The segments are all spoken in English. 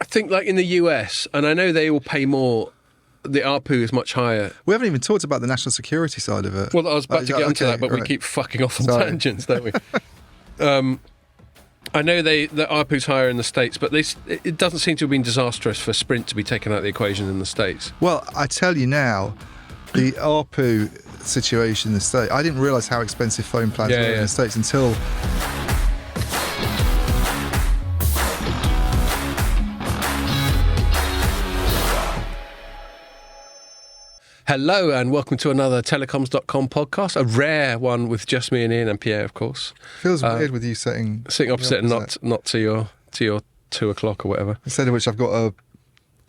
think like in the US, and I know they all pay more, the ARPU is much higher. We haven't even talked about the national security side of it. Well, I was about to get onto that, but we keep fucking off on tangents, don't we? I know the ARPU's higher in the States, but it doesn't seem to have been disastrous for Sprint to be taken out of the equation in the States. Well, I tell you now, the ARPU situation in the States, I didn't realise how expensive phone plans were in the States until... Hello and welcome to another Telecoms.com podcast, a rare one with just me and Ian and Pierre, of course. Feels weird with you sitting opposite and not to your 2 o'clock or whatever. Instead of which I've got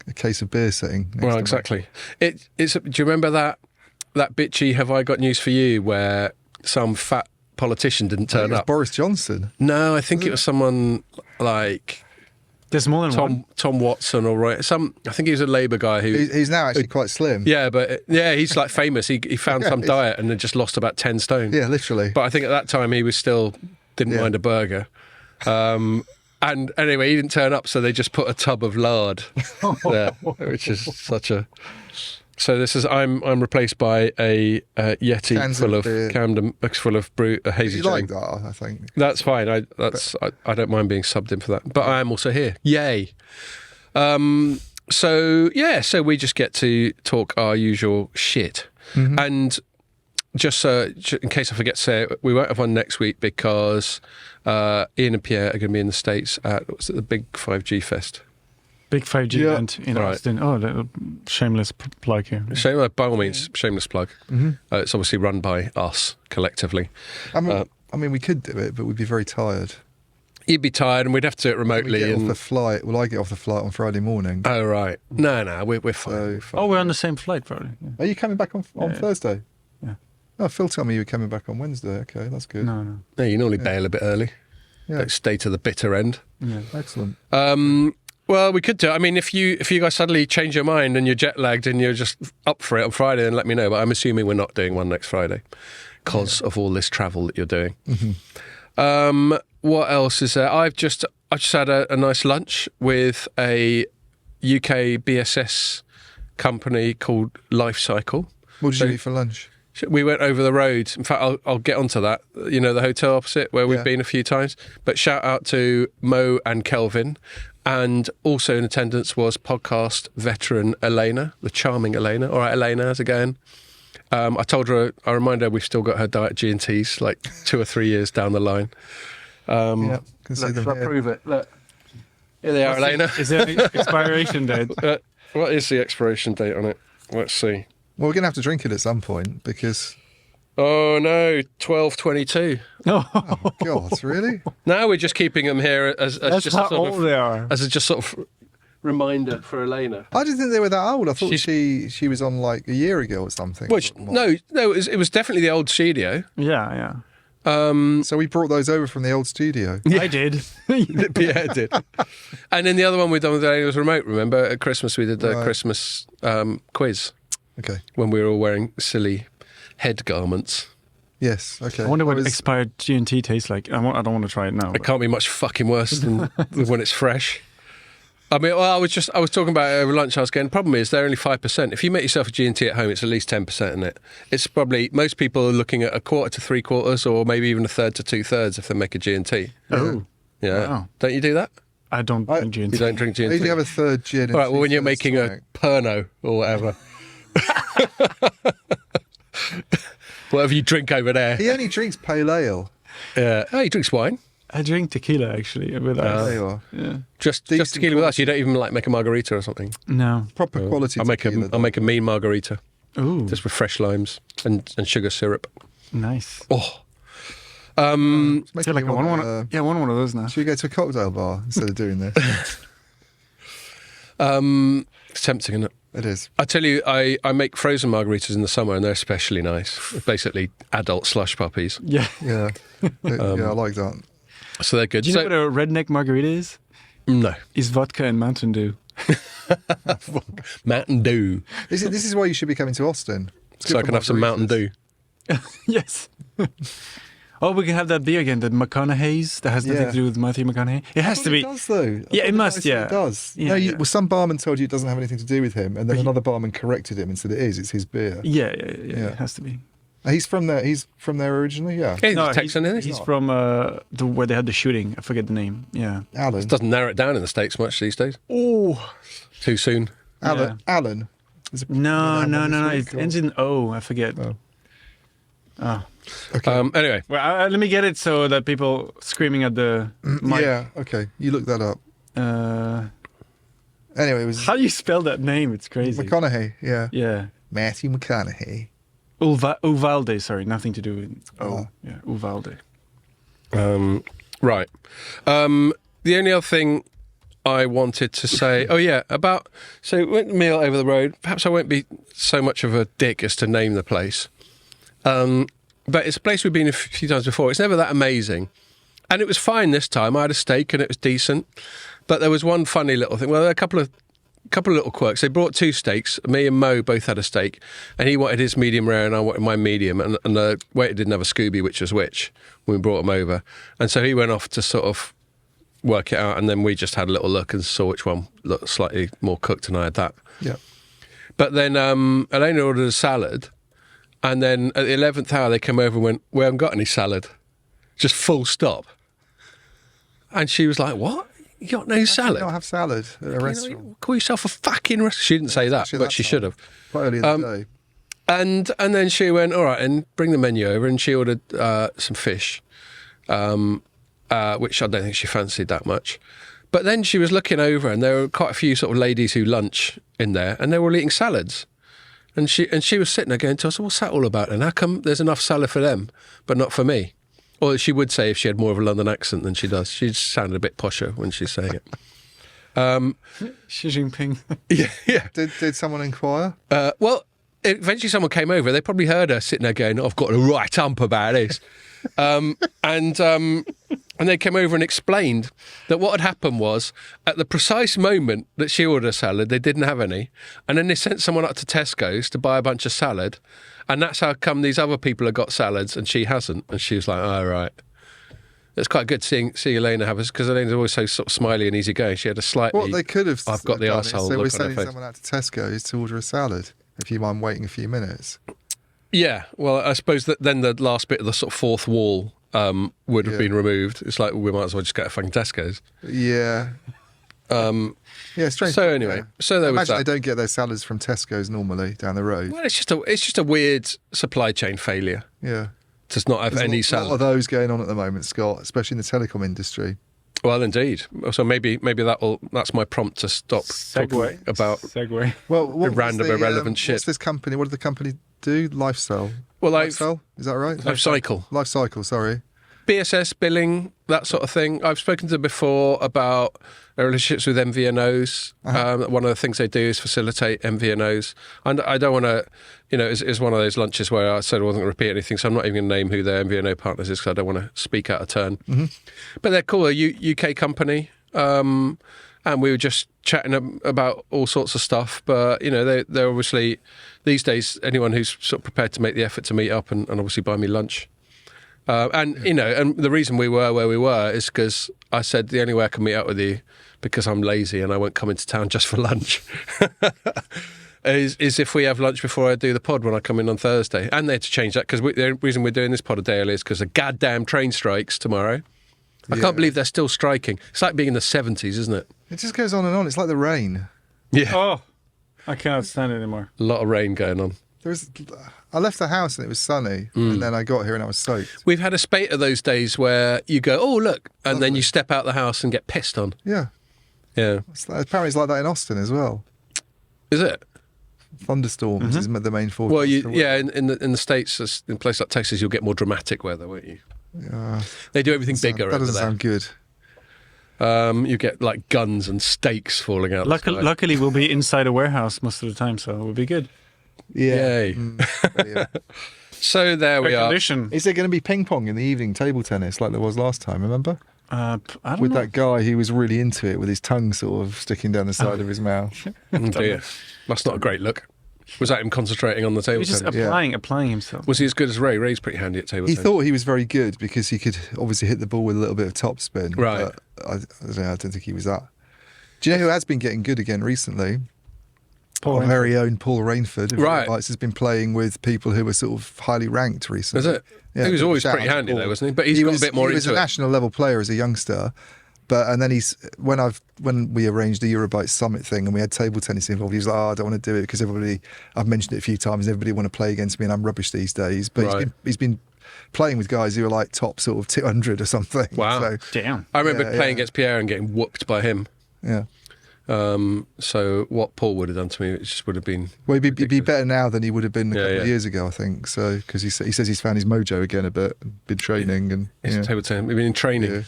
a case of beer sitting next well, to exactly. Do you remember that bitchy "Have I Got News for You" where some fat politician didn't turn up? Boris Johnson. No, I think it was someone like. There's more than one. Tom Watson or I think he was a Labour guy who... He's now actually quite slim. Yeah, but he's like famous. He found some diet and then just lost about 10 stone. Yeah, literally. But I think at that time he was still didn't mind a burger. And anyway, he didn't turn up, so they just put a tub of lard there, which is such a... So this is I'm replaced by a Yeti full of hazy. You like that? I think that's fine. I don't mind being subbed in for that. But I am also here. Yay! So we just get to talk our usual shit. Mm-hmm. And just in case I forget to say it, we won't have one next week because Ian and Pierre are going to be in the States at the big 5G Fest. Big 5G event in Austin. Oh, little shameless plug here. By all means, shameless plug. Mm-hmm. It's obviously run by us collectively. I mean, we could do it, but we'd be very tired. You'd be tired, and we'd have to do it remotely. Off the flight. Well, I get off the flight on Friday morning. Oh right. No, we're fine. Oh, we're on the same flight, Friday. Yeah. Are you coming back on Thursday? Yeah. Oh, Phil told me you were coming back on Wednesday. Okay, that's good. No. No, you normally bail a bit early. Yeah. Don't stay to the bitter end. Yeah, excellent. Well, we could do it. I mean, if you guys suddenly change your mind and you're jet lagged and you're just up for it on Friday, then let me know. But I'm assuming we're not doing one next Friday because of all this travel that you're doing. Mm-hmm. What else is there? I just had a nice lunch with a UK BSS company called Life Cycle. What did you eat for lunch? We went over the road. In fact, I'll get onto that. You know, the hotel opposite where we've been a few times. But shout out to Mo and Kelvin. And also in attendance was podcast veteran Elena, the charming Elena. All right, Elena, how's it going? I reminded her we've still got her diet G&Ts like 2 or 3 years down the line. Can see them here. Prove it. Look. Here they are, Elena. Is there an expiration date? What is the expiration date on it? Let's see. Well, we're going to have to drink it at some point because... Oh no, 12:22. Oh God, really? Now we're just keeping them here as just how sort old of they are. as a just sort of reminder for Elena. I didn't think they were that old. I thought she was on like a year ago or something. No, it was definitely the old studio. Yeah. So we brought those over from the old studio. Yeah. I did. Pierre did. And then the other one we'd done with Elena was remote. Remember at Christmas we did the Christmas quiz. Okay. When we were all wearing silly head garments. Yes, okay. I wonder what expired G&T tastes like. I don't want to try it now. It can't be much fucking worse than when it's fresh. I mean, well, I was talking about it over lunch. I was going, the problem is they're only 5%. If you make yourself a G&T at home, it's at least 10% in it. It's probably, most people are looking at 1/4 to 3/4 or maybe even 1/3 to 2/3 if they make a G&T. Oh. Yeah. Wow. Don't you do that? I don't drink G&T. You don't drink G&T? You have a third G&T. All right, well, when you're making a Pernod or whatever. Whatever you drink over there. He only drinks pale ale. Yeah. Oh, he drinks wine. I drink tequila actually with us. There you are. Yeah. Just tequila with us. You don't even like make a margarita or something. No. Proper quality. I'll make a mean margarita. Ooh. Just with fresh limes and sugar syrup. Nice. Oh. I feel like I want one of those now. Should we go to a cocktail bar instead of doing this? It's tempting, isn't it? It is. I tell you, I make frozen margaritas in the summer and they're especially nice. Basically, adult slush puppies. Yeah. Yeah. I like that. So they're good. Do you know what a redneck margarita is? No. It's vodka and Mountain Dew. Mountain Dew. This is why you should be coming to Austin. So I can have some Mountain Dew. Yes. Oh, we can have that beer again, the McConaughey's, that has nothing to do with Matthew McConaughey. It has to be. It does, though. Yeah, it must, yeah. It does. Yeah, no, yeah. Well, some barman told you it doesn't have anything to do with him, and then another barman corrected him and said it is. It's his beer. Yeah. It has to be. He's from there. He's from there originally. Yeah. He's No, Texan, isn't he? he's from where they had the shooting. I forget the name. Yeah. Alan. It doesn't narrow it down in the States much these days. Oh. Too soon. Alan. Yeah. Alan. No. It ends in O. I forget. Oh. Okay. Anyway. Well, let me get it so that people screaming at the mic. Yeah. Okay. You look that up. Anyway, it was How do you spell that name? It's crazy. McConaughey. Yeah. Yeah. Matthew McConaughey. Uvalde, sorry, nothing to do with Oh. Yeah, Uvalde. Right. The only other thing I wanted to say, so went to meal over the road. Perhaps I won't be so much of a dick as to name the place. But it's a place we've been a few times before. It's never that amazing. And it was fine this time. I had a steak and it was decent. But there was one funny little thing. Well, there were a couple of little quirks. They brought 2 steaks. Me and Mo both had a steak. And he wanted his medium rare and I wanted my medium. And the waiter didn't have a Scooby, which was which, when we brought him over. And so he went off to sort of work it out. And then we just had a little look and saw which one looked slightly more cooked, and I had that. Yeah. But then Elena ordered a salad. And then at the 11th hour, they came over and went, "We haven't got any salad." Just full stop. And she was like, "What? You got no salad?" You don't have salad at a restaurant. Call yourself a fucking restaurant. She didn't say that, Actually, but that's she fine. should have. Quite early in the day. And then she went, "All right, and bring the menu over." And she ordered some fish, which I don't think she fancied that much. But then she was looking over, and there were quite a few sort of ladies who lunch in there, and they were all eating salads. And she was sitting there going to us, "What's that all about? And how come there's enough salad for them, but not for me?" Or she would say if she had more of a London accent than she does. She just sounded a bit posher when she's saying it. Xi Jinping. Yeah. Did someone inquire? Well, eventually someone came over. They probably heard her sitting there going, "I've got a right hump about this." And they came over and explained that what had happened was, at the precise moment that she ordered a salad, they didn't have any. And then they sent someone up to Tesco's to buy a bunch of salad. And that's how come these other people have got salads and she hasn't. And she was like, "Oh, right." It's quite good seeing Elena have us, because Elena's always so sort of smiley and easygoing. She had a slightly... What they could have I've got the done arsehole is they were look on her sending face. someone out to Tesco's to order a salad. If you mind waiting a few minutes. Yeah, well, I suppose that then the last bit of the sort of fourth wall would have been removed. It's like, we might as well just get a fucking Tesco's. Yeah. Yeah, strange. So anyway, so there was Imagine that. they don't get their salads from Tesco's normally down the road. Well, it's just a weird supply chain failure Yeah. to not have There's any a lot salad. of those going on at the moment, Scott, especially in the telecom industry. Well, indeed. So maybe that's my prompt to stop talking about Segue. Well, what random, irrelevant shit. What's this company? What did the company do? Lifestyle. Well, Lifestyle? Is that right? Life cycle. Life cycle, sorry. BSS billing, that sort of thing. I've spoken to them before about their relationships with MVNOs. One of the things they do is facilitate MVNOs. And I don't want to, it's one of those lunches where I said I wasn't going to repeat anything, so I'm not even going to name who their MVNO partners is because I don't want to speak out of turn. Mm-hmm. But they're cool, a UK company. And we were just chatting about all sorts of stuff. But, they're obviously, these days, anyone who's sort of prepared to make the effort to meet up and obviously buy me lunch. And the reason we were where we were is because I said the only way I can meet up with you, because I'm lazy and I won't come into town just for lunch, is if we have lunch before I do the pod when I come in on Thursday. And they had to change that because the reason we're doing this pod a day early is because the goddamn train strikes tomorrow. I can't believe they're still striking. It's like being in the 70s, isn't it? It just goes on and on. It's like the rain. Yeah. Oh, I cannot stand it anymore. A lot of rain going on. I left the house and it was sunny, and then I got here and I was soaked. We've had a spate of those days where you go, "Oh, look," and then you step out the house and get pissed on. Yeah. Yeah. Apparently it's like that in Austin as well. Is it? Thunderstorms is the main forecast. Well, in the States, in places like Texas, you'll get more dramatic weather, won't you? Yeah. They do everything bigger That over doesn't there. sound good. You get like guns and stakes falling out. Luckily, we'll be inside a warehouse most of the time, so we'll be good. Yeah. Yay. Yeah. So there we Air are. condition. Is there going to be ping pong in the evening, table tennis, like there was last time, remember? I don't With know. that guy who was really into it with his tongue sort of sticking down the side of his mouth. Oh dear. That's not a great look. Was that him concentrating on the table He was just tennis? applying himself. Was he as good as Ray? Ray's pretty handy at table He tennis. thought he was very good because he could obviously hit the ball with a little bit of topspin. Right. But I don't think he was that. Do you know who has been getting good again recently? Our very own Paul Rainford, Right. has been playing with people who were sort of highly ranked recently. Is it? Yeah, He was always shout pretty out to handy Paul. though, wasn't he? But he's got a bit more He was into a it. national level player as a youngster, and then when we arranged the Eurobite Summit thing and we had table tennis involved, he was like, "Oh, I don't want to do it because I've mentioned it a few times, and everybody want to play against me, and I'm rubbish these days." But Right. he's been playing with guys who are like top sort of 200 or something. Wow. So, Damn. I remember Yeah, playing yeah. against Pierre and getting whooped by him. yeah. So what Paul would have done to me, it just would have been. Well, he'd be ridiculous. better now than he would have been a couple yeah. of years ago, I think. So, because he says he's found his mojo again a bit, been training and It's table tennis. We've been in training. yeah,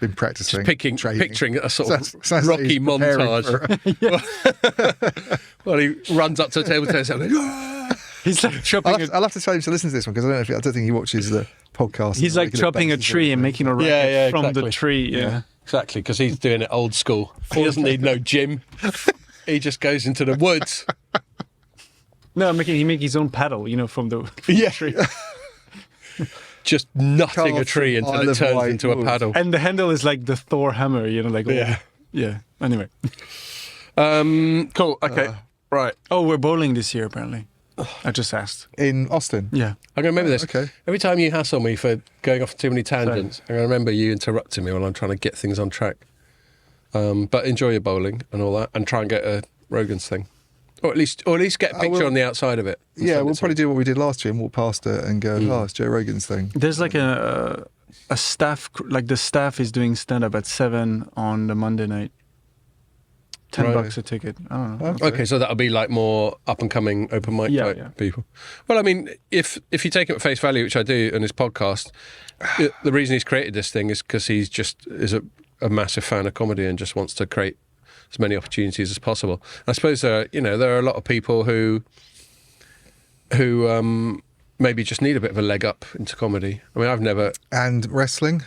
been practicing. Just training. picturing a sort of Sounds like Rocky he's preparing montage. Well, he runs up to the table tennis and like, "Ah!" He's like chopping. I'll have to tell him to listen to this one because I don't think he watches the podcast. He's on like regular chopping a basis. tree and making a racket Yeah, from the exactly. tree. Yeah. Exactly, because he's doing it old school. He doesn't need no gym. He just goes into the woods. No, he make his own paddle, from the tree. Just nutting a Carved tree from until Isle it of turns Wight into a wood. paddle. And the handle is like the Thor hammer, like Yeah. yeah. Anyway. Cool. Okay. Right. Oh, we're bowling this year apparently. I just asked. In Austin. Yeah. I'm going to remember this. Okay. Every time you hassle me for going off too many tangents, I'm going to remember you interrupting me while I'm trying to get things on track. But enjoy your bowling and all that, and try and get a Rogan's thing, or at least get a picture on the outside of it. and Yeah, send we'll it to probably me. do what we did last year and walk past it and go, "Oh, it's Joe Rogan's thing." There's like a staff, like the staff is doing stand up at 7 on the Monday night. Right. $10 a ticket. I don't know. Okay, so that'll be like more up and coming open mic Yeah, type yeah. people. Well, I mean, if you take it at face value, which I do on his podcast, the reason he's created this thing is because he's just is a massive fan of comedy and just wants to create as many opportunities as possible. I suppose there are a lot of people who maybe just need a bit of a leg up into comedy. I mean, I've never And wrestling,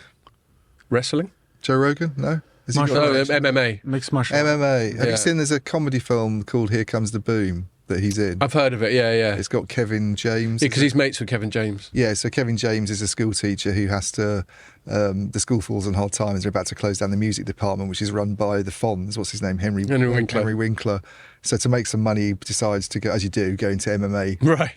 wrestling. Joe Rogan, no? Has he Martial got No, arts. MMA. Mixed martial arts. MMA? Have Yeah. you seen? There's a comedy film called Here Comes the Boom that he's in. I've heard of it. Yeah. It's got Kevin James. Because he's mates with Kevin James. Yeah, so Kevin James is a school teacher who has to, the school falls on hard times. They're about to close down the music department, which is run by the Fonz. What's his name? Henry Winkler. Henry Winkler. So to make some money, he decides to go, as you do, go into MMA Right.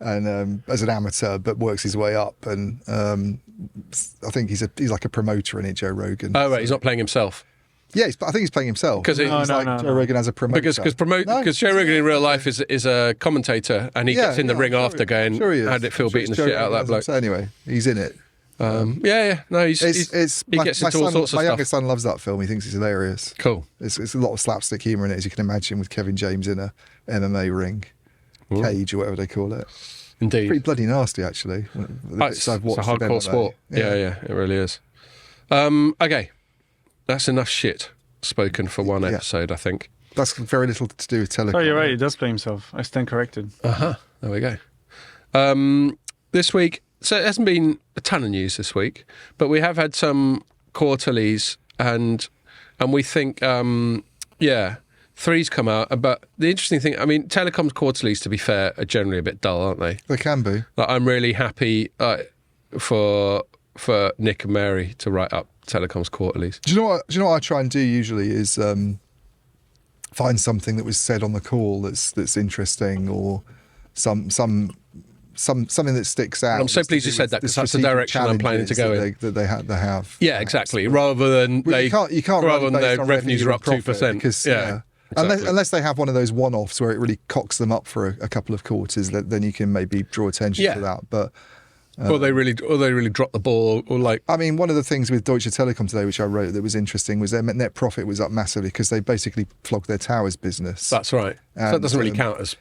and as an amateur, but works his way up. And I think he's like a promoter in it, Joe Rogan. Oh, right. He's not playing himself. Yeah, I think he's playing himself. 'Cause he's No, like Joe Rogan as a promoter. Because Joe Rogan in real life is a commentator, and he gets in the ring after going, sure he is. how did it feel I'm sure beating the it's Joe shit out of that Rogan, bloke? So anyway, he's in it. Yeah. No, he gets My into all son- sorts of my stuff. youngest son loves that film. He thinks it's hilarious. Cool. It's a lot of slapstick humour in it, as you can imagine, with Kevin James in a MMA ring, cage or whatever they call it. Indeed. Pretty bloody nasty, actually. The bits It's I've a watched of hardcore MMA. sport. Yeah, it really is. Okay. That's enough shit spoken for one episode, I think. That's very little to do with Telecom. Oh, you're right. He does play himself. I stand corrected. There we go. This week, so it hasn't been a ton of news this week, but we have had some quarterlies, and we think, three's come out. But the interesting thing, I mean, Telecoms quarterlies, to be fair, are generally a bit dull, aren't they? They can be. Like, I'm really happy for Nick and Mary to write up Telecoms quarterlies. Do you know what I try and do usually is find something that was said on the call that's interesting, or something that sticks out. I'm so pleased you said that, because that's the direction I'm planning to go in. That they have. Yeah, exactly. Rather than Well, you can't rather run than based their on revenues are up revenue and profit 2%. because Yeah. Exactly. unless they have one of those one-offs where it really cocks them up for a couple of quarters, then you can maybe draw attention to that. But or they really drop the ball, or like. I mean, one of the things with Deutsche Telekom today, which I wrote that was interesting, was their net profit was up massively because they basically flogged their towers business. That's right. So that And, doesn't really count as.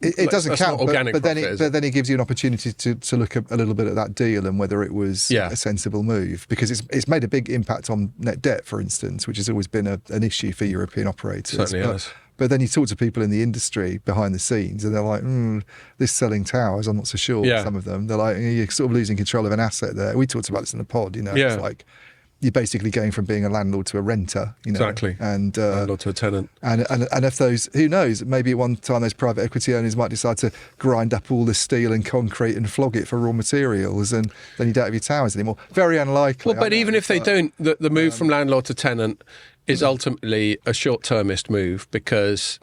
It doesn't that's count, not organic but then profit, is but it? then it gives you an opportunity to look a little bit at that deal and whether it was a sensible move, because it's made a big impact on net debt, for instance, which has always been an issue for European operators. Certainly has. But then you talk to people in the industry behind the scenes, and they're like, "This selling towers, I'm not so sure." Yeah. Some of them, they're like, "You're sort of losing control of an asset there." We talked about this in the pod. It's like you're basically going from being a landlord to a renter, Exactly. And landlord to a tenant. And if those, who knows, maybe at one time those private equity owners might decide to grind up all the steel and concrete and flog it for raw materials, and then you don't have your towers anymore. Very unlikely. Well, but even if they don't, the move from landlord to tenant is ultimately a short-termist move, because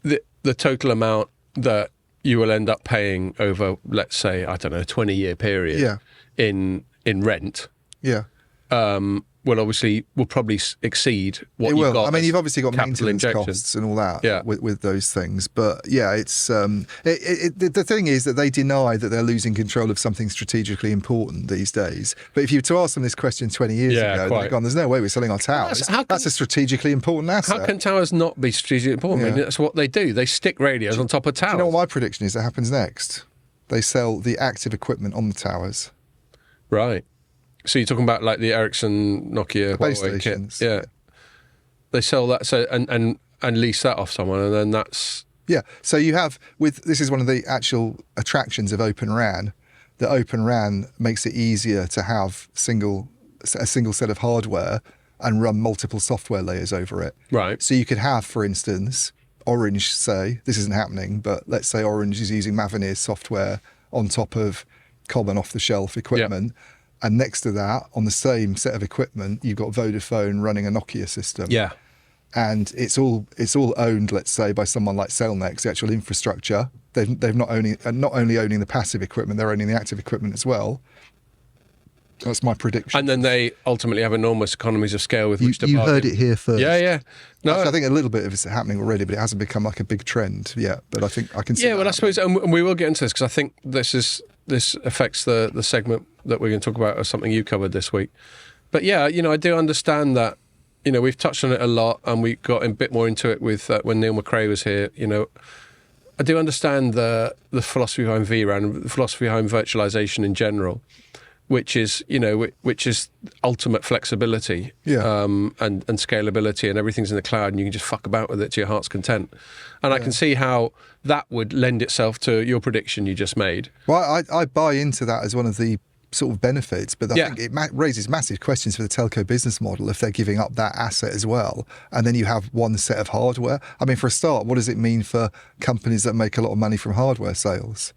the total amount that you will end up paying over, let's say, I don't know, a 20-year period in rent. Yeah. Will probably exceed what you've got. I mean, you've obviously got capital maintenance injection. costs and all that with those things. But yeah, it's the thing is that they deny that they're losing control of something strategically important these days. But if you were to ask them this question 20 years ago, they'd gone, "There's no way we're selling our towers. That's a strategically important asset." How can towers not be strategically important? I mean, that's what they do. They stick radios on top of towers. Do you know what my prediction is that happens next? They sell the active equipment on the towers. Right. So you're talking about like the Ericsson, Nokia, base Huawei stations. kit. Yeah. They sell that and lease that off someone, and then that's... Yeah. So you have, this is one of the actual attractions of Open RAN, that Open RAN makes it easier to have a single set of hardware and run multiple software layers over it. Right. So you could have, for instance, Orange say, this isn't happening, but let's say Orange is using Mavenir's software on top of common off-the-shelf equipment. Yep. And next to that, on the same set of equipment, you've got Vodafone running a Nokia system. Yeah. And it's all owned, let's say, by someone like Cellnex, the actual infrastructure. They've not only owning the passive equipment, they're owning the active equipment as well. That's my prediction. And then they ultimately have enormous economies of scale with which to You bargain. heard it here first. Yeah. No, actually, I think a little bit of it's happening already, but it hasn't become like a big trend yet. But I think I can see. Yeah, well, I suppose, and we will get into this, because I think this affects the segment that we're going to talk about, as something you covered this week. But yeah, I do understand that. We've touched on it a lot, and we got a bit more into it with when Neil McRae was here. I do understand the philosophy behind vRAN, the philosophy behind virtualization in general, which is ultimate flexibility, and scalability, and everything's in the cloud, and you can just fuck about with it to your heart's content. And I can see how that would lend itself to your prediction you just made. Well, I buy into that as one of the sort of benefits, but I think it raises massive questions for the telco business model if they're giving up that asset as well, and then you have one set of hardware. I mean, for a start, what does it mean for companies that make a lot of money from hardware sales?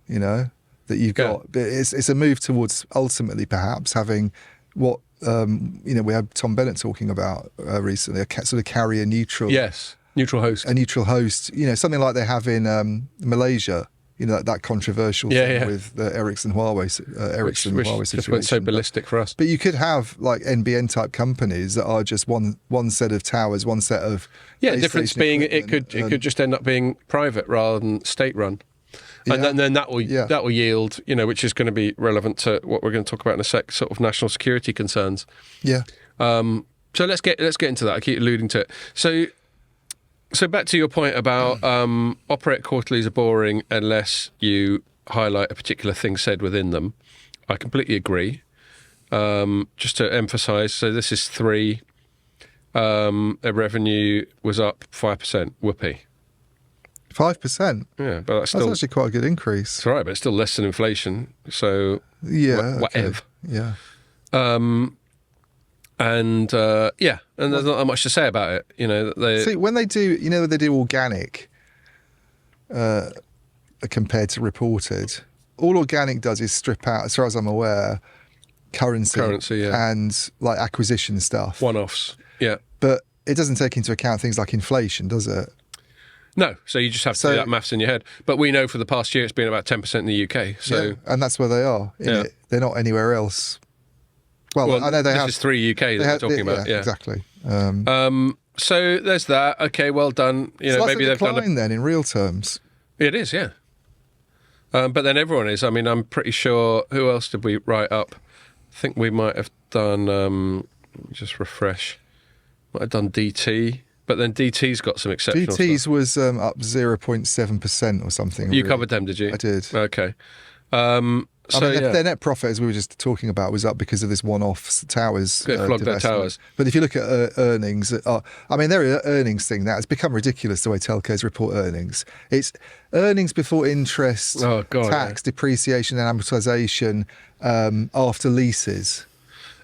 That you've got, it's a move towards ultimately perhaps having what we had Tom Bennett talking about recently, a sort of carrier neutral. Yes, neutral host. A neutral host, something like they have in Malaysia. That controversial thing with the Ericsson Huawei situation. Just went so ballistic for us. But you could have like NBN type companies that are just one set of towers, one set of the difference being it could just end up being private rather than state run. And then that will yield, which is going to be relevant to what we're going to talk about in a sec, sort of national security concerns. Yeah. So let's get into that. I keep alluding to it. So back to your point about operator quarterlies are boring unless you highlight a particular thing said within them. I completely agree. Just to emphasise, so this is 3. Their revenue was up 5%. Whoopee. 5%? Yeah, but that's actually quite a good increase. That's right, but it's still less than inflation. So whatever. Okay. Yeah. And there's not that much to say about it. See, when they do organic compared to reported, all organic does is strip out, as far as I'm aware, currency and like acquisition stuff. One-offs, yeah. But it doesn't take into account things like inflation, does it? No, so you just have to do that maths in your head. But we know for the past year it's been about 10% in the UK. So and that's where they are. They're not anywhere else. Well, I know they have. This is 3 UK that we're talking about. Yeah, exactly. So there's that. Okay, well done. Maybe they've done decline then in real terms. It is, yeah. But then everyone is. I mean, I'm pretty sure. Who else did we write up? I think we might have done. Just refresh. Might have done DT, but then DT's got some exceptional DT's stuff. was up 0.7% or something. You covered them, did you? I did. Okay. Their net profit, as we were just talking about, was up because of this one-off towers. Flogged their towers. But if you look at earnings, their earnings thing now, it's become ridiculous the way telcos report earnings. It's earnings before interest, tax, depreciation and amortization after leases.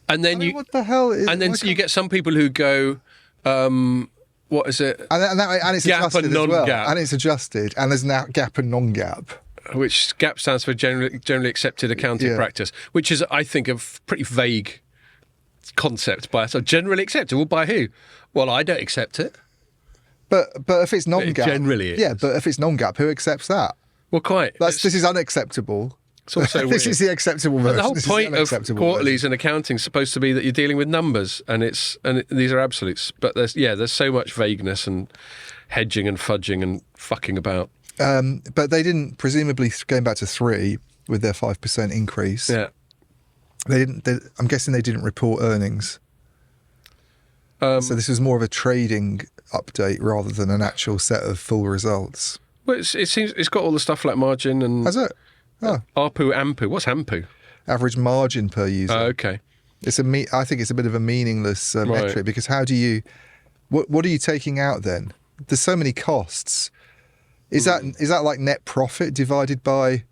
And then what the hell? and then you get some people who go, what is it? And it's Gap adjusted and as well. non-gap. And it's adjusted. And there's now gap and non-gap. Which GAP stands for generally accepted accounting practice, which is, I think, a pretty vague concept by us. So generally accepted. Well, by who? Well, I don't accept it. But if it's non-gap, generally is. yeah. But if it's non-gap, who accepts that? Well, quite. This is unacceptable. It's also this weird. is the acceptable version. The whole This is point the of unacceptable quarterlies version. and accounting is supposed to be that you're dealing with numbers, and these are absolutes. But there's so much vagueness and hedging and fudging and fucking about. But they didn't, presumably, going back to 3 with their 5% increase. Yeah. I'm guessing they didn't report earnings. So this was more of a trading update rather than an actual set of full results. Well, it seems it's got all the stuff like margin and Has it? Oh, ARPU, AMPU. What's AMPU? average margin per user. Oh, okay. I think it's a bit of a meaningless metric, because how do you? What are you taking out then? There's so many costs. Is that like net profit divided by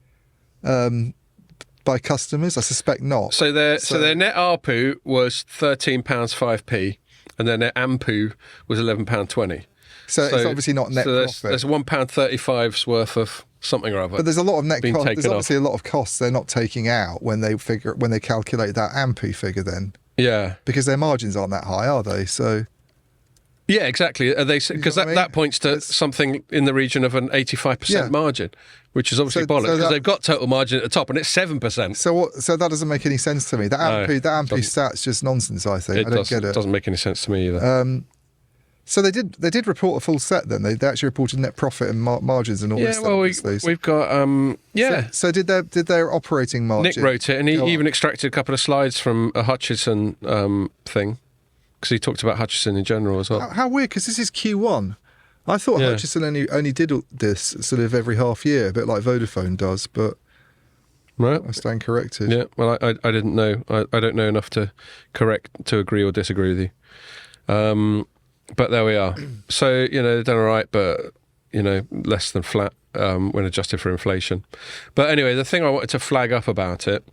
customers? I suspect not. So their net ARPU was £13.05p, and their net AMPU was £11.20. So it's obviously not net profit. There's £1.35's worth of something or other. But there's a lot of net cost. There's taken obviously a lot of costs they're not taking out when they calculate that AMPU figure then, Yeah. because their margins aren't that high, are they? So Yeah, exactly. Are they? Because what I mean? that points to something in the region of an 85% margin, which is obviously bollocks, because they've got total margin at the top, and it's 7%. So that doesn't make any sense to me. That AMPU doesn't. stat's just nonsense. I think I don't get it. It doesn't make any sense to me either. So they did report a full set then. They actually reported net profit and margins and all this. Yeah, well, we've got So did their operating margin? Nick wrote it, and he even extracted a couple of slides from a Hutchison thing, because he talked about Hutchison in general as well. How weird, because this is Q1. I thought Hutchison only did this sort of every half year, a bit like Vodafone does, but Right. I stand corrected. Yeah, well, I didn't know. I don't know enough to agree or disagree with you. But there we are. So, they've done all right, but, less than flat when adjusted for inflation. But anyway, the thing I wanted to flag up about it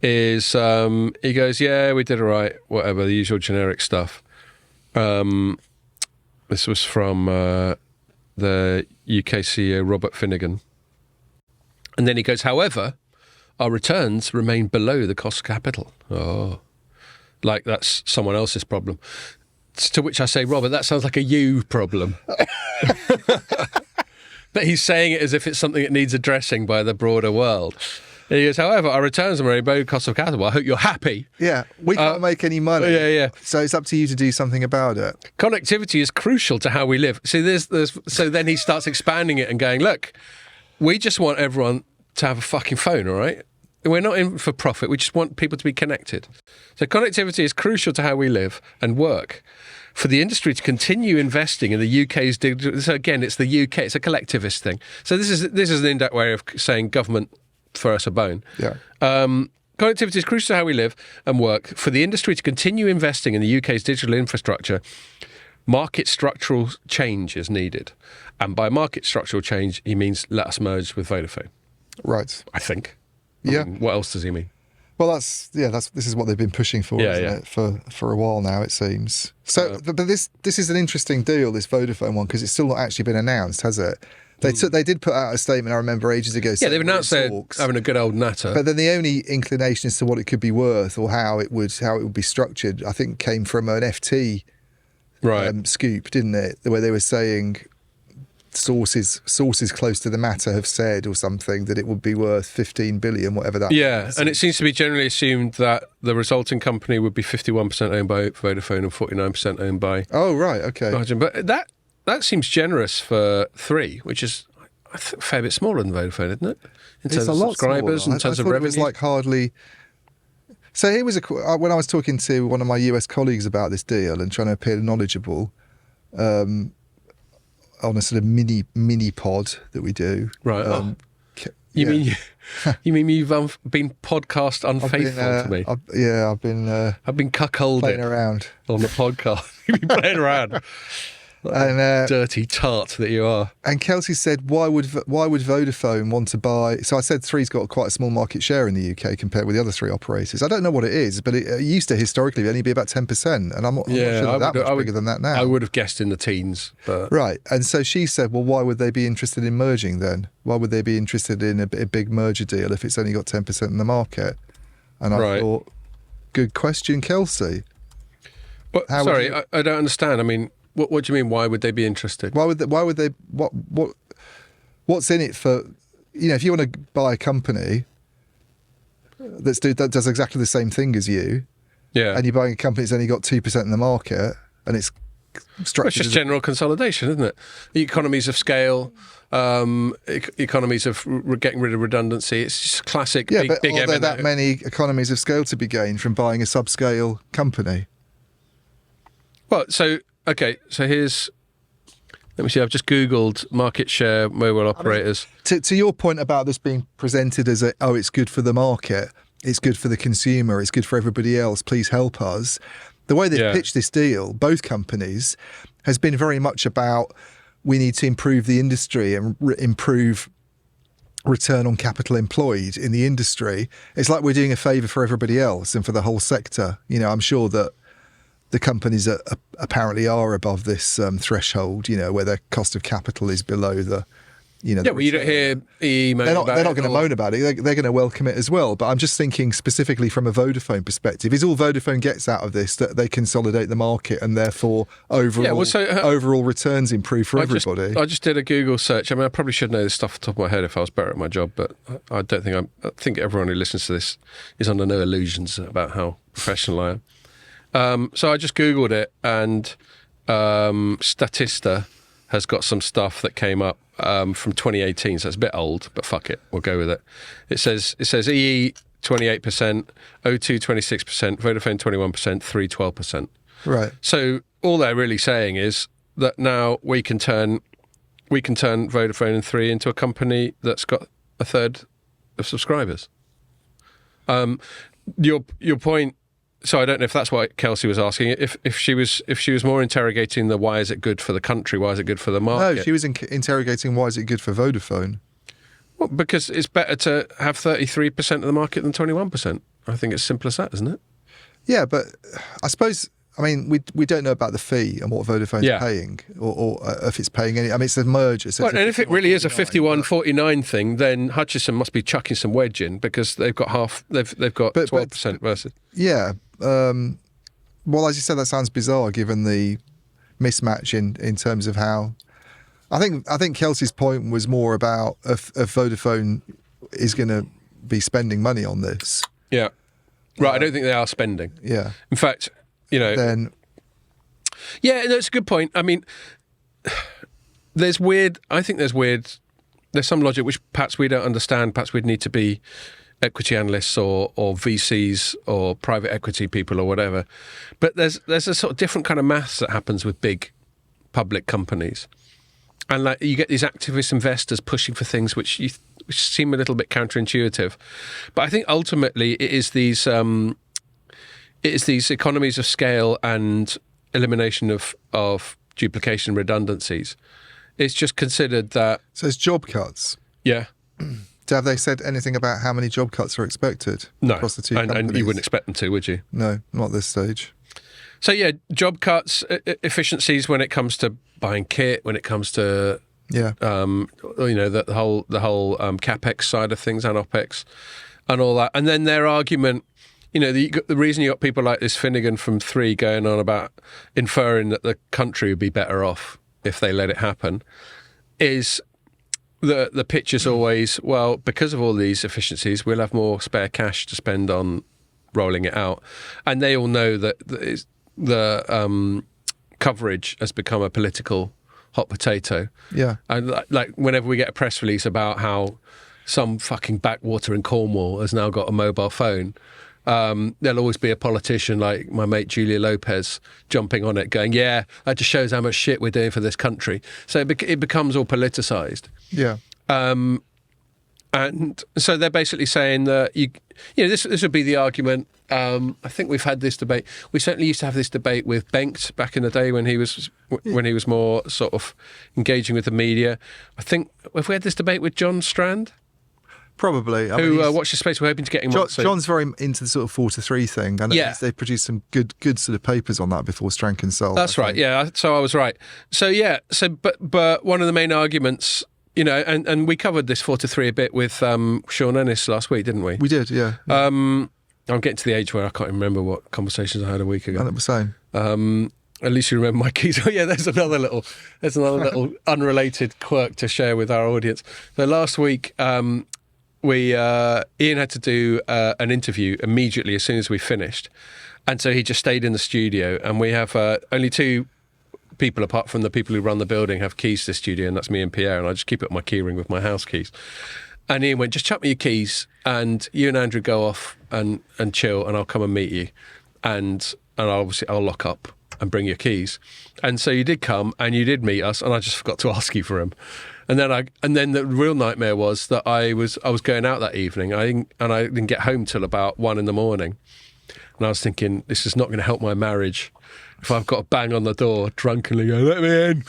is he goes, yeah, we did all right, whatever, the usual generic stuff. This was from the UK CEO, Robert Finnegan. And then he goes, however, our returns remain below the cost of capital. Oh, like that's someone else's problem. To which I say, Robert, that sounds like a you problem. But he's saying it as if it's something that needs addressing by the broader world. And he goes, however, our returns are below the cost of capital. I hope you're happy. Yeah, we can't make any money. Yeah. So it's up to you to do something about it. Connectivity is crucial to how we live. See, so then he starts expanding it and going, look, we just want everyone to have a fucking phone, all right? We're not in for profit. We just want people to be connected. So connectivity is crucial to how we live and work. For the industry to continue investing in the UK's digital... So again, it's the UK. It's a collectivist thing. So this is an indirect way of saying government throw us a bone. Yeah. Connectivity is crucial to how we live and work. For the industry to continue investing in the UK's digital infrastructure, market structural change is needed. And by market structural change, he means let us merge with Vodafone. Right. I think. Yeah. I mean, what else does he mean? Well, this is what they've been pushing for, isn't it? For a while now, it seems. So, but this is an interesting deal, this Vodafone one, because it's still not actually been announced, has it? They did put out a statement, I remember, ages ago. Yeah, they've announced they're having a good old natter. But then the only inclination as to what it could be worth or how it would be structured, I think, came from an FT scoop, didn't it? Where they were saying sources close to the matter have said or something that it would be worth 15 billion, whatever that is. And it seems to be generally assumed that the resulting company would be 51% owned by Vodafone and 49% owned by Oh, right, okay. Virgin. But that seems generous for Three, which is a fair bit smaller than Vodafone, isn't it? In terms of subscribers, in terms of revenue. It was like hardly... So here was when I was talking to one of my US colleagues about this deal and trying to appear knowledgeable, on a sort of mini pod that we do. Right. You mean you've been podcast unfaithful to me? I've been cuckolded playing around on the podcast. You've been playing around. And dirty tart that you are. And Kelsey said, why would Vodafone want to buy? So I said Three's got quite a small market share in the UK compared with the other three operators. I don't know what it is, but it used to historically only be about 10%, and I'm not sure that much bigger than that now. I would have guessed in the teens, but right. And so she said, well, why would they be interested in merging then? Why would they be interested in a big merger deal if it's only got 10% in the market? And I thought, good question, Kelsey. Sorry, I don't understand. I mean, what do you mean? Why would they be interested? Why would they? What's in it for? If you want to buy a company that does exactly the same thing as you, and you're buying a company that's only got 2% in the market, and it's structured. It's just general consolidation, isn't it? Economies of scale, economies of getting rid of redundancy. It's just classic. Yeah, big, but big are there M&A. that many economies of scale to be gained from buying a subscale company? Well, so here's. Let me see. I've just Googled market share mobile operators. To your point about this being presented as it's good for the market, it's good for the consumer, it's good for everybody else, please help us. The way they've pitched this deal, both companies, has been very much about we need to improve the industry and improve return on capital employed in the industry. It's like we're doing a favour for everybody else and for the whole sector. I'm sure that the companies that apparently are above this threshold, where their cost of capital is below the, well, you don't hear EE moan about it. They're not going to moan about it. They're going to welcome it as well. But I'm just thinking specifically from a Vodafone perspective. Is all Vodafone gets out of this that they consolidate the market and therefore overall returns improve for everybody? I just did a Google search. I mean, I probably should know this stuff off the top of my head if I was better at my job, but I don't think I think everyone who listens to this is under no illusions about how professional I am. So I just Googled it, and Statista has got some stuff that came up from 2018, so it's a bit old, but fuck it, we'll go with it. It says EE 28%, O2 26%, Vodafone 21%, 3 12%. Right. So all they're really saying is that now we can turn Vodafone and Three into a company that's got a third of subscribers. Your point. So I don't know if that's what Kelsey was asking. If she was more interrogating the why is it good for the country, why is it good for the market? No, she was interrogating why is it good for Vodafone. Well, because it's better to have 33% of the market than 21%. I think it's simple as that, isn't it? Yeah, but I suppose. I mean, we don't know about the fee and what Vodafone's paying, or if it's paying any. I mean, it's a merger. So and if it really is a 51-49 thing, then Hutchison must be chucking some wedge in because they've got half. They've got 12% versus. Yeah. Well, as you said, that sounds bizarre given the mismatch in terms of how. I think Kelsey's point was more about if Vodafone is going to be spending money on this. Yeah. Right. I don't think they are spending. Yeah. In fact. Then, that's a good point. I mean, there's some logic which perhaps we don't understand. Perhaps we'd need to be equity analysts or VCs or private equity people or whatever. But there's a sort of different kind of maths that happens with big public companies. And like you get these activist investors pushing for things which seem a little bit counterintuitive. But I think ultimately it is these economies of scale and elimination of duplication redundancies. It's just considered that. So it's job cuts. Yeah. Have they said anything about how many job cuts are expected across the two companies? And you wouldn't expect them to, would you? No, not at this stage. So yeah, job cuts, efficiencies when it comes to buying kit, when it comes to the whole capex side of things and opex and all that, and then their argument. The reason you got people like this Finnegan from Three going on about inferring that the country would be better off if they let it happen is the pitch is always, well, because of all these efficiencies, we'll have more spare cash to spend on rolling it out. And they all know that the coverage has become a political hot potato. Yeah. And like whenever we get a press release about how some fucking backwater in Cornwall has now got a mobile phone, there'll always be a politician like my mate Julia Lopez jumping on it going, yeah, that just shows how much shit we're doing for this country. So it becomes all politicised. Yeah. And so they're basically saying that this would be the argument. I think we've had this debate. We certainly used to have this debate with Bengt back in the day when he was more sort of engaging with the media. I think have we had this debate with John Strand? Probably. Who Watch This Space? We're hoping to get him on soon. John's very into the sort of 4 to 3 thing. And they produced some good sort of papers on that before Strand and Sol. That's right. Yeah. So I was right. So but one of the main arguments, and we covered this 4 to 3 a bit with Sean Ennis last week, didn't we? We did. Yeah. I'm getting to the age where I can't remember what conversations I had a week ago. And it was saying. At least you remember my keys. Oh yeah, there's another little unrelated quirk to share with our audience. So last week, Ian had to do an interview immediately as soon as we finished, and so he just stayed in the studio. And we have only 2 people apart from the people who run the building have keys to the studio, and that's me and Pierre. And I just keep it on my key ring with my house keys. And Ian went, just chuck me your keys, and you and Andrew go off and chill, and I'll come and meet you, and I'll lock up and bring your keys. And so you did come and you did meet us, and I just forgot to ask you for them. And then the real nightmare was that I was going out that evening. I didn't get home till about 1 a.m. And I was thinking, this is not going to help my marriage if I've got to bang on the door drunkenly go, let me in.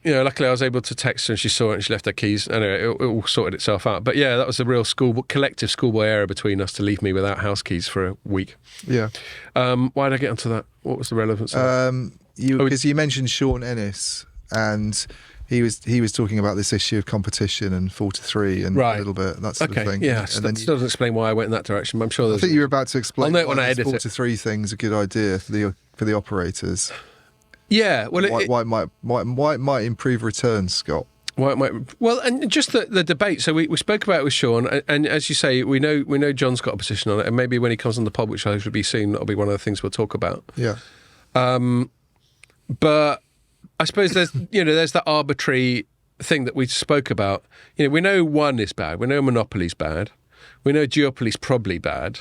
Luckily I was able to text her and she saw it and she left her keys. Anyway, it all sorted itself out. But yeah, that was a real collective schoolboy error between us to leave me without house keys for a week. Yeah. Why did I get onto that? What was the relevance of that? Because you mentioned Sean Ennis, and he was talking about this issue of competition and 4 to 3 and a little bit that sort of thing. Yeah, and then still doesn't explain why I went in that direction. But I'm sure. I think you were about to explain. I'll note when I edit 4 to 3 thing's a good idea for the operators. Yeah, well, why it might improve returns, Scott. And just the debate. So we spoke about it with Sean, and as you say, we know John's got a position on it, and maybe when he comes on the pod, which I hope will be soon, that'll be one of the things we'll talk about. Yeah. But I suppose there's that arbitrary thing that we spoke about. We know one is bad. We know monopoly's bad. We know duopoly's probably bad.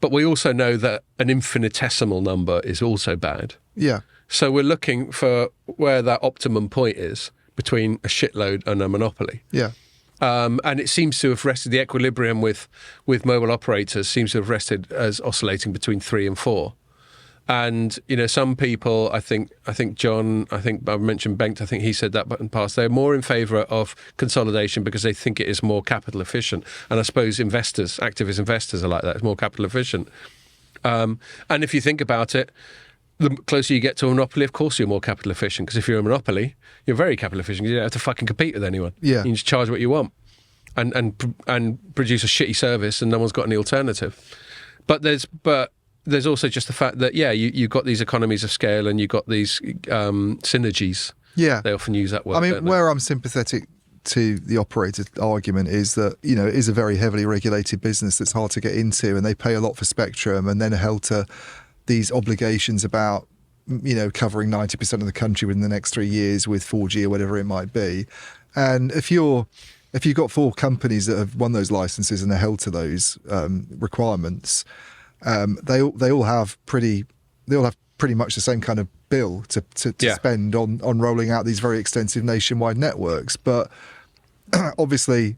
But we also know that an infinitesimal number is also bad. Yeah. So we're looking for where that optimum point is between a shitload and a monopoly. Yeah. And it seems to have rested, the equilibrium with mobile operators seems to have rested as oscillating between 3 and 4. And, some people, I think John, I think I mentioned Bengt, I think he said that in the past, they're more in favour of consolidation because they think it is more capital efficient. And I suppose activist investors are like that, it's more capital efficient. And if you think about it, the closer you get to a monopoly, of course you're more capital efficient, because if you're a monopoly, you're very capital efficient. You don't have to fucking compete with anyone. Yeah. You can just charge what you want and produce a shitty service and no one's got any alternative. But there's also just the fact that, you've got these economies of scale and you've got these synergies. Yeah. They often use that word. I mean, where I'm sympathetic to the operator argument is that, it is a very heavily regulated business that's hard to get into, and they pay a lot for spectrum and then are held to these obligations about, covering 90% of the country within the next 3 years with 4G or whatever it might be. And if you've got 4 companies that have won those licenses and are held to those requirements, they all have pretty much the same kind of bill to spend on rolling out these very extensive nationwide networks. But obviously,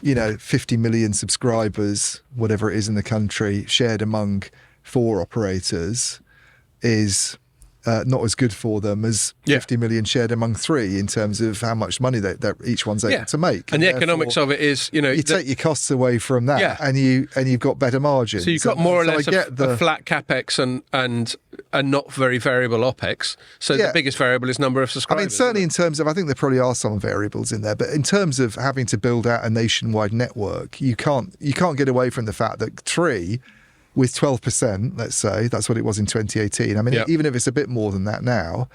50 million subscribers, whatever it is in the country, shared among 4 operators is not as good for them as 50 million shared among 3 in terms of how much money that each one's able to make. And the economics of it is, you take your costs away from that, and you've got better margins. So you've got more or less a flat capex and not very variable opex. So the biggest variable is number of subscribers. I mean, certainly in terms of, I think there probably are some variables in there, but in terms of having to build out a nationwide network, you can't get away from the fact that 3 with 12%, let's say, that's what it was in 2018. I mean, even if it's a bit more than that now,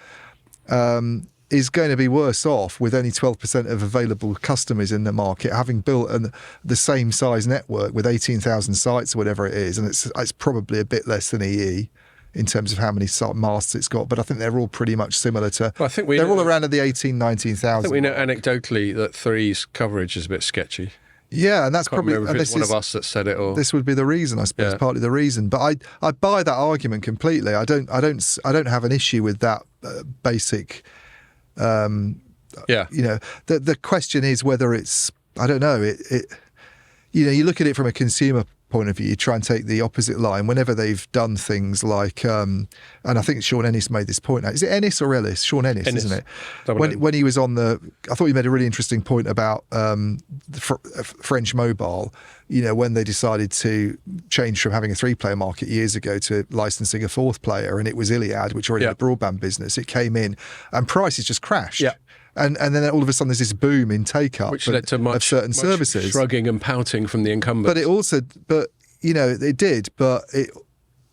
is going to be worse off with only 12% of available customers in the market, having built the same size network with 18,000 sites or whatever it is, and it's probably a bit less than EE in terms of how many masts it's got, but I think they're all pretty much similar to... Well, I think they're all around at the 19,000. I think we know anecdotally that 3's coverage is a bit sketchy. Yeah, and that's probably... And this one of us that said it, or this would be the reason, I suppose, partly the reason. But I buy that argument completely. I don't have an issue with that basic. The question is whether it's I don't know. You look at it from a consumer point of view, you try and take the opposite line whenever they've done things like, and I think Sean Ennis made this point. Is it Ennis or Ellis? Sean Ennis, isn't it? When he was on I thought he made a really interesting point about the French mobile, when they decided to change from having a 3-player market years ago to licensing a 4th player, and it was Iliad, which already had a broadband business. It came in and prices just crashed. Yeah. And then all of a sudden there's this boom in take-up which led to of certain services. Shrugging and pouting from the incumbents. But it did. But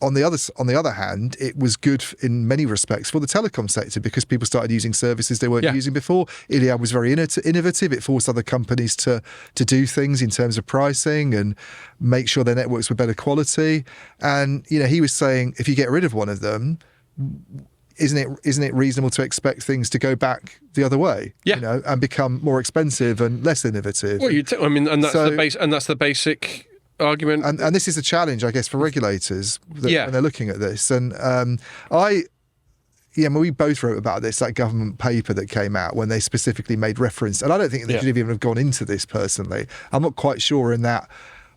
on the other hand, it was good in many respects for the telecom sector because people started using services they weren't using before. Iliad was very innovative. It forced other companies to do things in terms of pricing and make sure their networks were better quality. And, he was saying if you get rid of one of them, isn't it reasonable to expect things to go back the other way? Yeah. And become more expensive and less innovative. Well, and that's the basic argument. And this is a challenge, I guess, for regulators when they're looking at this. And we both wrote about this, that government paper that came out when they specifically made reference. And I don't think they should even have gone into this personally. I'm not quite sure in that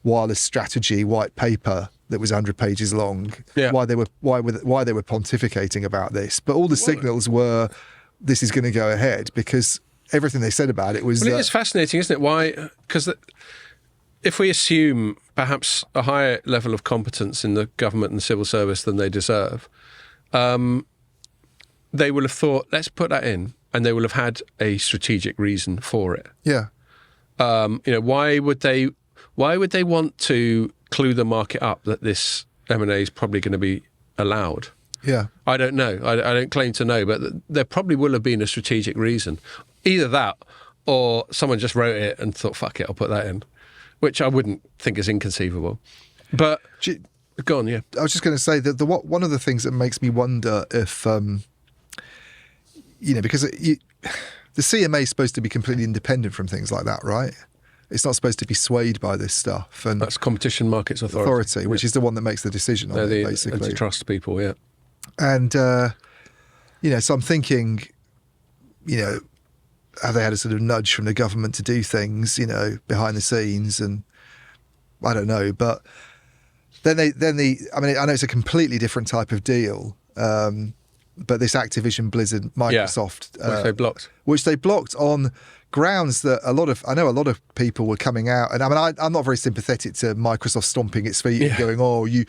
wireless strategy white paper that was 100 pages long, why they were pontificating about this. But all the signals were this is going to go ahead because everything they said about it was... Well, it is fascinating, isn't it? Why? Because if we assume perhaps a higher level of competence in the government and civil service than they deserve, they will have thought, let's put that in, and they will have had a strategic reason for it. Yeah. Why would they want to clue the market up that this M&A is probably going to be allowed? Yeah. I don't know. I don't claim to know, but there probably will have been a strategic reason. Either that or someone just wrote it and thought, fuck it, I'll put that in, which I wouldn't think is inconceivable. But go on, yeah. I was just going to say that one of the things that makes me wonder if, because the CMA is supposed to be completely independent from things like that, right? It's not supposed to be swayed by this stuff. And that's Competition Markets Authority, which is the one that makes the decision on it, basically. Antitrust people, yeah. And, so I'm thinking, have they had a sort of nudge from the government to do things, behind the scenes? And I don't know. But I know it's a completely different type of deal. But this Activision Blizzard Microsoft, which they blocked on grounds that I know a lot of people were coming out, and I'm not very sympathetic to Microsoft stomping its feet and going, "Oh, you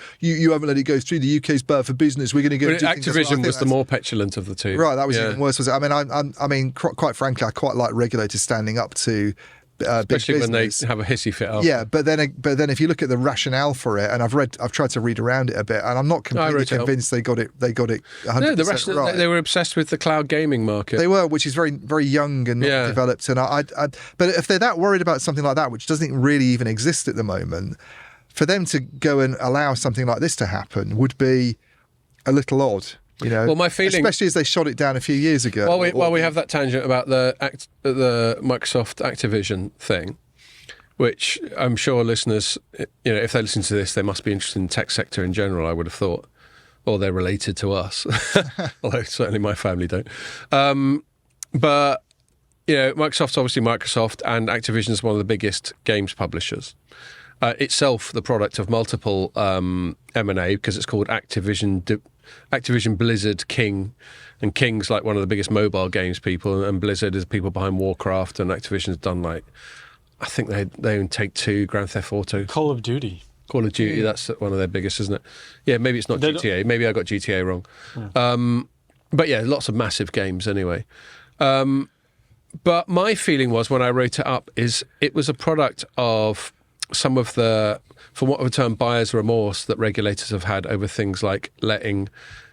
haven't let it go through. The UK's bad for business. We're going to go." But Activision was the more petulant of the two, right? That was even worse. Was it? Quite frankly, I quite like regulators standing up to. Especially when they have a hissy fit after. Yeah, but then if you look at the rationale for it, and I've tried to read around it a bit, and I'm not completely convinced they got it 100% right. They were obsessed with the cloud gaming market. They were, which is very, very young and not developed. And but if they're that worried about something like that, which doesn't really even exist at the moment, for them to go and allow something like this to happen would be a little odd. Well, my feeling, especially as they shot it down a few years ago. While we have that tangent about the Microsoft Activision thing, which I'm sure listeners, if they listen to this, they must be interested in the tech sector in general. I would have thought, or they're related to us, although certainly my family don't. But Microsoft's obviously Microsoft, and Activision is one of the biggest games publishers. Itself, the product of multiple M&A because it's called Activision Blizzard King, and King's like one of the biggest mobile games people, and Blizzard is people behind Warcraft, and Activision's done I think they own Take-Two, Grand Theft Auto, Call of Duty, that's one of their biggest, isn't it? Yeah, maybe it's not GTA, maybe I got GTA wrong. But yeah, lots of massive games anyway. But my feeling was when I wrote it up is it was a product of some of the, for what of a term, buyer's remorse that regulators have had over things like letting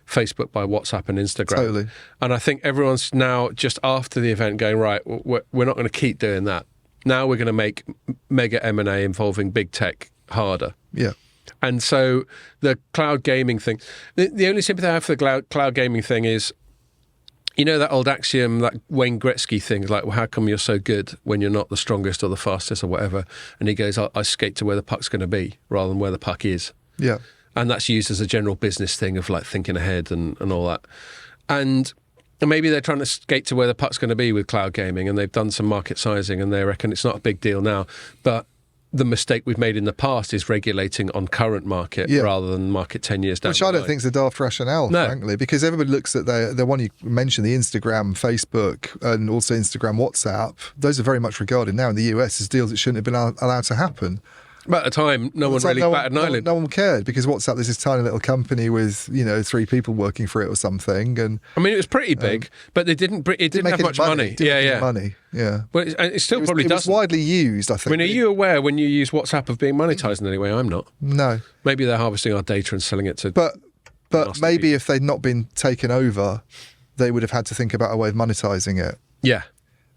Facebook buy WhatsApp and Instagram. Totally. And I think everyone's now just after the event going, right, we're not going to keep doing that. Now we're going to make mega M&A involving big tech harder. Yeah. And so the cloud gaming thing, the only sympathy I have for the cloud gaming thing is, that old axiom, that Wayne Gretzky thing, like, well, how come you're so good when you're not the strongest or the fastest or whatever? And he goes, I skate to where the puck's going to be rather than where the puck is. Yeah. And that's used as a general business thing of like thinking ahead and all that. And And maybe they're trying to skate to where the puck's going to be with cloud gaming, and they've done some market sizing, and they reckon it's not a big deal now. But the mistake we've made in the past is regulating on current market rather than market 10 years down Which the I line. don't think is a daft rationale, frankly, because everybody looks at the one you mentioned, the Instagram, Facebook, and also Instagram, WhatsApp. Those are very much regarded now in the US as deals that shouldn't have been allowed to happen. But at the time, no one really batted an eyelid. No one cared, because WhatsApp, there's this tiny little company with 3 people working for it or something. And I mean, it was pretty big, but it didn't have much money. Money. Yeah. Well, it still probably it was doesn't. widely used, I think. I mean, are you aware when you use WhatsApp of being monetised in any way? I'm not. No. Maybe they're harvesting our data and selling it to. But maybe people. if they'd not been taken over, they would have had to think about a way of monetising it. Yeah.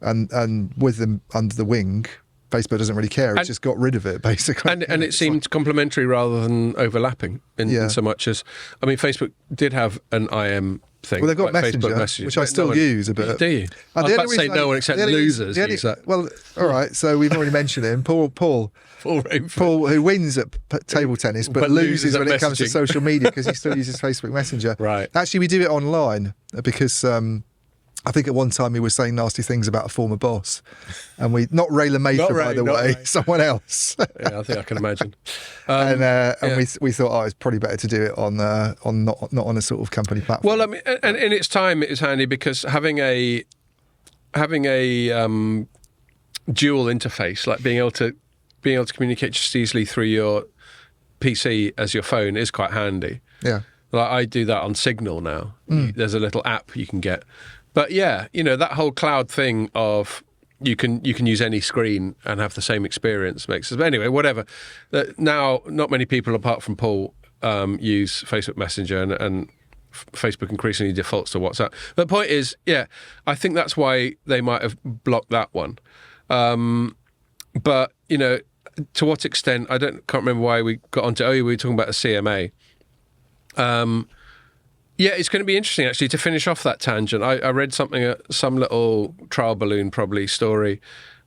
And with them under the wing, Facebook doesn't really care. It's just got rid of it, basically. And it seemed complementary rather than overlapping in so much as... I mean, Facebook did have an IM thing. Well, they've got like Facebook Messenger, which I still use a bit. Do you? I was about to say no one except losers use that. Well, all right, so we've already mentioned him. Paul, who wins at table tennis but loses when it comes to social media because he still uses Facebook Messenger. Right. Actually, we do it online because... I think at one time he was saying nasty things about a former boss, and not Ray LaMatha, by the way, someone else. Yeah, I think I can imagine. We thought, it's probably better to do it on not on a sort of company platform. Well, I mean, and in its time, it is handy because having a dual interface, like being able to communicate just easily through your PC as your phone, is quite handy. Yeah, like I do that on Signal now. There's a little app you can get. But yeah, that whole cloud thing of you can use any screen and have the same experience makes us. But anyway, whatever. Now, not many people apart from Paul use Facebook Messenger, and Facebook increasingly defaults to WhatsApp. But the point is, I think that's why they might have blocked that one. But to what extent? Can't remember why we got onto. We were talking about a CMA. Yeah, it's going to be interesting, actually, to finish off that tangent. I read something, some little trial balloon probably story,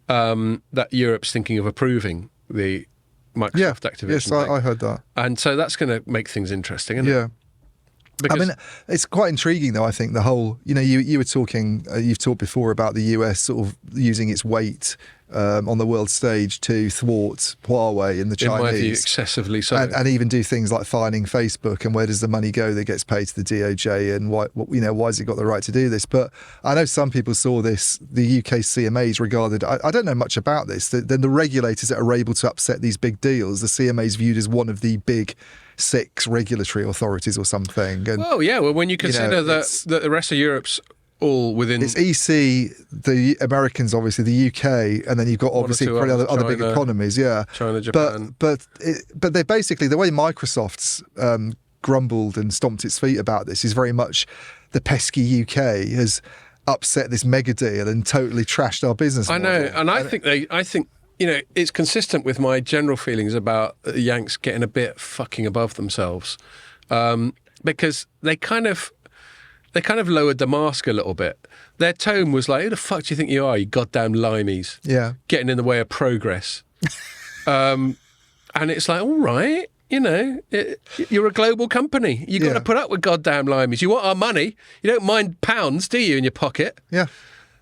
that Europe's thinking of approving the Microsoft Activision Yes, I heard that. And so that's going to make things interesting, isn't it? I mean, it's quite intriguing, though, I think, the whole... you were talking... you've talked before about the US sort of using its weight on the world stage to thwart Huawei and the Chinese. In my view, excessively so. And even do things like fining Facebook, and where does the money go that gets paid to the DOJ, and why has it got the right to do this? But I know some people saw this, the UK CMA is regarded... I don't know much about this. Then the regulators that are able to upset these big deals, the CMA is viewed as one of the big 6 regulatory authorities or something. And, when you consider that the rest of Europe's all within... It's EC, the Americans, obviously, the UK, and then you've got obviously probably other big economies, China, Japan. But they basically, the way Microsoft's grumbled and stomped its feet about this is very much the pesky UK has upset this mega deal and totally trashed our business model. I know, and I think it's consistent with my general feelings about the Yanks getting a bit fucking above themselves, because they kind of lowered the mask a little bit. Their tone was like, who the fuck do you think you are, you goddamn limeys? Yeah. Getting in the way of progress. And it's like, all right, you're a global company. You've got to put up with goddamn limeys. You want our money. You don't mind pounds, do you, in your pocket? Yeah.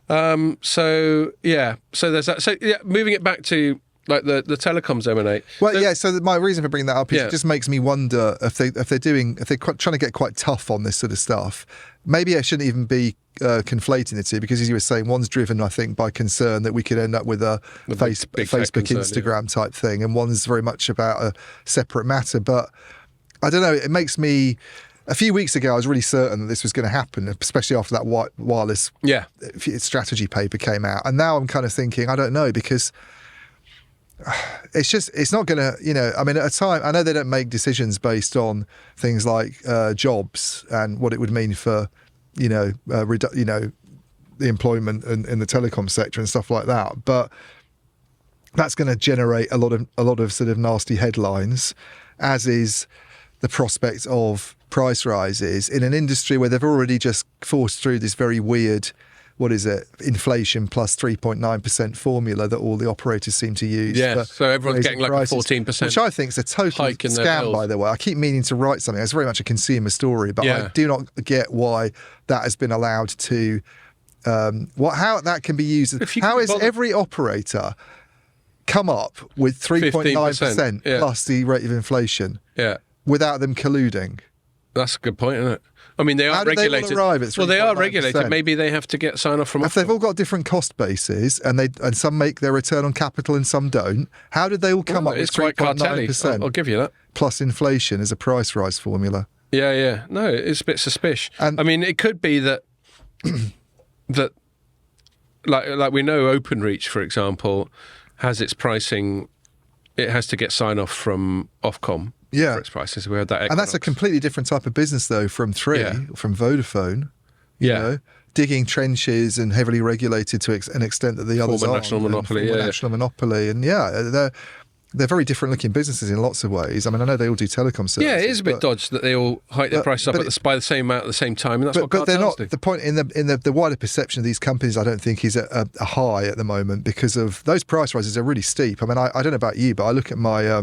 So there's that. So moving it back to like the telecoms M&A. Well, so my reason for bringing that up is it just makes me wonder if they're trying to get quite tough on this sort of stuff. Maybe I shouldn't even be conflating the two, because as you were saying, one's driven, I think, by concern that we could end up with a Facebook, Instagram type thing, and one's very much about a separate matter. But I don't know. It makes me. A few weeks ago, I was really certain that this was going to happen, especially after that wireless strategy paper came out. And now I'm kind of thinking, I don't know, because it's not going to, I mean, at a time, I know they don't make decisions based on things like jobs and what it would mean for, the employment in the telecom sector and stuff like that. But that's going to generate a lot of sort of nasty headlines, as is the prospect of price rises in an industry where they've already just forced through this very weird what is it, inflation plus 3.9% formula that all the operators seem to use. Yeah, so everyone's raising getting like prices, a 14%. Which I think is a total hike in their scam, bills. by the way. I keep meaning to write something. It's very much a consumer story, but I do not get why that has been allowed to, how that can be used. How is every operator come up with 3.9% plus the rate of inflation without them colluding? That's a good point, isn't it? I mean, they are regulated. They all arrive at 3.9%? Well, they are regulated. Maybe they have to get sign-off from... If they've all got different cost bases and some make their return on capital and some don't, how did they all come up with 3.9%? I'll give you that. Plus inflation as a price rise formula? Yeah. No, it's a bit suspicious. I mean, it could be that... that like we know OpenReach, for example, has its pricing... It has to get sign-off from Ofcom. For its prices. We had that, and that's a completely different type of business, though, from from Vodafone. You know, digging trenches and heavily regulated to an extent that the others aren't. National monopoly. National monopoly, and they're very different-looking businesses in lots of ways. I mean, I know they all do telecom services. Yeah, it is a bit dodged that they all hike their price up by the same amount at the same time, and that's what they're not. do. The point in the wider perception of these companies, I don't think, is a high at the moment because of those price rises are really steep. I mean, I don't know about you, but I look at my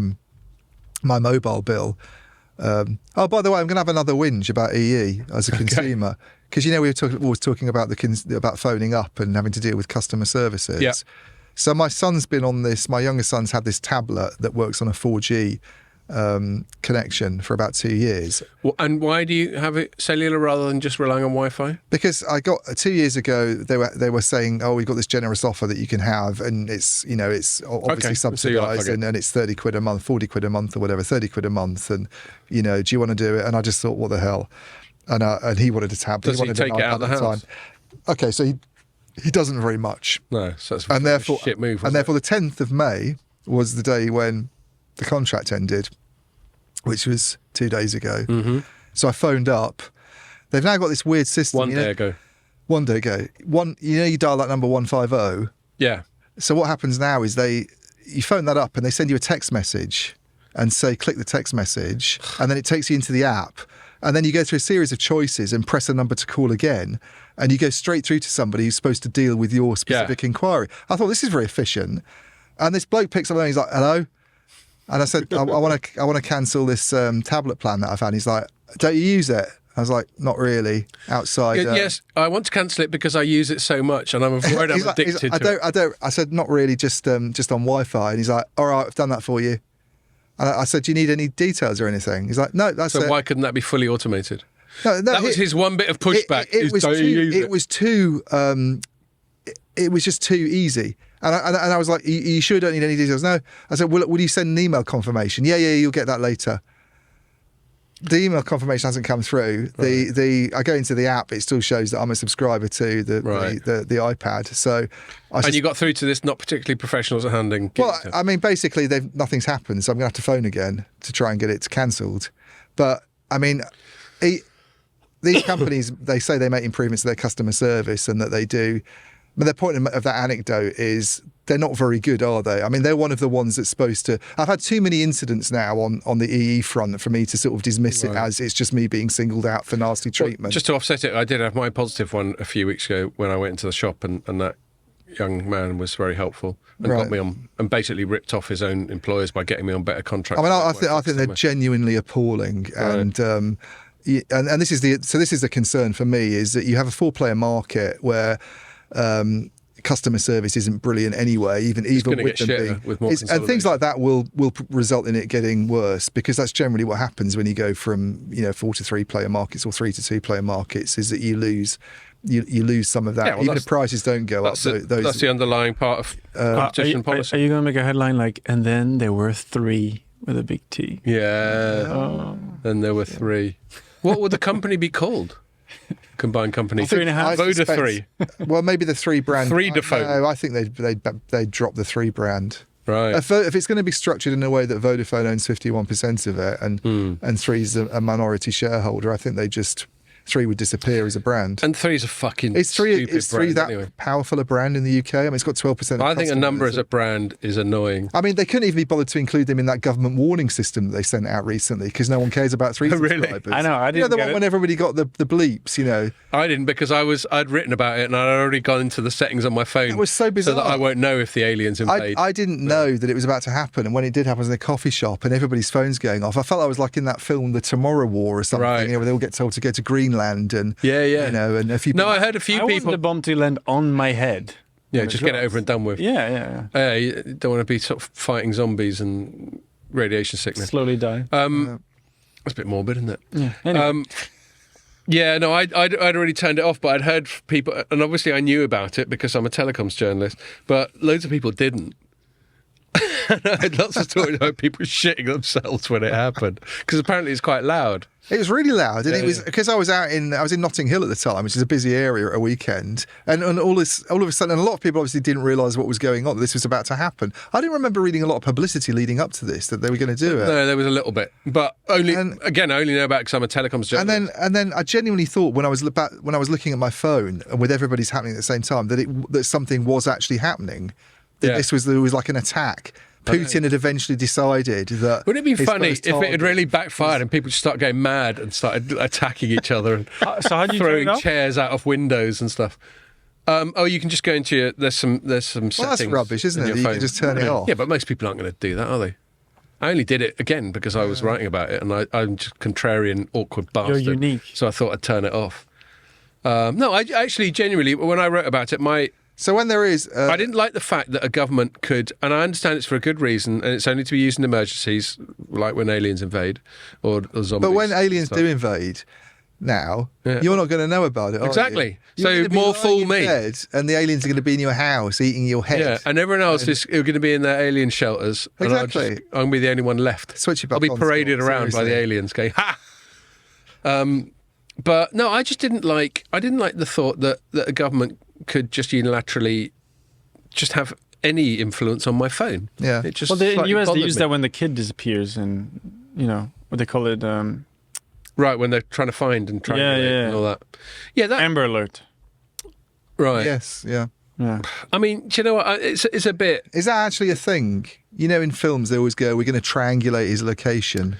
my mobile bill. By the way, I'm going to have another whinge about EE as a consumer because we were always talking about about phoning up and having to deal with customer services. Yeah. So my son's been on this. My youngest son's had this tablet that works on a 4G connection for about 2 years. Well, and why do you have it cellular rather than just relying on Wi-Fi? Because I got 2 years ago, they were saying, we've got this generous offer that you can have, and it's obviously subsidised, and it's 30 quid a month, 40 quid a month, or whatever, 30 quid a month, and do you want to do it? And I just thought, what the hell? And he wanted a tablet. Does he take it out of the house? Okay, so he doesn't very much. No, so that's a shit move. And therefore, the 10th of May was the day when the contract ended, which was 2 days ago. Mm-hmm. So I phoned up. They've now got this weird system. 1 day ago. 1 day ago. You dial that number 150. Yeah. So what happens now is you phone that up and they send you a text message and say, click the text message, and then it takes you into the app. And then you go through a series of choices and press a number to call again. And you go straight through to somebody who's supposed to deal with your specific inquiry. I thought, this is very efficient. And this bloke picks up and he's like, hello? And I said, I want to cancel this tablet plan that I've had. He's like, don't you use it? I was like, not really. Outside. Yes, I want to cancel it because I use it so much, and I'm afraid I'm addicted to it. I don't. I said, not really. Just on Wi-Fi. And he's like, all right, I've done that for you. And I said, do you need any details or anything? He's like, no, that's it. So why couldn't that be fully automated? No, that was his one bit of pushback. It was just too easy. And I was like, you sure don't need any details? No. I said, will you send an email confirmation? Yeah, you'll get that later. The email confirmation hasn't come through. Right. I go into the app, it still shows that I'm a subscriber to the iPad. So you got through to this not particularly professionals at handling. Well, I mean, basically, nothing's happened, so I'm going to have to phone again to try and get it cancelled. But I mean, these companies, they say they make improvements to their customer service and that they do. But the point of that anecdote is they're not very good, are they? I mean, they're one of the ones that's supposed to... I've had too many incidents now on the EE front for me to sort of dismiss it as it's just me being singled out for nasty treatment. Well, just to offset it, I did have my positive one a few weeks ago when I went into the shop and that young man was very helpful and got me on and basically ripped off his own employers by getting me on better contracts. I mean, I think they're genuinely appalling. And this is the concern for me, is that you have a 4-player market where... customer service isn't brilliant anyway, even with them being with more and things like that will result in it getting worse, because that's generally what happens when you go from 4 to 3 player markets or 3 to 2 player markets, is that you lose some of that, even if prices don't go up. That's the underlying part of competition policy. Are you going to make a headline like, and then there were 3 with a big T? Yeah. Then there were 3. What would the company be called? Combined company. 3.5. Voda 3. Well, maybe the 3 brand. Threedafone. No, I think they'd drop the 3 brand. Right. If it's going to be structured in a way that Vodafone owns 51% of it and 3's a minority shareholder, I think they just Three would disappear as a brand. And Three's a fucking Is Three stupid brand that anyway. powerful a brand in the UK? I mean, it's got 12%. I think a number as a brand is annoying. I mean, they couldn't even be bothered to include them in that government warning system that they sent out recently because no one cares about Three Really? subscribers. I know, I didn't You know, the get one it. when everybody got the bleeps, you know. I didn't because I'd written about it and I'd already gone into the settings on my phone. It was so bizarre. So that I won't know if the aliens invade. I didn't know that it was about to happen, and when it did happen, I was in a coffee shop and everybody's phones going off. I felt I was like in that film, The Tomorrow War or something, Right. you know, where they all get told to go to Greenland and Yeah. you know, and a few. No, I heard a few I want people. the bomb to land on my head. Yeah, when it just get it drops. over and done with. Yeah. You don't want to be sort of fighting zombies and radiation sickness. Slowly die. That's a bit morbid, isn't it? Yeah. Anyway. Yeah, no, I'd already turned it off, but I'd heard people, and obviously I knew about it because I'm a telecoms journalist, but loads of people didn't. And I had lots of stories about people shitting themselves when it happened because apparently it's quite loud. It was really loud, and Yeah, it was yeah. because I was in Notting Hill at the time, which is a busy area at a weekend, and all of a sudden, and a lot of people obviously didn't realise what was going on. That this was about to happen. I didn't remember reading a lot of publicity leading up to this that they were going to do it. No, there was a little bit, but only And- again, I only know about it because I'm a telecoms journalist. And then I genuinely thought when I was looking at my phone and with everybody's happening at the same time that something was actually happening. That Yeah. there was like an attack. Putin had eventually decided that. Wouldn't it be his funny first if it had target really backfired and people just started going mad and started attacking each other and So how do you turn throwing it off? chairs out of windows and stuff? You can just go into your there's some settings. Well, that's rubbish, isn't in it? your You phone. can just turn it off. Yeah, but most people aren't going to do that, are they? I only did it again because I was writing about it, and I'm just contrarian, awkward bastard. You're unique. So I thought I'd turn it off. No, I actually genuinely, when I wrote about it, So when there is, I didn't like the fact that a government could, and I understand it's for a good reason, and it's only to be used in emergencies, like when aliens invade or zombies. but when aliens stuff. do invade, now Yeah. you're not going to know about it. Are Exactly. You? So You're gonna be more lying fool in me. bed, and the aliens are going to be in your house eating your head. Yeah, and everyone else is going to be in their alien shelters. And Exactly. I'm going to be the only one left. Switch it back I'll be on, paraded Scott, around by the seriously. aliens going, ha! But no, I just didn't like the thought that a government could just unilaterally just have any influence on my phone. Yeah. It just Well, in the slightly US, they bothered use me. that when the kid disappears, and what they call it, Right, when they're trying to find and triangulate yeah. and all that. Yeah, that Amber Alert. right. Yes. Yeah. Yeah. I mean, do you know what? It's a bit. Is that actually a thing? You know, in films they always go, "We're going to triangulate his location."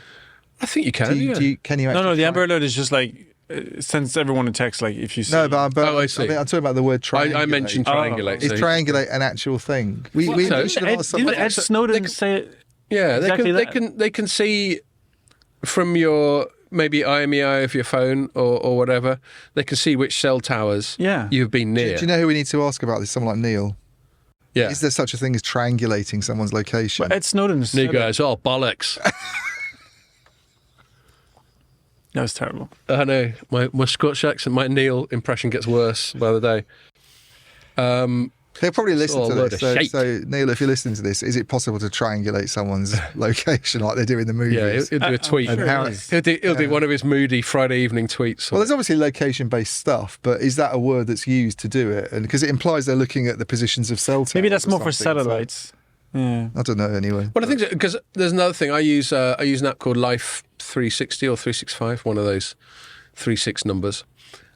I think you can. yeah. Can you? No, Actually the Amber Alert is just like it sends everyone a text like if you see. No, but Oh, I see. I'm talking about the word triangulate. I mentioned triangulate. Is so- triangulate an actual thing? We so? mentioned a lot of stuff. Didn't Ed Snowden say it? Yeah, Exactly they that. can see from your maybe IMEI of your phone or whatever. They can see which cell towers Yeah. you've been near. Do you know who we need to ask about this? Someone like Neil. Yeah, Is there such a thing as triangulating someone's location? But Ed Snowden said New it. guys, oh bollocks! That was terrible. I know my Scotch accent, my Neil impression gets worse by the day. They'll probably listen all to a load this. of shite. So, Neil, if you're listening to this, is it possible to triangulate someone's location like they do in the movies? Yeah, he'll do a tweet. And how- He'll do one of his moody Friday evening tweets. Well, there's obviously location-based stuff, but is that a word that's used to do it? And because it implies they're looking at the positions of cell towers. Maybe that's or more for something, so- satellites. Yeah. I don't know. Anyway, Well, I think because there's another thing. I use an app called Life 360 or 365, one of those 36 numbers,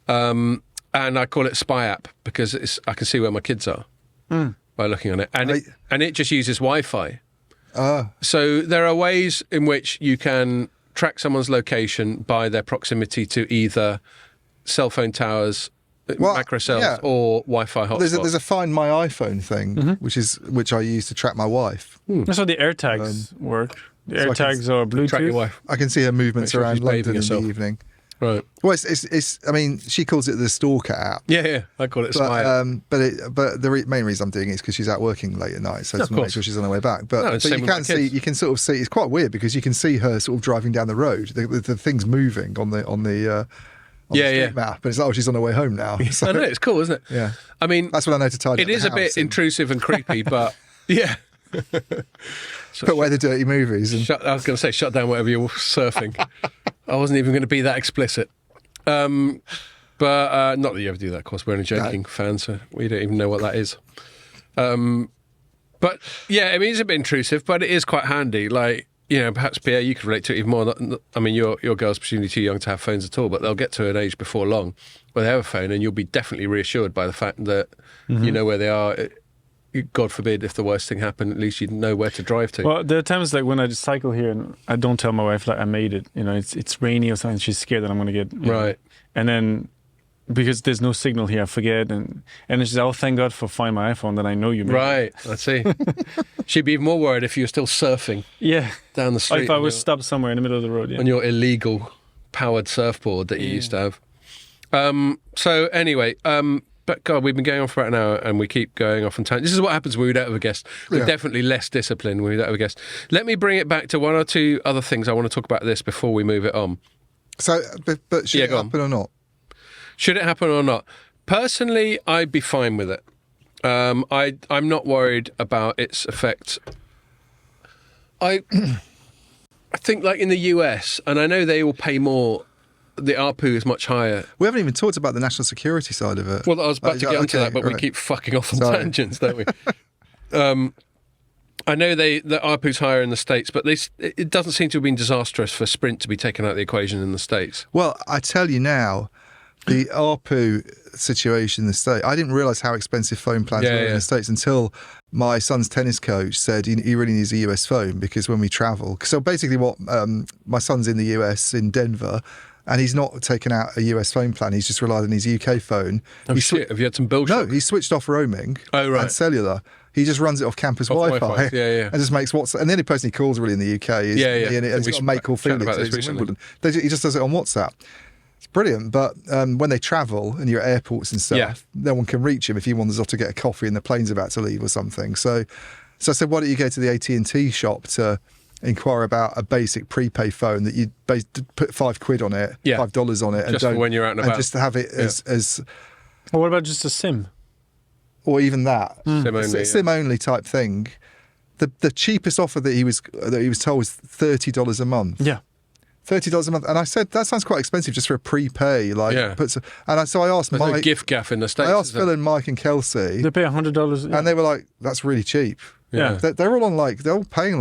and I call it Spy app because I can see where my kids are by looking on it, and it just uses Wi-Fi. So there are ways in which you can track someone's location by their proximity to either cell phone towers, Well, macro cells, yeah. or Wi-Fi hotspots. there's a Find My iPhone thing, which I use to track my wife. That's how the AirTags work. The so I can AirTags are Bluetooth. track your wife. I can see her movements Make sure around she's bathing London in herself. the evening. Right. Well, it's. I mean, she calls it the Stalker app. Yeah. I call it Spy app. But the main reason I'm doing it is because she's out working late at night, so I just Of want to make course. sure she's on her way back. But, No, but same you with my can see, kids. you can sort of see. It's quite weird because you can see her sort of driving down the road. The thing's moving on the street map, and it's like, oh, she's on her way home now. So, I know, it's cool, isn't it? yeah, I mean, that's what I know to tidy. it up the is a bit house and intrusive and creepy, but yeah. put away the dirty movies. And, I was going to say, shut down whatever you're surfing. I wasn't even going to be that explicit. But not that you ever do that, of course. We're only joking fans, so we don't even know what that is. But yeah, I mean, it's a bit intrusive, but it is quite handy. Like, perhaps Pierre, you could relate to it even more. I mean, your girl's presumably too young to have phones at all, but they'll get to an age before long where they have a phone, and you'll be definitely reassured by the fact that you know where they are. God forbid, if the worst thing happened, at least you know where to drive to. Well, there are times like when I just cycle here and I don't tell my wife like I made it. It's rainy or something. She's scared that I'm going to get right. And then because there's no signal here, I forget. And she's like, oh, thank God for Find My iPhone that I know you made right. it. I see. She'd be even more worried if you were still surfing. Yeah. Down the street. Or if I was stopped somewhere in the middle of the road. Yeah. On your illegal powered surfboard that you used to have. So anyway. But God, we've been going on for about an hour and we keep going off on tangents. This is what happens when we don't have a guest. We're definitely less disciplined when we don't have a guest. Let me bring it back to one or two other things I want to talk about this before we move it on. So, but should it happen or not? Should it happen or not? Personally, I'd be fine with it. I'm not worried about its effect. I think like in the US, and I know they will pay more, the ARPU is much higher. We haven't even talked about the national security side of it. Well, I was about to get onto that, but we keep fucking off on tangents, don't we? I know the ARPU's higher in the States, but it doesn't seem to have been disastrous for Sprint to be taken out of the equation in the States. Well, I tell you now, the ARPU situation in the States, I didn't realise how expensive phone plans were in the States until my son's tennis coach said he really needs a US phone because when we travel. So basically my son's in the US, in Denver, and he's not taken out a US phone plan. He's just relied on his UK phone. Oh, shit. Have you had some bullshit? No, he switched off roaming and cellular. He just runs it off campus Wi-Fi. Yeah. And just makes WhatsApp. And the only person he calls really in the UK is and he's got a mate called Felix in Wimbledon. He just does it on WhatsApp. It's brilliant. But when they travel and you're at airports and stuff, no one can reach him if he wanders off to get a coffee and the plane's about to leave or something. So I said, why don't you go to the AT&T shop to inquire about a basic prepay phone that you put £5 on it, $5 on it, just for when you're out and about, and just have it as. Well, what about just a SIM? Or even that SIM only type thing. The cheapest offer that he was told was $30 a month. Yeah. $30 a month, and I said that sounds quite expensive just for a prepay. So I asked There's Mike. no gift gaff in the States. I asked Phil and Mike and Kelsey. They pay $100, and they were like, "That's really cheap." Yeah, they're all on they're all paying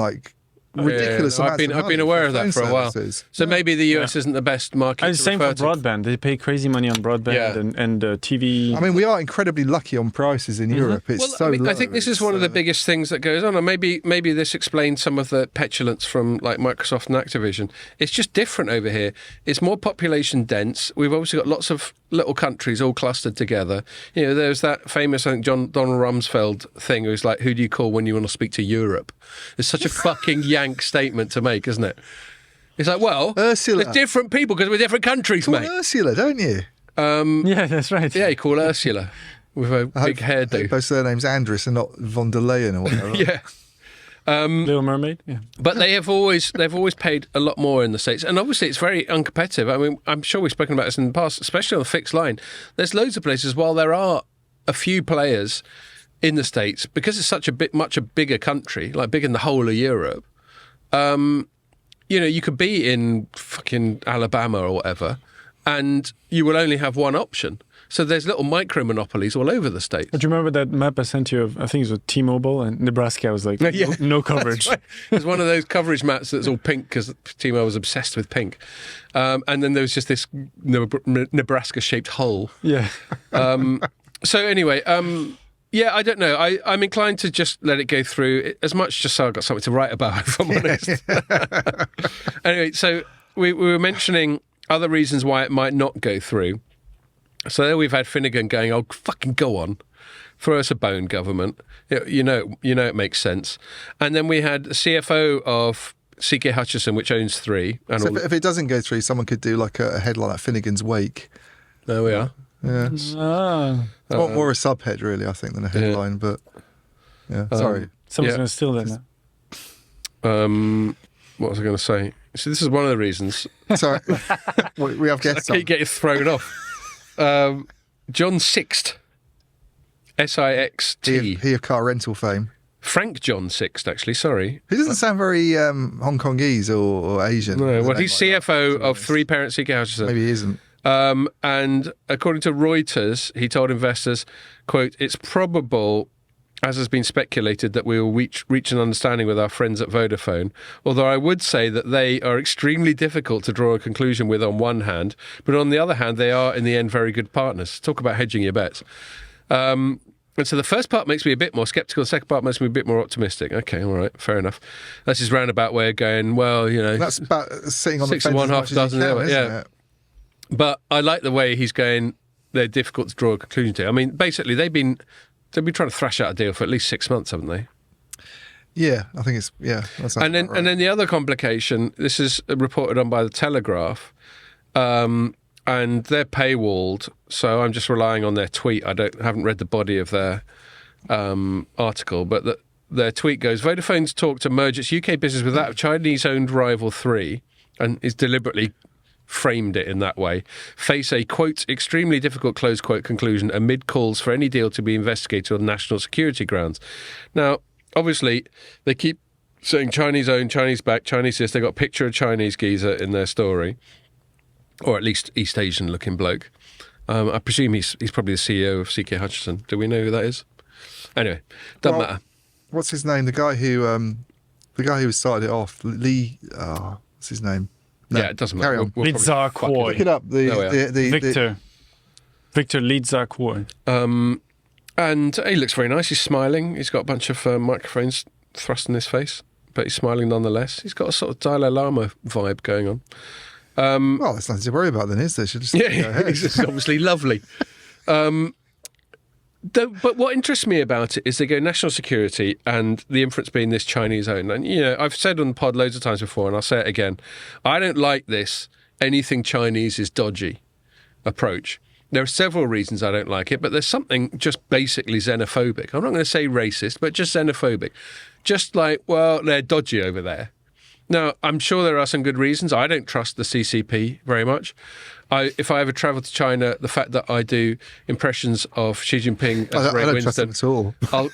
ridiculous amounts. I've been aware of that for a while. So maybe the US isn't the best market. And same for broadband. They pay crazy money on broadband and TV. I mean, we are incredibly lucky on prices in Europe. It's low. I think this is one of the biggest things that goes on, and maybe this explains some of the petulance from like Microsoft and Activision. It's just different over here. It's more population dense. We've obviously got lots of little countries all clustered together. There's that famous, I think, Donald Rumsfeld thing, who's like, who do you call when you want to speak to Europe? It's such a fucking yank statement to make, isn't it? It's like, well, Ursula. There's different people because we're different countries, mate. Ursula, don't you? Yeah, that's right. Yeah, you call Ursula with a big hairdo. Both surnames Andrus and not von der Leyen or whatever. Yeah. Little Mermaid, yeah. But they've always paid a lot more in the States, and obviously it's very uncompetitive. I mean, I'm sure we've spoken about this in the past, especially on the fixed line. There's loads of places, while there are a few players in the States, because it's such a bigger country, like big in the whole of Europe. You could be in fucking Alabama or whatever, and you will only have one option. So there's little micro monopolies all over the States. Do you remember that map I sent you of, I think it was T-Mobile, and Nebraska was like, no coverage. Right. There's one of those coverage maps that's all pink because T-Mobile was obsessed with pink. And then there was just this Nebraska-shaped hole. Yeah. So anyway, I don't know. I'm inclined to just let it go through, as much just so I've got something to write about, if I'm honest. Anyway, so we were mentioning other reasons why it might not go through. So there we've had Finnegan going, "Oh, fucking go on, throw us a bone, government." You know it makes sense. And then we had the CFO of CK Hutchison, which owns Three. And so if it doesn't go through, someone could do like a headline like Finnegan's Wake. There we are. Yeah, it's more a subhead really, I think, than a headline. But sorry, someone's going to steal that now. What was I going to say? So this is one of the reasons. Sorry, we have guests. I keep getting thrown off. John Sixt, S-I-X-T. He of car rental fame. Frank John Sixt, actually, sorry. He doesn't sound very Hong Kongese or Asian. No, well, he's CFO of Three Parent CK Hutchison. Maybe he isn't. And according to Reuters, he told investors, quote, "It's probable as has been speculated, that we will reach an understanding with our friends at Vodafone, although I would say that they are extremely difficult to draw a conclusion with on one hand, but on the other hand, they are, in the end, very good partners. Talk about hedging your bets. And so the first part makes me a bit more sceptical, the second part makes me a bit more optimistic. Okay, all right, fair enough. That's his roundabout way of going, well, That's about sitting on the six fence of one, as half much a dozen as the you other, can, yeah. isn't it? But I like the way he's going, they're difficult to draw a conclusion to. I mean, basically, they've been trying to thrash out a deal for at least 6 months, haven't they? Yeah, I think it's, that sounds And then, about right. and then the other complication, this is reported on by the Telegraph, and they're paywalled, so I'm just relying on their tweet. I haven't read the body of their article, but their tweet goes, Vodafone's talk to merge its UK business with that of Chinese-owned rival Three, and is deliberately framed it in that way, face a, quote, extremely difficult, close quote, conclusion amid calls for any deal to be investigated on national security grounds. Now, obviously, they keep saying Chinese-owned, Chinese-backed, Chinese this. They got a picture of Chinese geezer in their story, or at least East Asian-looking bloke. I presume he's probably the CEO of CK Hutchison. Do we know who that is? Anyway, doesn't matter. What's his name? The guy who started it off, Lee. What's his name? No, Yeah, it doesn't carry matter. on. We'll Leeds probably are fuck it. Kwoi. Look it up. Victor Leeds are Kwoi. And he looks very nice. He's smiling. He's got a bunch of microphones thrust in his face, but he's smiling nonetheless. He's got a sort of Dalai Lama vibe going on. Well, there's nothing to worry about then, is there? Should just go ahead. He's just obviously lovely. But what interests me about it is they go national security and the inference being this Chinese owned. And, I've said on the pod loads of times before, and I'll say it again, I don't like this anything Chinese is dodgy approach. There are several reasons I don't like it, but there's something just basically xenophobic. I'm not going to say racist, but just xenophobic. Just like, well, they're dodgy over there. Now, I'm sure there are some good reasons. I don't trust the CCP very much. If I ever travel to China, the fact that I do impressions of Xi Jinping as Ray I don't Winston, trust him at all.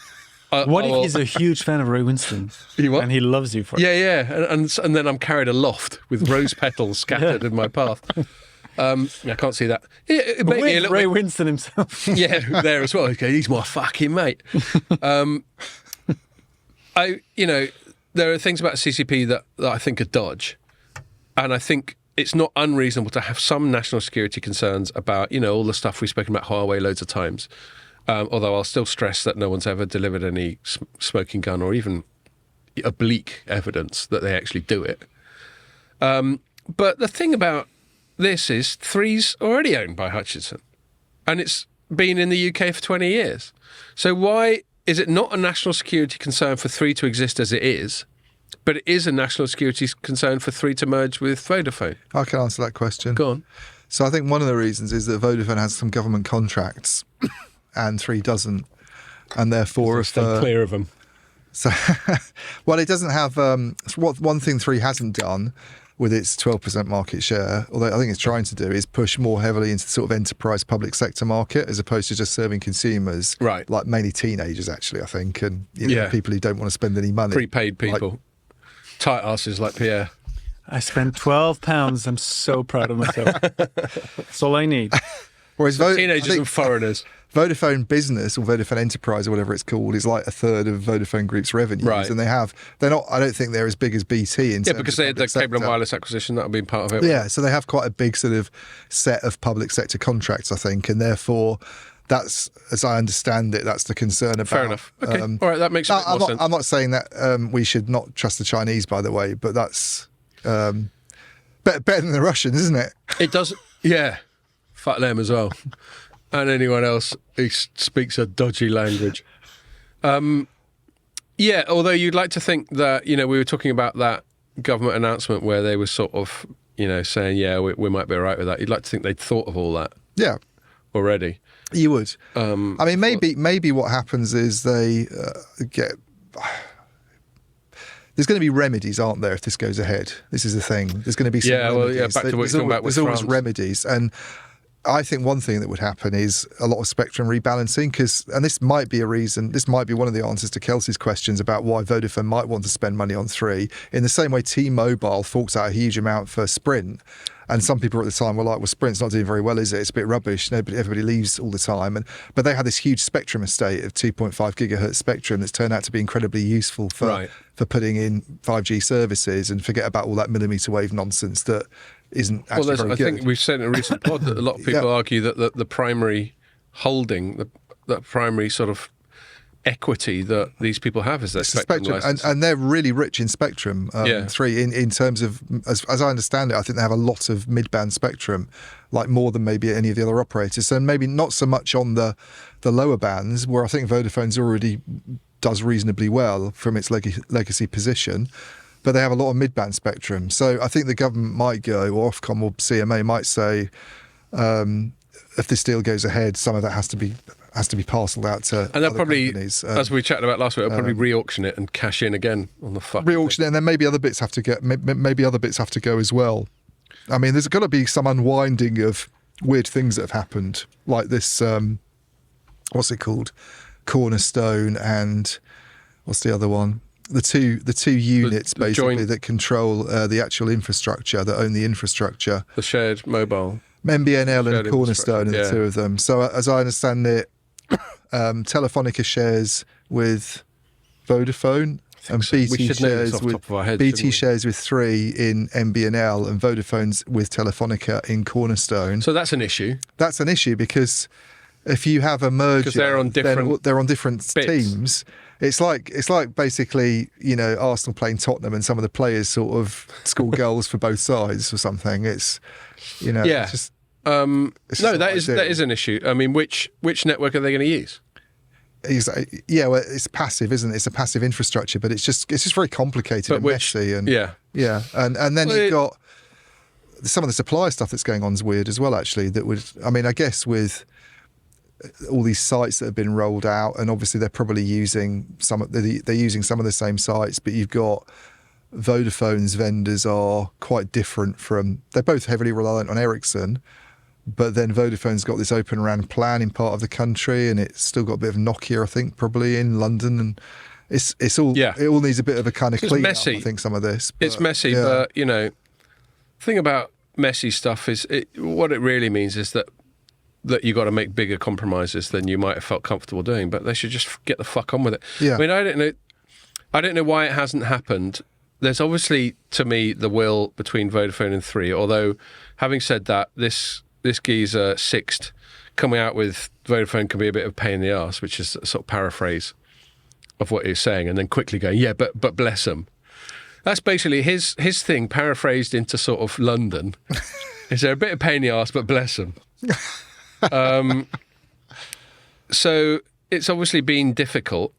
What if he's a huge fan of Ray Winston? You what? And he loves you for it? Yeah. And then I'm carried aloft with rose petals scattered in my path. I can't see that. It made me a With little Ray bit, Winston himself. yeah, there as well. Okay, he's my fucking mate. There are things about CCP that I think are dodge, and I think it's not unreasonable to have some national security concerns about, all the stuff we've spoken about Huawei loads of times. Although I'll still stress that no one's ever delivered any smoking gun or even oblique evidence that they actually do it. But the thing about this is Three's already owned by Hutchison, and it's been in the UK for 20 years. So why is it not a national security concern for Three to exist as it is, but it is a national security concern for Three to merge with Vodafone? I can answer that question. Go on. So I think one of the reasons is that Vodafone has some government contracts and Three doesn't. And therefore, Stay clear of them. So, well, it doesn't have one thing Three hasn't done with its 12% market share, although I think it's trying to do, is push more heavily into the sort of enterprise public sector market as opposed to just serving consumers, Right. like mainly teenagers, actually, I think, and Yeah. people who don't want to spend any money. Prepaid people. Tight asses like Pierre. I spent £12. I'm so proud of myself. That's all I need. Whereas Teenagers and foreigners. Vodafone Business or Vodafone Enterprise or whatever it's called is like a third of Vodafone Group's revenues, Right. and they're not. I don't think they're as big as BT in Yeah, terms because of they had the public cable and sector. wireless acquisition, that would be part of it. Yeah, so they have quite a big sort of set of public sector contracts, I think, and therefore that's, as I understand it, that's the concern about. Fair enough. Okay. All right, that makes a bit more sense. I'm not saying that we should not trust the Chinese, by the way, but that's better than the Russians, isn't it? It does, yeah. Fuck them as well. And anyone else who speaks a dodgy language. Yeah, although you'd like to think that, we were talking about that government announcement where they were sort of, saying, yeah, we might be all right with that. You'd like to think they'd thought of all that Yeah. already. You would. I mean, maybe what happens is they get. There's going to be remedies, aren't there, if this goes ahead? This is the thing. There's going to be some remedies. Back to what you're talking about with There's always France. remedies, and I think one thing that would happen is a lot of spectrum rebalancing, and this might be one of the answers to Kelsey's questions about why Vodafone might want to spend money on 3, in the same way T-Mobile forks out a huge amount for Sprint. And some people at the time were like, well, Sprint's not doing very well, is it? It's a bit rubbish. Everybody leaves all the time. But they had this huge spectrum estate of 2.5 gigahertz spectrum that's turned out to be incredibly useful for putting in 5G services, and forget about all that millimetre wave nonsense that isn't actually very good. I think we've said in a recent pod that a lot of people argue that the primary holding, the primary sort of equity that these people have is their spectrum license. And they're really rich in spectrum. 3 in terms of, as I understand it, I think they have a lot of mid-band spectrum, like more than maybe any of the other operators. So maybe not so much on the lower bands, where I think Vodafone's already does reasonably well from its legacy position, but they have a lot of mid-band spectrum. So I think the government might go, or Ofcom or CMA might say, if this deal goes ahead, some of that has to be parcelled out to and they'll probably, companies. As we chatted about last week, they'll probably re-auction it and cash in again on the fucking re-auction it, and then maybe other bits have to go. Maybe other bits have to go as well. I mean, there's got to be some unwinding of weird things that have happened, like this. What's it called? Cornerstone, and what's the other one? The two units the basically joint, that control the actual infrastructure, that own the infrastructure. The shared mobile. MBNL and Cornerstone are the two of them. So as I understand it, Telefonica shares with Vodafone, and BT shares with 3 in MBNL, and Vodafone's with Telefonica in Cornerstone. So that's an issue. That's an issue because if you have a merger, because they're on different teams. It's like basically, Arsenal playing Tottenham and some of the players sort of score goals for both sides or something. It's, it's just. That is an issue. I mean, which network are they going to use? Well, it's passive, isn't it? It's a passive infrastructure, but it's just very complicated and messy. And and then you've got some of the supplier stuff that's going on is weird as well. Actually, I guess with all these sites that have been rolled out, and obviously they're probably using some of the same sites, but you've got Vodafone's vendors are quite different from. They're both heavily reliant on Ericsson. But then Vodafone's got this Open RAN plan in part of the country, and it's still got a bit of Nokia, I think, probably in London, and it's all it all needs a bit of a kind of clean up, I think, some of this. But, it's messy, but the thing about messy stuff is what it really means is that you got to make bigger compromises than you might have felt comfortable doing. But they should just get the fuck on with it. Yeah. I mean, I don't know why it hasn't happened. There's obviously, to me, the will between Vodafone and 3. Although, having said that, this geezer Sixt coming out with Vodafone can be a bit of a pain in the arse, which is a sort of paraphrase of what he's saying, and then quickly going, but bless them. That's basically his thing, paraphrased into sort of London. Is there a bit of pain in the arse, but bless them. So it's obviously been difficult.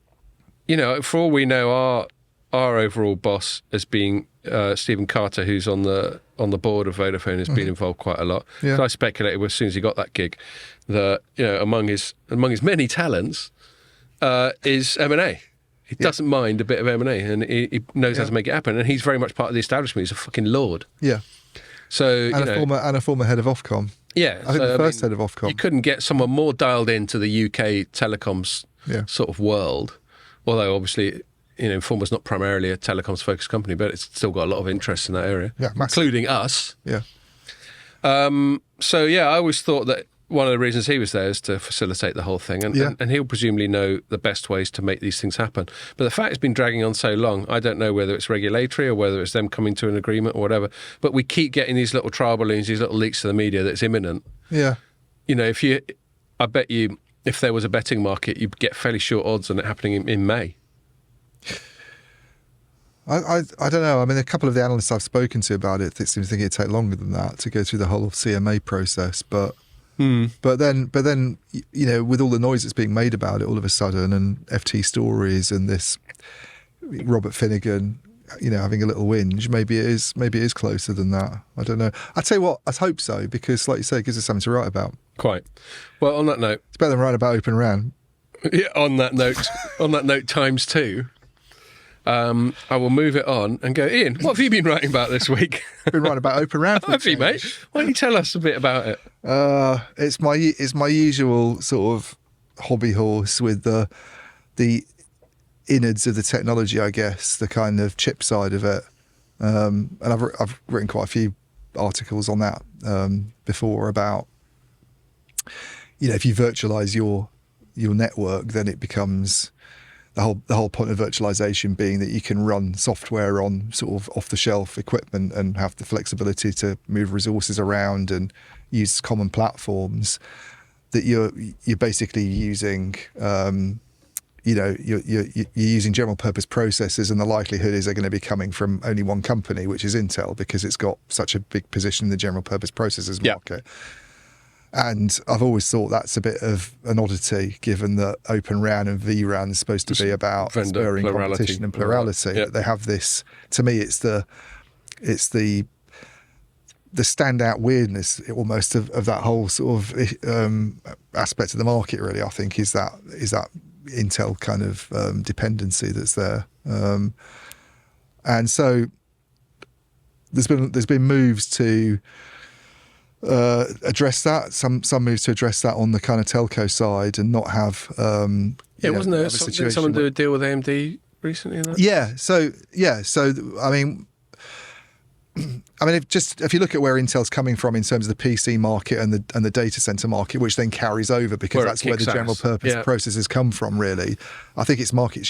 For all we know, our overall boss as being Stephen Carter, who's on the board of Vodafone, has been involved quite a lot. Yeah. So I speculated as soon as he got that gig that among his many talents is M&A. He doesn't mind a bit of M&A, and he knows how to make it happen. And he's very much part of the establishment. He's a fucking lord. Yeah. So a former head of Ofcom. Yeah, I think the first head of Ofcom. You couldn't get someone more dialed into the UK telecoms sort of world, although obviously. Informer's not primarily a telecoms-focused company, but it's still got a lot of interest in that area, including us. Yeah. I always thought that one of the reasons he was there is to facilitate the whole thing, and he'll presumably know the best ways to make these things happen. But the fact it's been dragging on so long, I don't know whether it's regulatory or whether it's them coming to an agreement or whatever, but we keep getting these little trial balloons, these little leaks to the media that it's imminent. Yeah. I bet you, if there was a betting market, you'd get fairly short odds on it happening in May. I don't know. I mean, a couple of the analysts I've spoken to about it seem to think it'd take longer than that to go through the whole CMA process. But then, with all the noise that's being made about it all of a sudden, and FT stories and this Robert Finnegan, having a little whinge, maybe it is closer than that. I don't know. I tell you what, I hope so, because, like you say, it gives us something to write about. Quite. Well, on that note, it's better than writing about Open RAN. Yeah. On that note, times 2. I will move it on and go, Ian, what have you been writing about this week? I've been writing about Open RAN. Have you, mate? Why don't you tell us a bit about it? It's my usual sort of hobby horse with the innards of the technology, I guess, the kind of chip side of it. And I've written quite a few articles on that before about, if you virtualize your network, then it becomes the whole point of virtualization being that you can run software on sort of off the shelf equipment and have the flexibility to move resources around and use common platforms. That you're basically using. You're using general purpose processors, and the likelihood is they're going to be coming from only one company, which is Intel, because it's got such a big position in the general purpose processors market. And I've always thought that's a bit of an oddity, given that Open RAN and vRAN is supposed to be about spurring competition and plurality. Yeah. They have this. To me, it's the standout weirdness almost of that whole sort of aspect of the market. Really, I think is that Intel kind of dependency that's there, and so there's been moves to address that. Some moves to address that on the kind of telco side and not have. Wasn't there someone do a deal with AMD recently? In that? Yeah. So I mean, if you look at where Intel's coming from in terms of the PC market and the data center market, which then carries over because that's where the general purpose processors come from. Really, I think its market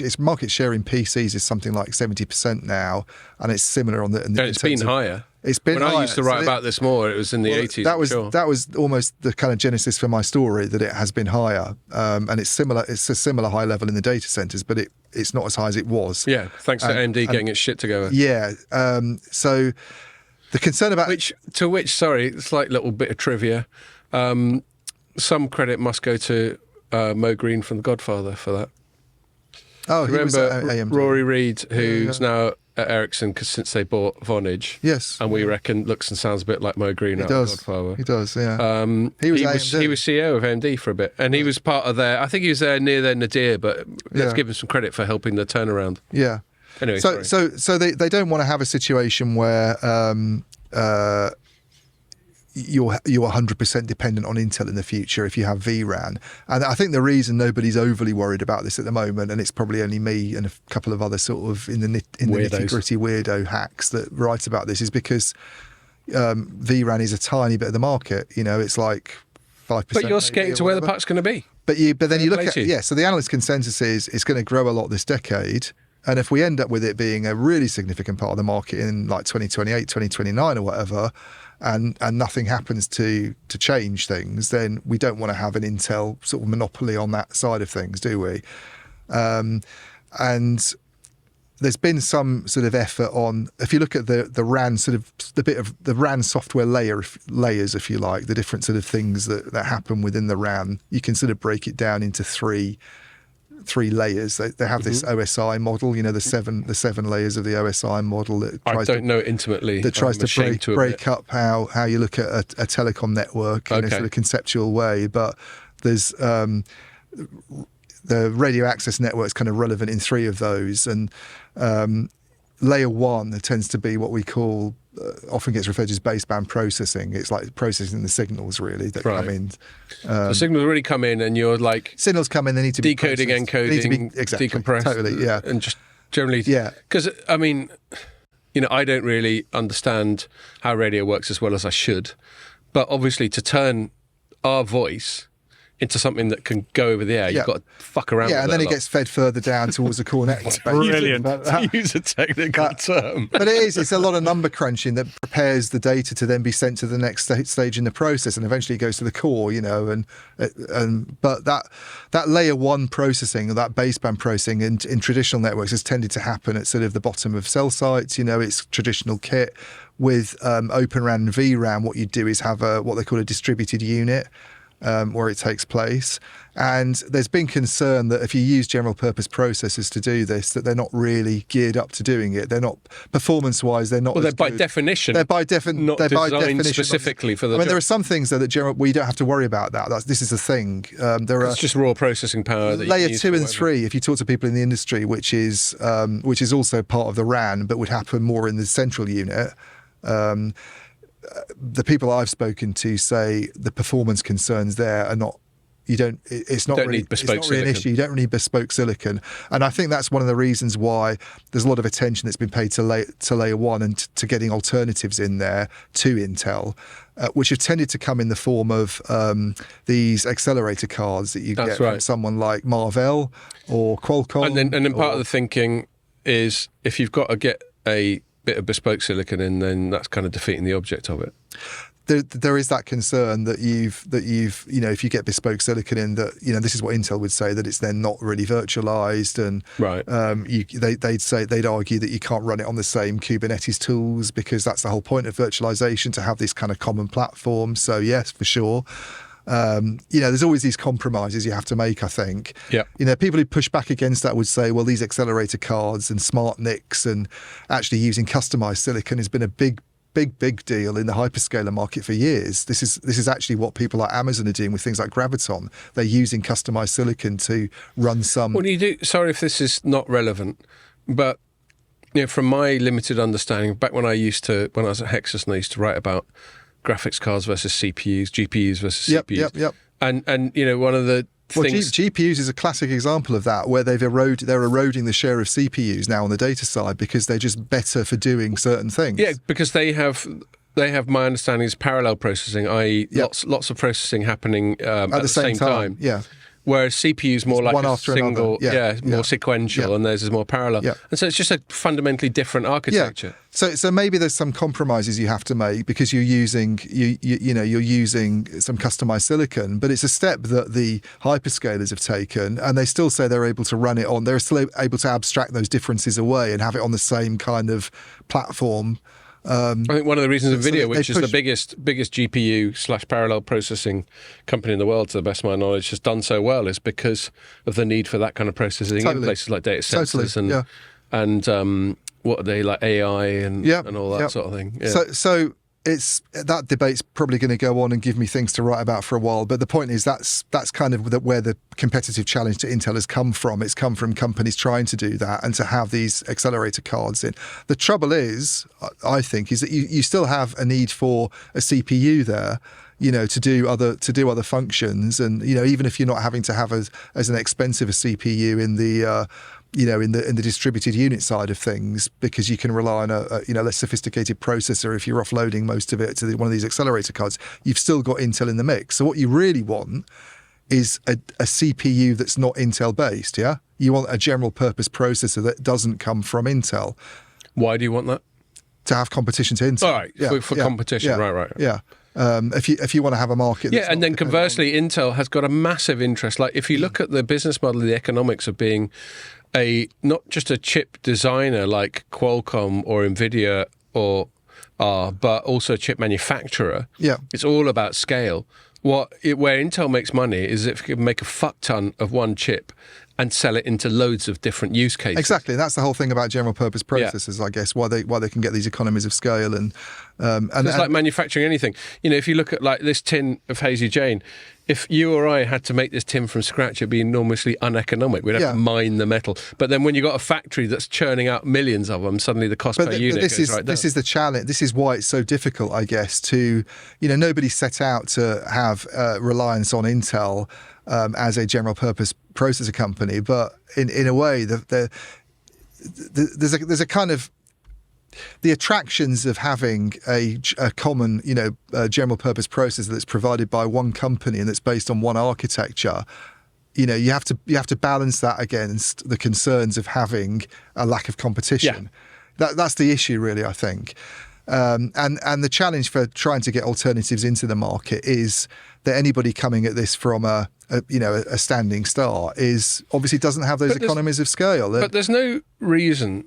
share in PCs is something like 70% now, and it's similar on the. It's been higher. It's been. When I used to write about this more, it was in the 80s. That was almost the kind of genesis for my story, that it has been higher, and it's similar. It's a similar high level in the data centers, but it's not as high as it was. Yeah, thanks to AMD getting its shit together. Yeah. So the concern about sorry, slight little bit of trivia. Some credit must go to Mo Green from The Godfather for that. Oh, he was at remember AMD. Rory Reid, who's now at Ericsson since they bought Vonage. Yes. And we reckon looks and sounds a bit like Mo Green out of Godfather. He does, yeah. He was CEO of AMD for a bit, and he was part of their. I think he was there near their nadir, but let's give him some credit for helping the turnaround. Yeah. Anyway, so they don't want to have a situation where you're 100% dependent on Intel in the future if you have vRAN. And I think the reason nobody's overly worried about this at the moment, and it's probably only me and a couple of other sort of in the nitty-gritty weirdo hacks that write about this, is because vRAN is a tiny bit of the market. It's like 5%. But you're skating to where the puck's going to be. But then you look at so the analyst consensus is it's going to grow a lot this decade. And if we end up with it being a really significant part of the market in like 2028, 2029 or whatever, and nothing happens to change things, then we don't want to have an Intel sort of monopoly on that side of things, do we? And there's been some sort of effort on, if you look at the RAN sort of the bit of the RAN software layers, if you like, the different sort of things that happen within the RAN, you can sort of break it down into three layers. They have this OSI model, the seven layers of the OSI model that tries I don't know intimately. That tries to break up how you look at a telecom network in a sort of conceptual way. But there's the radio access network is kind of relevant in three of those, and layer one tends to be what we call often gets referred to as baseband processing. It's like processing the signals really that come in. The signals really come in, and you're like signals come in. They need to decoding, be encoding, they need to be decompressed, totally, yeah, and just generally, yeah. Because I mean, I don't really understand how radio works as well as I should, but obviously to turn our voice into something that can go over the air, you've got to fuck around with it. And then it gets fed further down towards the core network. Brilliant. To use a technical term. But it's a lot of number crunching that prepares the data to then be sent to the next stage in the process, and eventually it goes to the core, but that layer one processing, or that baseband processing in traditional networks has tended to happen at sort of the bottom of cell sites, it's traditional kit. With Open RAN and vRAN, what you do is have what they call a distributed unit, where it takes place. And there's been concern that if you use general purpose processors to do this, that they're not really geared up to doing it. They're not performance-wise. They're not. Well, as they're by good. definition. They're by not designed specifically for the job. There are some things though that we don't have to worry about that. This is the thing. It's just raw processing power. That layer you can use 2 and whatever. 3. If you talk to people in the industry, which is also part of the RAN, but would happen more in the central unit. The people I've spoken to say the performance concerns there are not. It's not really an issue. You don't really need bespoke silicon, and I think that's one of the reasons why there's a lot of attention that's been paid to layer 1 and to getting alternatives in there to Intel, which have tended to come in the form of these accelerator cards that you get from someone like Marvell or Qualcomm. And then part of the thinking is if you've got to get a bit of bespoke silicon in, then that's kind of defeating the object of it. There is that concern that you've if you get bespoke silicon in, that this is what Intel would say, that it's then not really virtualized, and they'd argue that you can't run it on the same Kubernetes tools because that's the whole point of virtualization, to have this kind of common platform. So yes, for sure. There's always these compromises you have to make, I think. Yeah. People who push back against that would say, well, these accelerator cards and smart NICs and actually using customized silicon has been a big deal in the hyperscaler market for years. This is actually what people like Amazon are doing with things like Graviton. They're using customized silicon to run some. Well, you do. Sorry if this is not relevant, but from my limited understanding, back when I was at Hexus, and I used to write about graphics cards versus CPUs, GPUs versus CPUs. Yep. And one of the things. GPUs is a classic example of that, where they're eroding the share of CPUs now on the data side because they're just better for doing certain things. Yeah, because they have, my understanding is parallel processing, i.e. lots of processing happening at the same time. Yeah. Whereas CPU's more like one a after single, more sequential, Yeah. and theirs is more parallel. Yeah. And so it's just a fundamentally different architecture. Yeah. So maybe there's some compromises you have to make because you're using some customized silicon, but it's a step that the hyperscalers have taken, and they still say they're able to run it on. They're still able to abstract those differences away and have it on the same kind of platform. I think one of the reasons NVIDIA, which is the biggest GPU/parallel processing company in the world, to the best of my knowledge, has done so well is because of the need for that kind of processing in places like data centers and what are they, like AI and all that sort of thing. Yeah. So it's that debate's probably going to go on and give me things to write about for a while. But the point is that's kind of where the competitive challenge to Intel has come from. It's come from companies trying to do that and to have these accelerator cards in. The trouble is, I think, is that you still have a need for a CPU there, to do other functions. And even if you're not having to have as an expensive a CPU in the in the distributed unit side of things, because you can rely on a less sophisticated processor if you're offloading most of it to one of these accelerator cards, you've still got Intel in the mix. So what you really want is a CPU that's not Intel based. Yeah, you want a general purpose processor that doesn't come from Intel. Why do you want that? To have competition to Intel. All right, for competition, right. Yeah. If you want to have a market, yeah, and then conversely, Intel has got a massive interest. Like if you look at the business model, the economics of being not just a chip designer like Qualcomm or NVIDIA but also a chip manufacturer. Yeah, it's all about scale. Where Intel makes money is if it can make a fuck ton of one chip and sell it into loads of different use cases. Exactly, that's the whole thing about general purpose processors, I guess. Why they can get these economies of scale and it's like manufacturing anything. If you look at like this tin of Hazy Jane, if you or I had to make this tin from scratch, it'd be enormously uneconomic. We'd have to mine the metal. But then when you've got a factory that's churning out millions of them, suddenly the cost per unit goes right down. This is the challenge. This is why it's so difficult, I guess, to, nobody set out to have reliance on Intel as a general purpose processor company. But in a way, there's a kind of, the attractions of having a common, general purpose processor that's provided by one company and that's based on one architecture, you have to balance that against the concerns of having a lack of competition. Yeah. That's the issue, really, I think. And the challenge for trying to get alternatives into the market is that anybody coming at this from a standing start is obviously doesn't have those economies of scale. But there's no reason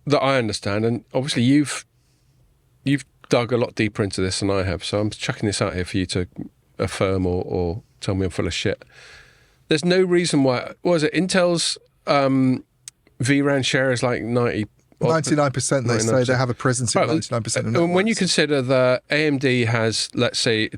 that I understand, and obviously you've dug a lot deeper into this than I have, so I'm chucking this out here for you to affirm or tell me I'm full of shit. There's no reason why. What was it? Intel's vRAN share is like 99%. They say they have a presence in 99% of networks. When you consider that AMD has, let's say,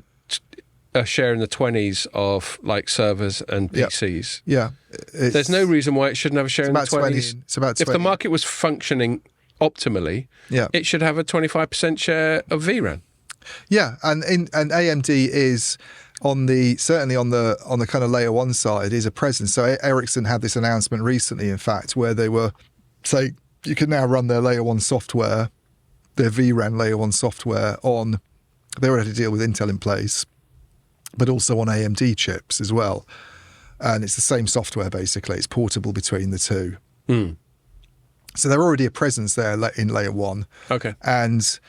a share in the 20s of like servers and PCs. Yeah. There's no reason why it shouldn't have a share in the 20s. It's about 20. If the market was functioning optimally, it should have a 25% share of vRAN. Yeah, and AMD is certainly on the kind of layer one side is a presence. So Ericsson had this announcement recently, in fact, where they were saying you can now run their layer one software, their vRAN layer one software on. They already had a deal with Intel in place, but also on AMD chips as well. And it's the same software, basically. It's portable between the two. So they're already a presence there in layer one. Okay. And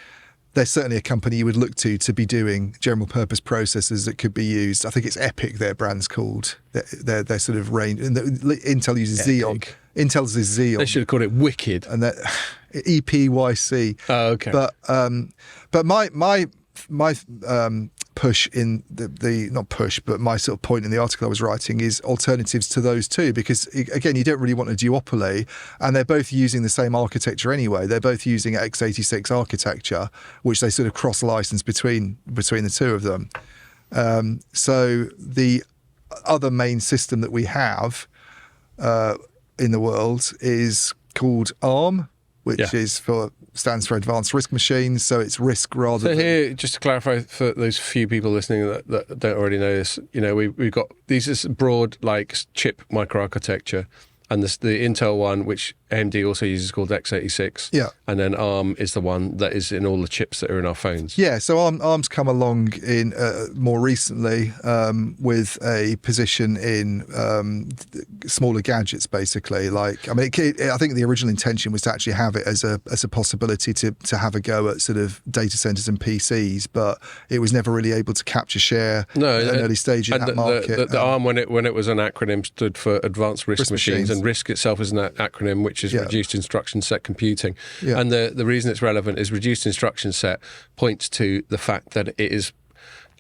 they're certainly a company you would look to be doing general purpose processors that could be used. I think it's EPYC, their brand's called. Their sort of range. And Intel uses Xeon. Intel's is Xeon. They should have called it Wicked. And that EPYC. Oh, okay. But my push in the not push, but my sort of point in the article I was writing is alternatives to those two, because again, you don't really want a duopoly, and they're both using the same architecture anyway. They're both using x86 architecture, which they sort of cross-license between the two of them. So the other main system that we have in the world is called ARM, which stands for Advanced Risk Machines. So it's risk rather than... So here, just to clarify for those few people listening that don't already know this, we've got these is broad like chip microarchitecture, and the Intel one, which AMD also uses, called x86. Yeah. And then ARM is the one that is in all the chips that are in our phones. Yeah, so ARM's come along in more recently with a position in smaller gadgets, basically. I think the original intention was to actually have it as a possibility to have a go at sort of data centers and PCs, but it was never really able to capture share at an early stage in that market. The ARM, when it was an acronym, stood for Advanced Risk Machines, and RISC itself is an acronym which is Reduced Instruction Set Computing. Yeah. And the reason it's relevant is Reduced Instruction Set points to the fact that it is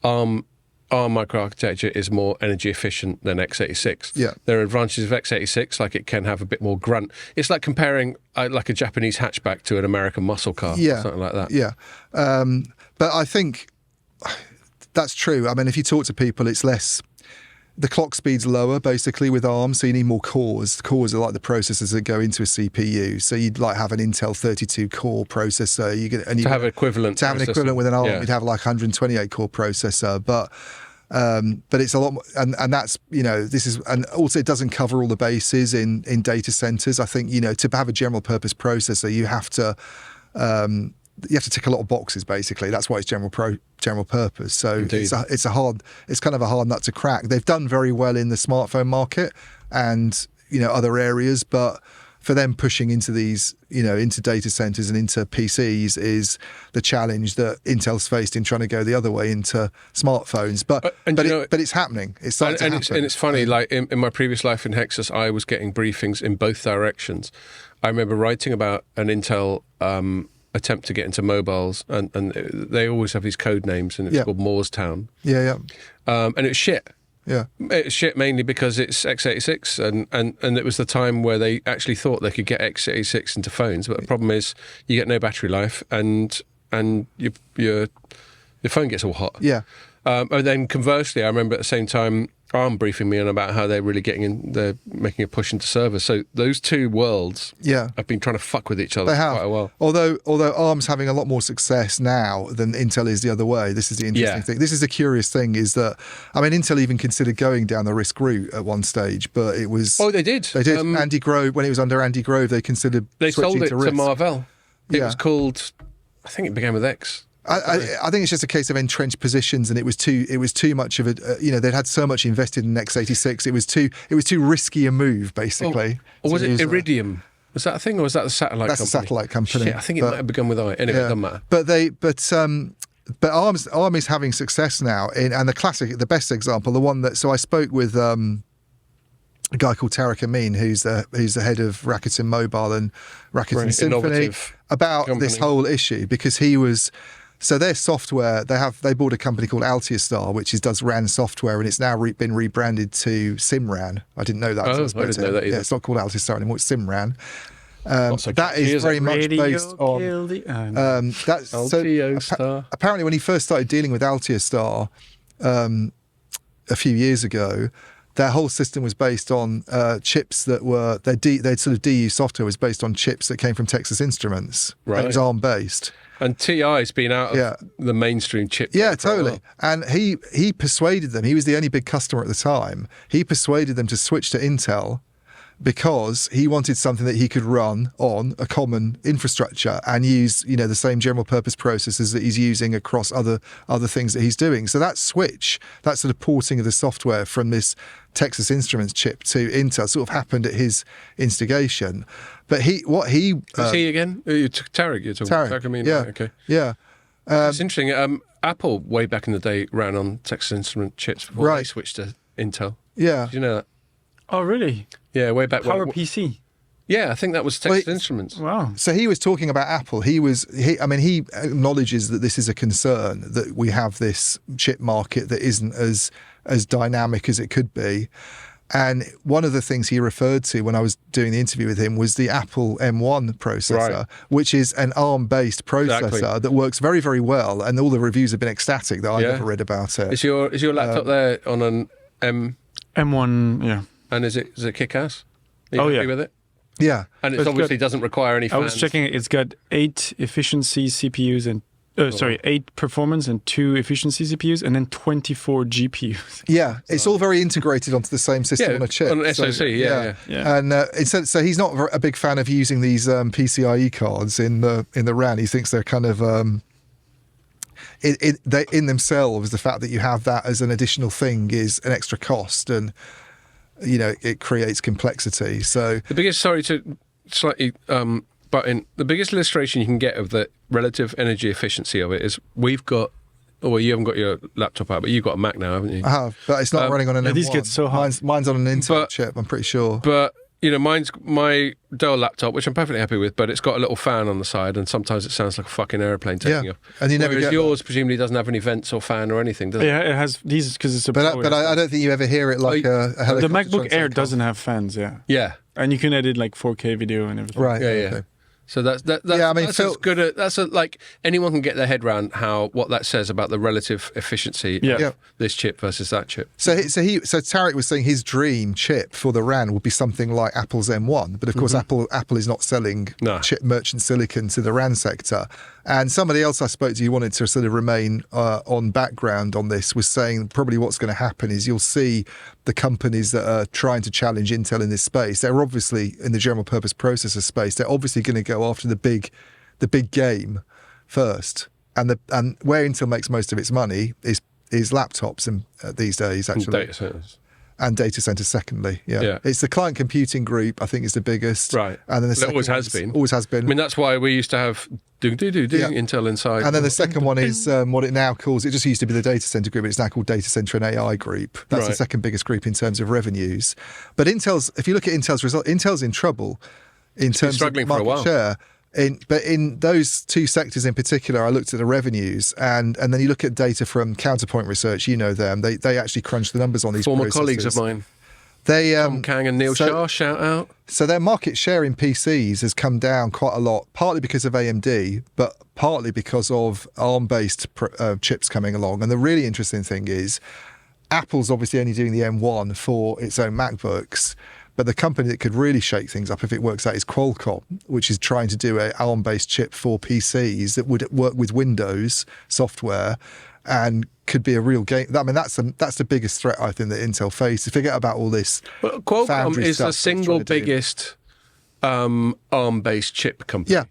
ARM microarchitecture is more energy efficient than x86. Yeah. There are advantages of x86, like it can have a bit more grunt. It's like comparing like a Japanese hatchback to an American muscle car, or something like that. Yeah. But I think that's true. I mean, if you talk to people, it's less... The clock speed's lower, basically, with ARM, so you need more cores. Cores are like the processors that go into a CPU. So you'd like have an Intel 32-core processor. To have an equivalent with an ARM, you'd have like 128-core processor. But it's a lot more, and that's, this is, and also it doesn't cover all the bases in data centers. I think, to have a general purpose processor, you have to tick a lot of boxes, basically. That's why it's general purpose. So it's kind of a hard nut to crack. They've done very well in the smartphone market and other areas, but for them pushing into these into data centers and into PCs is the challenge that Intel's faced in trying to go the other way into smartphones. But it's happening. It's starting to happen. And it's funny. Like in my previous life in Hexas, I was getting briefings in both directions. I remember writing about an Intel attempt to get into mobiles, and they always have these code names, and it's called Moorestown. And it's shit. Yeah, it's shit mainly because it's x86, and it was the time where they actually thought they could get x86 into phones, but the problem is you get no battery life, and your phone gets all hot. Yeah. And then conversely, I remember at the same time ARM briefing me on about how they're really they're making a push into servers. So those two worlds have been trying to fuck with each other for quite a while. Although ARM's having a lot more success now than Intel is the other way. This is the interesting thing. This is the curious thing, is that, I mean, Intel even considered going down the RISC route at one stage, but it was... Oh, they did. They did. Andy Grove, when it was under Andy Grove, they considered switching to RISC. They sold it to Marvell. It was called, I think it began with X. I think it's just a case of entrenched positions, and it was too much of a they'd had so much invested in x86. It was too risky a move, basically. Or was it Iridium? Was that a thing, or was that the satellite company? That's a satellite company. Shit, I think it might have begun with I. Anyway, it doesn't matter. But ARM is having success now, and the best example, the one that. So I spoke with a guy called Tariq Amin, who's the head of Rakuten Mobile and Rakuten Symphony, about this whole issue, because he was So their software, they bought a company called Altiostar, which does RAN software, and it's now been rebranded to Simran. I didn't know that. Oh, I didn't know that either. Yeah, it's not called Altiostar anymore. It's Simran. So That is very much Radio based on. That's Altiostar. Apparently, when he first started dealing with Altiostar a few years ago, their whole system was based on chips that were their sort of DU software was based on chips that came from Texas Instruments. Right. And it was ARM based. And TI's been out of the mainstream chip. Yeah, totally. And he persuaded them. He was the only big customer at the time. He persuaded them to switch to Intel because he wanted something that he could run on a common infrastructure and use, the same general purpose processors that he's using across other things that he's doing. So that switch, that sort of porting of the software from this Texas Instruments chip to Intel sort of happened at his instigation. But who's he again? Tarek, you're talking about Tarek Amin, yeah, right, okay. Yeah. It's interesting. Apple, way back in the day, ran on Texas Instrument chips before they switched to Intel. Yeah. Did you know that? Oh, really? Yeah, way back. PowerPC. Yeah, I think that was Texas Instruments. Wow. So he was talking about Apple. He acknowledges that this is a concern, that we have this chip market that isn't as dynamic as it could be. And one of the things he referred to when I was doing the interview with him was the Apple M1 processor, which is an ARM-based processor that works very, very well. And all the reviews have been ecstatic that I've ever read about it. Is your laptop there on an M1? Yeah. And is it kick-ass? Are you happy with it? Yeah. And it obviously doesn't require any fans. I was checking it. It's got 8 efficiency CPUs and 8 performance and 2 efficiency CPUs, and then 24 GPUs. Yeah, it's all very integrated onto the same system on a chip. On an SoC, yeah. And so he's not a big fan of using these PCIe cards in the RAN. He thinks they're kind of they in themselves, the fact that you have that as an additional thing is an extra cost, and it creates complexity. So the biggest, sorry to slightly butt in, the biggest illustration you can get of the relative energy efficiency of it is we've got. Oh, well, you haven't got your laptop out, but you've got a Mac now, haven't you? I have, but it's not running on an M1. These get so hot. Mine's on an Intel chip, I'm pretty sure. But mine's my Dell laptop, which I'm perfectly happy with, but it's got a little fan on the side, and sometimes it sounds like a fucking airplane taking off. And you never Whereas get yours presumably doesn't have any vents or fan or anything, does it? Yeah, it has these because it's a. But I don't think you ever hear it like a helicopter. The MacBook Air doesn't have fans. Yeah. Yeah. And you can edit like 4K video and everything. Right. Yeah. Okay. So that's as good. Like anyone can get their head around what that says about the relative efficiency of this chip versus that chip. So Tarek was saying his dream chip for the RAN would be something like Apple's M1, but of course Apple is not selling chip merchant silicon to the RAN sector. And somebody else I spoke to who wanted to sort of remain on background on this was saying probably what's going to happen is you'll see the companies that are trying to challenge Intel in this space. They're obviously in the general purpose processor space. They're obviously going to go after the big game first. And where Intel makes most of its money is laptops and these days actually. And data centers. And data centers, secondly, yeah. It's the client computing group, I think, is the biggest. Right. And then the second always has been. Always has been. I mean, that's why we used to have Intel inside. And then the second one is what it now calls, it just used to be the data center group, but it's now called Data Center and AI Group. That's the second biggest group in terms of revenues. But if you look at Intel's result, Intel's in trouble in terms of market share. But in those two sectors in particular, I looked at the revenues, and then you look at data from Counterpoint Research. You know them; they actually crunch the numbers on these. Former processors. Colleagues of mine, Tom Kang and Neil Shah, shout out. So their market share in PCs has come down quite a lot, partly because of AMD, but partly because of ARM-based chips coming along. And the really interesting thing is, Apple's obviously only doing the M1 for its own MacBooks. But the company that could really shake things up if it works out is Qualcomm, which is trying to do a ARM-based chip for PCs that would work with Windows software and could be a real game. I mean, that's the biggest threat I think that Intel faces. Forget about all this. Well, Qualcomm is the single biggest ARM-based chip company. Yeah.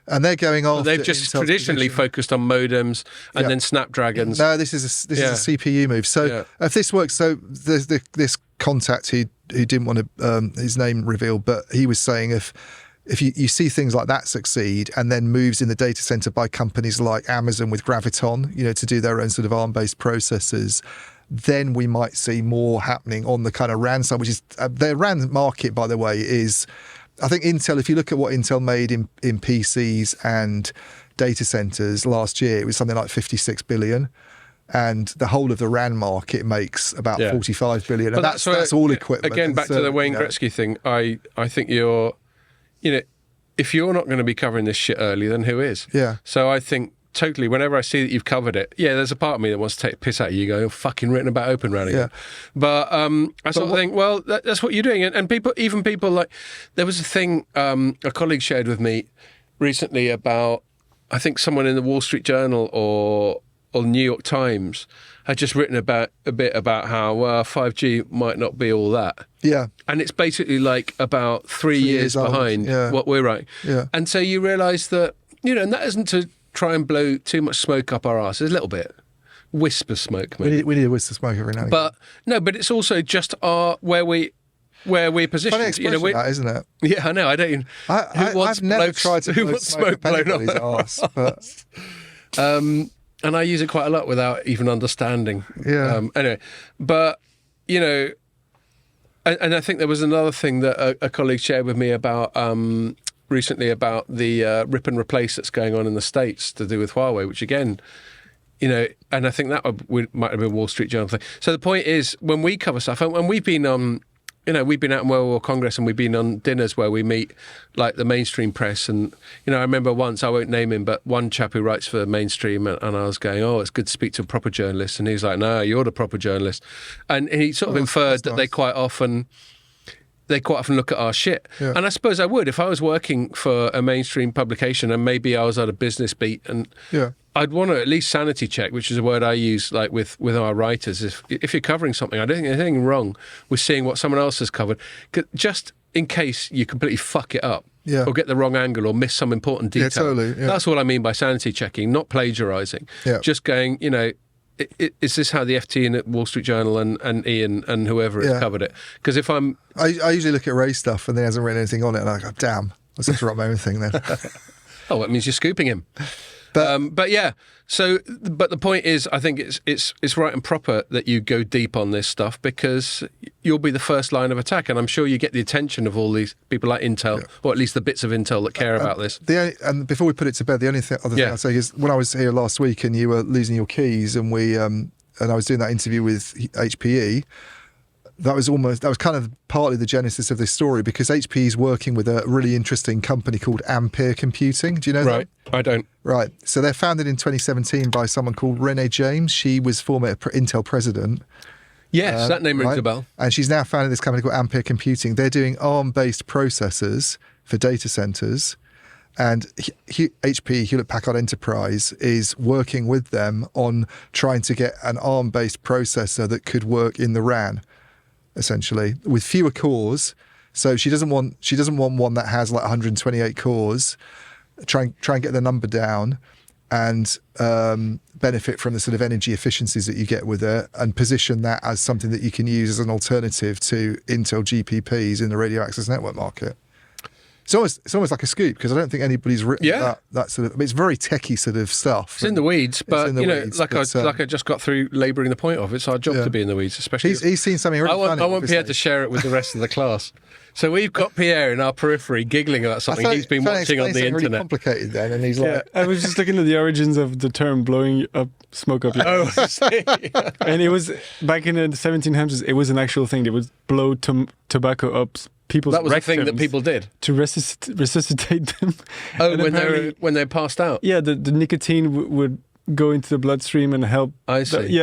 And they're going off. They've just Intel's traditionally position. focused on modems and then Snapdragons. No, this is a CPU move. So if this works, so there's this contact who didn't want to his name revealed, but he was saying if you see things like that succeed and then moves in the data center by companies like Amazon with Graviton, to do their own sort of ARM-based processors, then we might see more happening on the kind of RAN side, which is their RAN market, by the way, is. I think Intel, if you look at what Intel made in PCs and data centers last year, it was something like 56 billion. And the whole of the RAN market makes about 45 billion. And But that's all equipment. Again, back to the Wayne you know, Gretzky thing. I think if you're not going to be covering this shit early, then who is? Yeah. So I think totally, whenever I see that you've covered it, there's a part of me that wants to take a piss out of you going, fucking written about Open RAN again. Yeah. But I sort of think, well, that's what you're doing. And people like, there was a thing a colleague shared with me recently about, I think someone in the Wall Street Journal or New York Times had just written a bit about how 5G might not be all that. Yeah. And it's basically like about 3 years behind what we're writing. Yeah. And so you realise that, and that isn't to try and blow too much smoke up our arse. A little bit. Wisp of smoke, maybe. We need a wisp of smoke every now and again. But no, but it's also just where we're positioned. Funny expression, that, isn't it? Yeah, I know. I don't even. I've never tried to blow smoke blown up anybody's arse, but and I use it quite a lot without even understanding. Yeah. Anyway, but, and I think there was another thing that a colleague shared with me about recently about the rip and replace that's going on in the States to do with Huawei, which again, and I think that might have been a Wall Street Journal thing. So the point is, when we cover stuff, and we've been on, we've been out in World War Congress and we've been on dinners where we meet like the mainstream press. And, I remember once, I won't name him, but one chap who writes for mainstream and I was going, it's good to speak to a proper journalist. And he's like, no, you're the proper journalist. And he sort of inferred that nice. They quite often look at our shit. Yeah. And I suppose I would if I was working for a mainstream publication and maybe I was at a business beat and I'd want to at least sanity check, which is a word I use like with our writers. If you're covering something, I don't think there's anything wrong with seeing what someone else has covered, just in case you completely fuck it up or get the wrong angle or miss some important detail. Yeah, totally. Yeah. That's what I mean by sanity checking, not plagiarising. Yeah. Just going, is this how the FT and Wall Street Journal and Ian and whoever has covered it? Because if I usually look at Ray's stuff and he hasn't written anything on it, and I go, damn, I have to write my own thing then. Oh, that means you're scooping him. But yeah. So, but the point is, I think it's right and proper that you go deep on this stuff because you'll be the first line of attack, and I'm sure you get the attention of all these people like Intel, or at least the bits of Intel that care about this. And before we put it to bed, the only other thing I'll say is when I was here last week and you were losing your keys, and I was doing that interview with HPE. That was kind of partly the genesis of this story because HPE is working with a really interesting company called Ampere Computing. Do you know that? Right, I don't. Right. So they're founded in 2017 by someone called Renee James. She was former Intel president. Yes, that name rings a bell. And she's now founded this company called Ampere Computing. They're doing ARM-based processors for data centers. And HP, Hewlett-Packard Enterprise, is working with them on trying to get an ARM-based processor that could work in the RAN. Essentially, with fewer cores. So she doesn't want one that has like 128 cores. Try and get the number down, and benefit from the sort of energy efficiencies that you get with it, and position that as something that you can use as an alternative to Intel GPPs in the radio access network market. It's almost like a scoop because I don't think anybody's written that sort of. I mean, it's very techie sort of stuff. It's in the weeds, but like I just got through labouring the point of. It's our job to be in the weeds, especially. He's seen something really funny. I want Pierre to share it with the rest of the class. So we've got Pierre in our periphery giggling about something he's been watching on the internet. Really complicated then, and he's like, I was just looking at the origins of the term "blowing up smoke up." And it was back in the 1700s. It was an actual thing. They would blow tobacco up people's that was a thing that people did to resuscitate them. Oh, when they passed out. Yeah, the nicotine would go into the bloodstream and help. I see.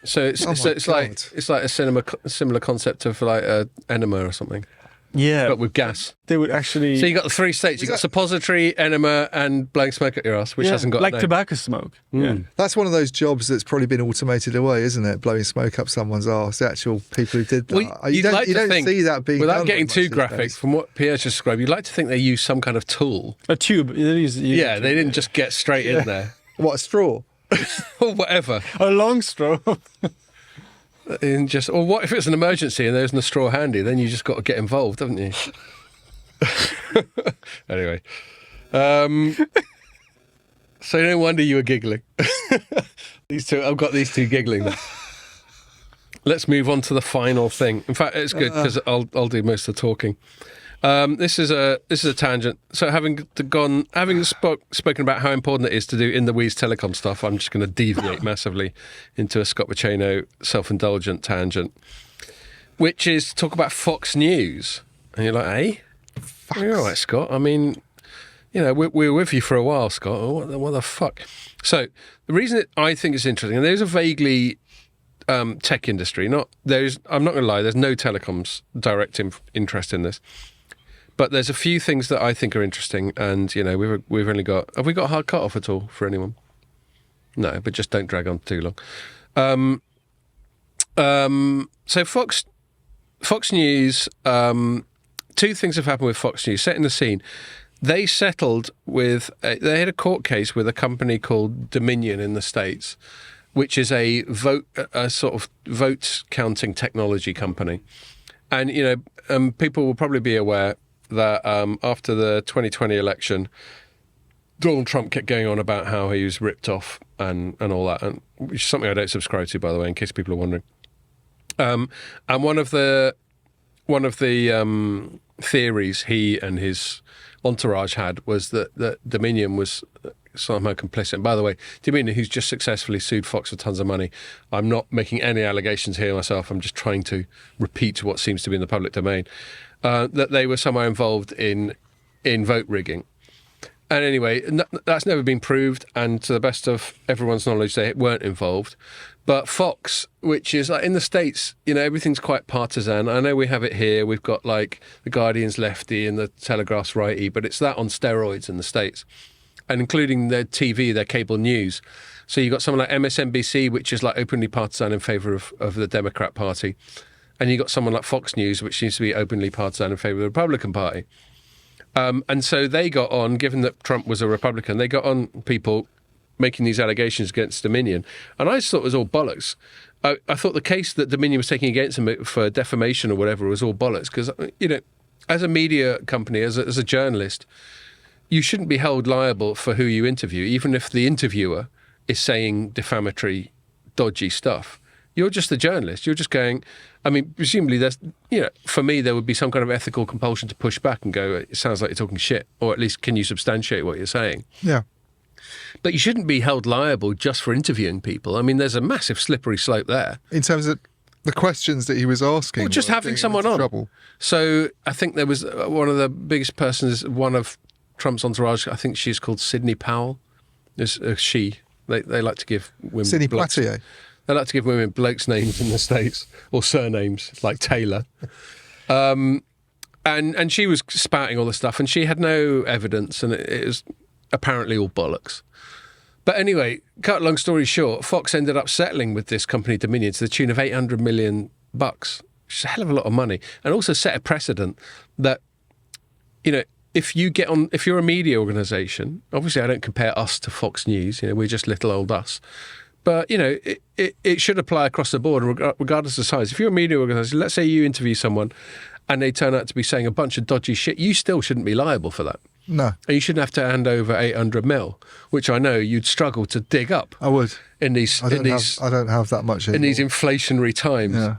So it's like a similar concept of like enema or something. Yeah, but with gas. They would actually. So you got the three states. You got suppository, enema, and blowing smoke at your ass, which hasn't got like tobacco smoke. Yeah, that's one of those jobs that's probably been automated away, isn't it? Blowing smoke up someone's arse. The actual people who did that. Well, you don't see that being without getting too graphic. From what Pierre's just described, you'd like to think they used some kind of tool, a tube. They didn't just get straight in there. What, a straw? Or whatever. A long straw. Or what if it's an emergency and there's no straw handy? Then you just got to get involved, haven't you? Anyway, so no wonder you were giggling. I've got these two giggling now. Let's move on to the final thing. In fact, it's good because I'll do most of the talking. This is a tangent. So having spoken about how important it is to do in the Wheeze Telecom stuff, I'm just going to deviate massively into a Scott Pacino self-indulgent tangent, which is to talk about Fox News. And you're like, hey, you're all right, Scott. I mean, you know, we're with you for a while, Scott. What the fuck? So the reason I think it's interesting, and there's a vaguely tech industry. I'm not going to lie. There's no telecoms direct interest in this. But there's a few things that I think are interesting, and you know, we've only got. Have we got a hard cut off at all for anyone? No, but just don't drag on too long. So Fox News. Two things have happened with Fox News. Setting the scene, they settled with. They had a court case with a company called Dominion in the States, which is a sort of vote counting technology company, and you know, people will probably be aware that after the 2020 election, Donald Trump kept going on about how he was ripped off and all that, and which is something I don't subscribe to, by the way, in case people are wondering. And one of the theories he and his entourage had was that Dominion was somehow complicit. And by the way, Dominion, who's just successfully sued Fox for tons of money, I'm not making any allegations here myself. I'm just trying to repeat what seems to be in the public domain. That they were somehow involved in vote rigging. And anyway, that's never been proved, and to the best of everyone's knowledge, they weren't involved. But Fox, which is like in the States, you know, everything's quite partisan. I know we have it here. We've got like the Guardian's lefty and the Telegraph's righty, but it's that on steroids in the States, and including their TV, their cable news. So you've got someone like MSNBC, which is like openly partisan in favour of the Democrat Party. And you got someone like Fox News, which seems to be openly partisan in favour of the Republican Party. And so they got on, given that Trump was a Republican, they got on people making these allegations against Dominion. And I just thought it was all bollocks. I thought the case that Dominion was taking against him for defamation or whatever was all bollocks. Because, you know, as a media company, as a journalist, you shouldn't be held liable for who you interview, even if the interviewer is saying defamatory, dodgy stuff. You're just the journalist. You're just going, I mean, presumably there's, you know, for me, there would be some kind of ethical compulsion to push back and go, it sounds like you're talking shit, or at least can you substantiate what you're saying? Yeah. But you shouldn't be held liable just for interviewing people. I mean, there's a massive slippery slope there. In terms of the questions that he was asking. Well, just having someone on. Trouble. So I think there was one of the biggest persons, one of Trump's entourage, I think she's called Sidney Powell. There's she. They like to give women... Sidney blokes. Poitier. They like to give women blokes' names in the States, or surnames, like Taylor. And she was spouting all this stuff, and she had no evidence, and it was apparently all bollocks. But anyway, cut long story short, Fox ended up settling with this company Dominion to the tune of $800 million, which is a hell of a lot of money, and also set a precedent that, you know, if you're a media organisation, obviously I don't compare us to Fox News, you know, we're just little old us. But, you know, it should apply across the board, regardless of size. If you're a media organisation, let's say you interview someone and they turn out to be saying a bunch of dodgy shit, you still shouldn't be liable for that. No. And you shouldn't have to hand over 800 mil, which I know you'd struggle to dig up. I would. I don't have that much anymore. In these inflationary times. Yeah.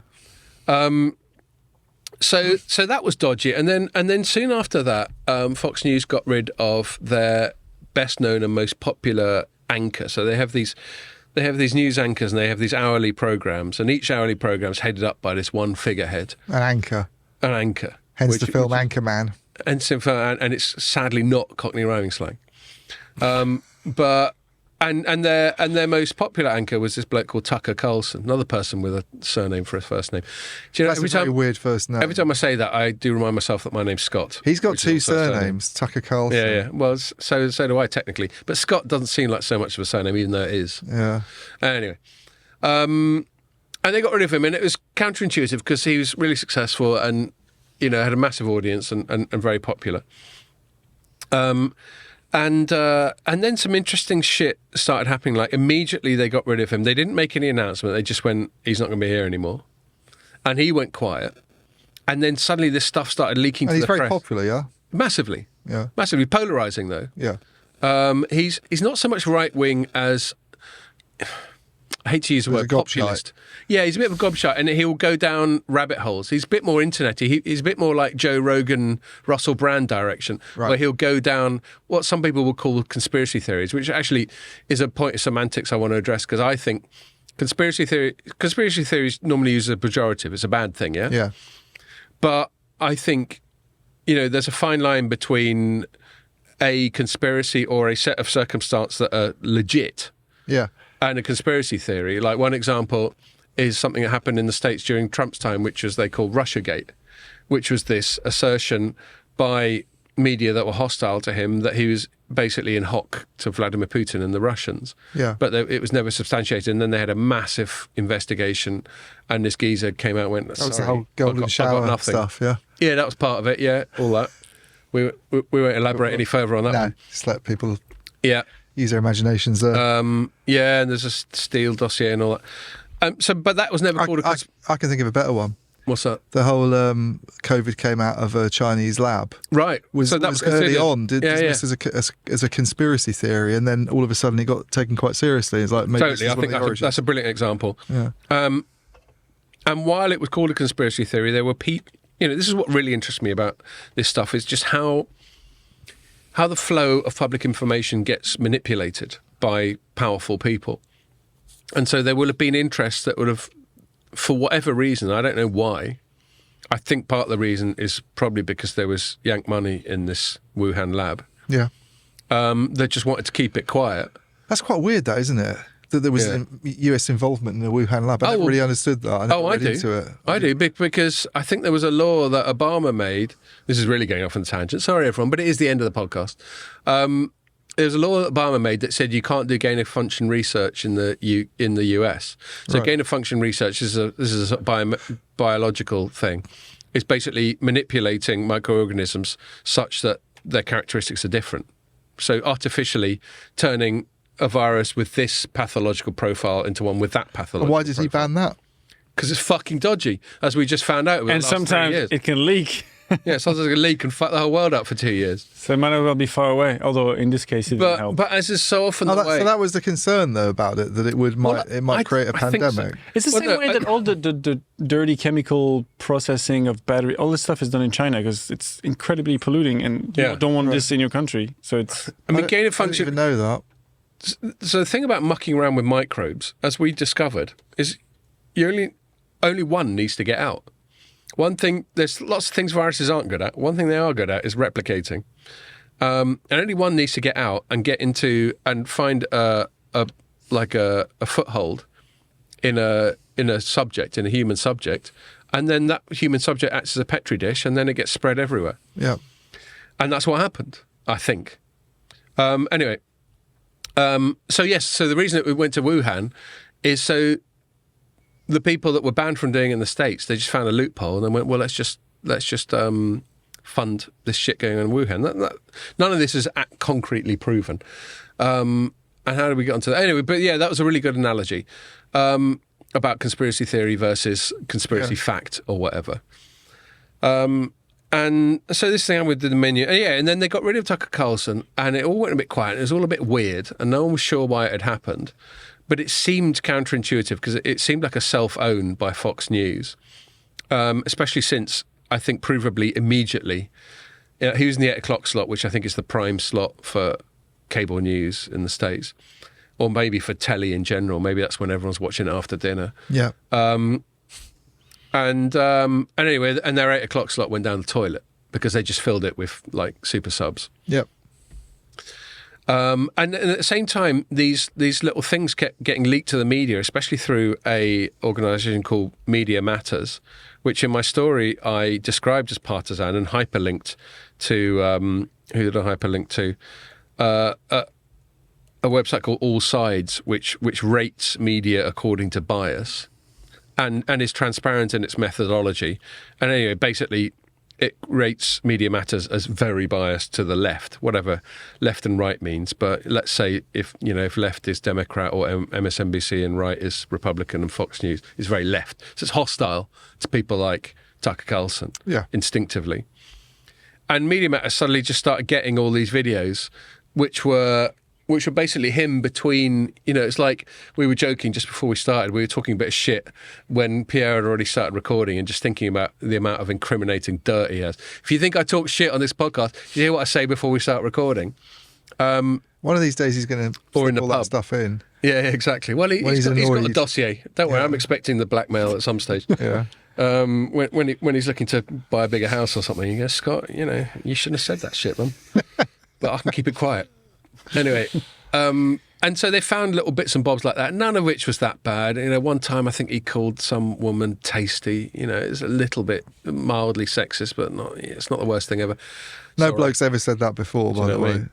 So that was dodgy. And then soon after that, Fox News got rid of their best known and most popular anchor. So they have these news anchors, and they have these hourly programs, and each hourly program is headed up by this one figurehead. An anchor. Hence the film Anchorman. And it's sadly not Cockney rhyming slang. But their most popular anchor was this bloke called Tucker Carlson, another person with a surname for his first name. Do you know, That's a very weird first name. Every time I say that, I do remind myself that my name's Scott. He's got two surnames, Tucker Carlson. Yeah. Well, so do I technically, but Scott doesn't seem like so much of a surname, even though it is. Yeah. Anyway, and they got rid of him, and it was counterintuitive because he was really successful and, you know, had a massive audience and very popular. And then some interesting shit started happening. Like immediately they got rid of him. They didn't make any announcement. They just went, he's not going to be here anymore. And he went quiet. And then suddenly this stuff started leaking to the press. And he's very popular, yeah? Massively. Yeah. Massively. Polarising, though. Yeah. He's not so much right-wing as... I hate to use the He's word a gobshite. populist. Yeah, he's a bit of a gobshite, and he'll go down rabbit holes. He's a bit more internety. He's a bit more like Joe Rogan, Russell Brand direction, where he'll go down what some people would call conspiracy theories, which actually is a point of semantics I want to address, because I think conspiracy theories normally use a pejorative. It's a bad thing, yeah? Yeah. But I think, there's a fine line between a conspiracy or a set of circumstances that are legit Yeah. and a conspiracy theory. Like one example is something that happened in the States during Trump's time, which was they called Russiagate, which was this assertion by media that were hostile to him that he was basically in hock to Vladimir Putin and the Russians. Yeah. But it was never substantiated. And then they had a massive investigation, and this geezer came out and went, That was the whole golden shower stuff, yeah? Yeah, that was part of it, yeah, all that. We won't elaborate any further on that one. Just let people Yeah. use their imaginations there. Yeah, and there's a Steele dossier and all that. But that was never called I can think of a better one. What's that? The whole COVID came out of a Chinese lab. Right. Was early on dismissed as a conspiracy theory, and then all of a sudden it got taken quite seriously. It's like maybe totally. I think that's a brilliant example. Yeah. And while it was called a conspiracy theory, there were people. This is what really interests me about this stuff is just how the flow of public information gets manipulated by powerful people. And so there will have been interests that would have, for whatever reason, I don't know why, I think part of the reason is probably because there was yank money in this Wuhan lab. Yeah. They just wanted to keep it quiet. That's quite weird, that, isn't it? That there was US involvement in the Wuhan lab. I never really understood that. I do. I do, because I think there was a law that Obama made. This is really going off on a tangent. Sorry, everyone, but it is the end of the podcast. There's a law that Obama made that said you can't do gain-of-function research in the US. So gain-of-function research is a biological thing. It's basically manipulating microorganisms such that their characteristics are different. So artificially turning a virus with this pathological profile into one with that pathological profile. Why did he ban that? Because it's fucking dodgy, as we just found out. And sometimes it can leak. Yeah, sometimes it can leak and fuck the whole world up for 2 years. So it might as well be far away, although in this case it didn't help. But as is so often the way... So that was the concern, though, about it, that it might create a pandemic. So. It's the same way that all the dirty chemical processing of battery, all this stuff is done in China because it's incredibly polluting and you don't want this in your country. So it's... gain of function... I didn't even know that. So the thing about mucking around with microbes, as we discovered, is only one needs to get out. One thing, there's lots of things viruses aren't good at. One thing they are good at is replicating. And only one needs to get out and get into and find a foothold in a subject, in a human subject. And then that human subject acts as a petri dish and then it gets spread everywhere. Yeah. And that's what happened, I think. Anyway. So the reason that we went to Wuhan is so the people that were banned from doing it in the States, they just found a loophole and then went, well, let's just fund this shit going on in Wuhan. None of this is concretely proven. And how did we get onto that? Anyway, but yeah, that was a really good analogy about conspiracy theory versus conspiracy fact or whatever. And so this thing with the menu, and then they got rid of Tucker Carlson and it all went a bit quiet. It was all a bit weird and no one was sure why it had happened. But it seemed counterintuitive because it seemed like a self-own by Fox News, especially since, I think, provably immediately, he was in the 8 o'clock slot, which I think is the prime slot for cable news in the States, or maybe for telly in general. Maybe that's when everyone's watching it after dinner. Yeah. And anyway, and their 8 o'clock slot went down the toilet because they just filled it with like super subs. Yep. And at the same time, these little things kept getting leaked to the media, especially through a organisation called Media Matters, which in my story I described as partisan and hyperlinked to who did I hyperlink to? A website called All Sides, which rates media according to bias, and is transparent in its methodology. And anyway, basically, it rates Media Matters as very biased to the left, whatever left and right means. But let's say if left is Democrat or MSNBC and right is Republican and Fox News is very left. So it's hostile to people like Tucker Carlson instinctively. And Media Matters suddenly just started getting all these videos which were which were basically him between, it's like we were joking just before we started. We were talking a bit of shit when Pierre had already started recording and just thinking about the amount of incriminating dirt he has. If you think I talk shit on this podcast, you hear what I say before we start recording. One of these days he's going to Or in stick the all pub. that stuff in. Yeah, exactly. Well, he's got a dossier. Don't worry, I'm expecting the blackmail at some stage. Yeah. When he's looking to buy a bigger house or something, he goes, Scott, you shouldn't have said that shit, man. But I can keep it quiet. Anyway, and so they found little bits and bobs like that, none of which was that bad. One time I think he called some woman tasty. It's a little bit mildly sexist, but it's not the worst thing ever. No bloke's ever said that before, by the way.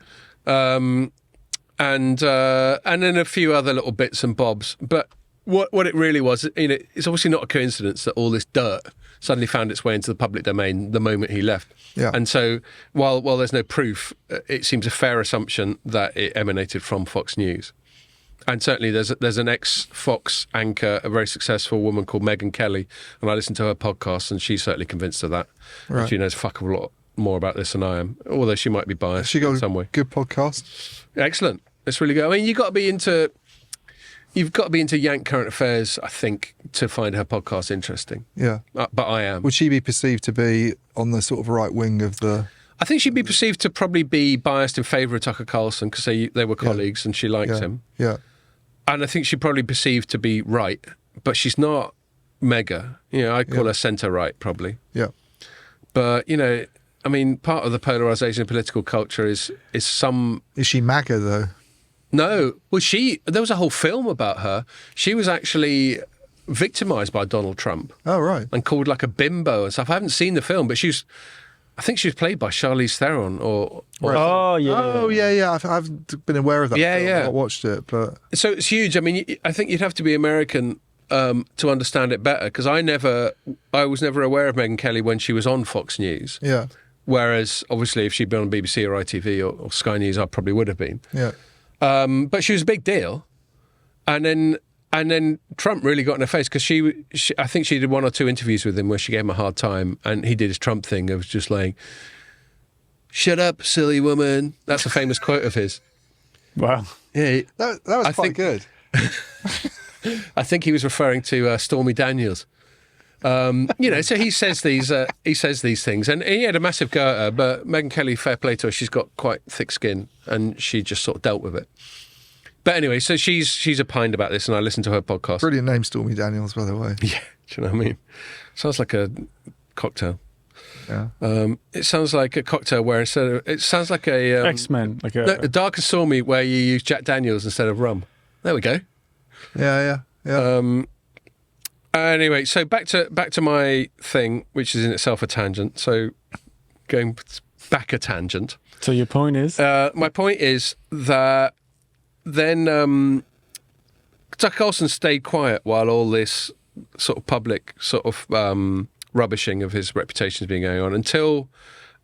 And then a few other little bits and bobs. But what it really was, it's obviously not a coincidence that all this dirt suddenly found its way into the public domain the moment he left. Yeah. And so while there's no proof, it seems a fair assumption that it emanated from Fox News. And certainly there's an ex-Fox anchor, a very successful woman called Megyn Kelly, and I listened to her podcast, and she's certainly convinced of that. Right. And she knows a fuck of a lot more about this than I am, although she might be biased She got in some way. Good podcast. Excellent. It's really good. I mean, you've got to be into Yank current affairs, I think, to find her podcast interesting. Yeah. But I am. Would she be perceived to be on the sort of right wing of the... I think she'd be perceived to probably be biased in favour of Tucker Carlson because they were colleagues and she likes him. Yeah. And I think she'd probably perceived to be right, but she's not mega. I'd call her centre-right, probably. Yeah. But, I mean, part of the polarisation of political culture is some... Is she MAGA, though? No. Well, there was a whole film about her. She was actually victimised by Donald Trump. Oh, right. And called like a bimbo and stuff. I haven't seen the film, but I think she was played by Charlize Theron or Oh, yeah. Oh, yeah. I've been aware of that film. Yeah. I've not watched it, but... So it's huge. I mean, I think you'd have to be American to understand it better, because I was never aware of Megyn Kelly when she was on Fox News. Yeah. Whereas, obviously, if she'd been on BBC or ITV or Sky News, I probably would have been. Yeah. But she was a big deal. And then Trump really got in her face, because she I think she did one or two interviews with him where she gave him a hard time, and he did his Trump thing of just like, "Shut up, silly woman." That's a famous quote of his. Wow. Yeah, That was quite good. I think he was referring to Stormy Daniels. So he says these things, and he had a massive go at her. But Megyn Kelly, fair play to her, she's got quite thick skin, and she just sort of dealt with it. But anyway, so she's opined about this, and I listened to her podcast. Brilliant name, Stormy Daniels, by the way. Yeah, do you know what I mean? Sounds like a cocktail. Yeah. It sounds like a cocktail where it sounds like a X-Men, like a dark and stormy where you use Jack Daniels instead of rum. There we go. Yeah. Anyway, so back to my thing, which is in itself a tangent. So going back a tangent. So your point is? My point is that then Tucker Carlson stayed quiet while all this sort of public sort of rubbishing of his reputation has been going on, until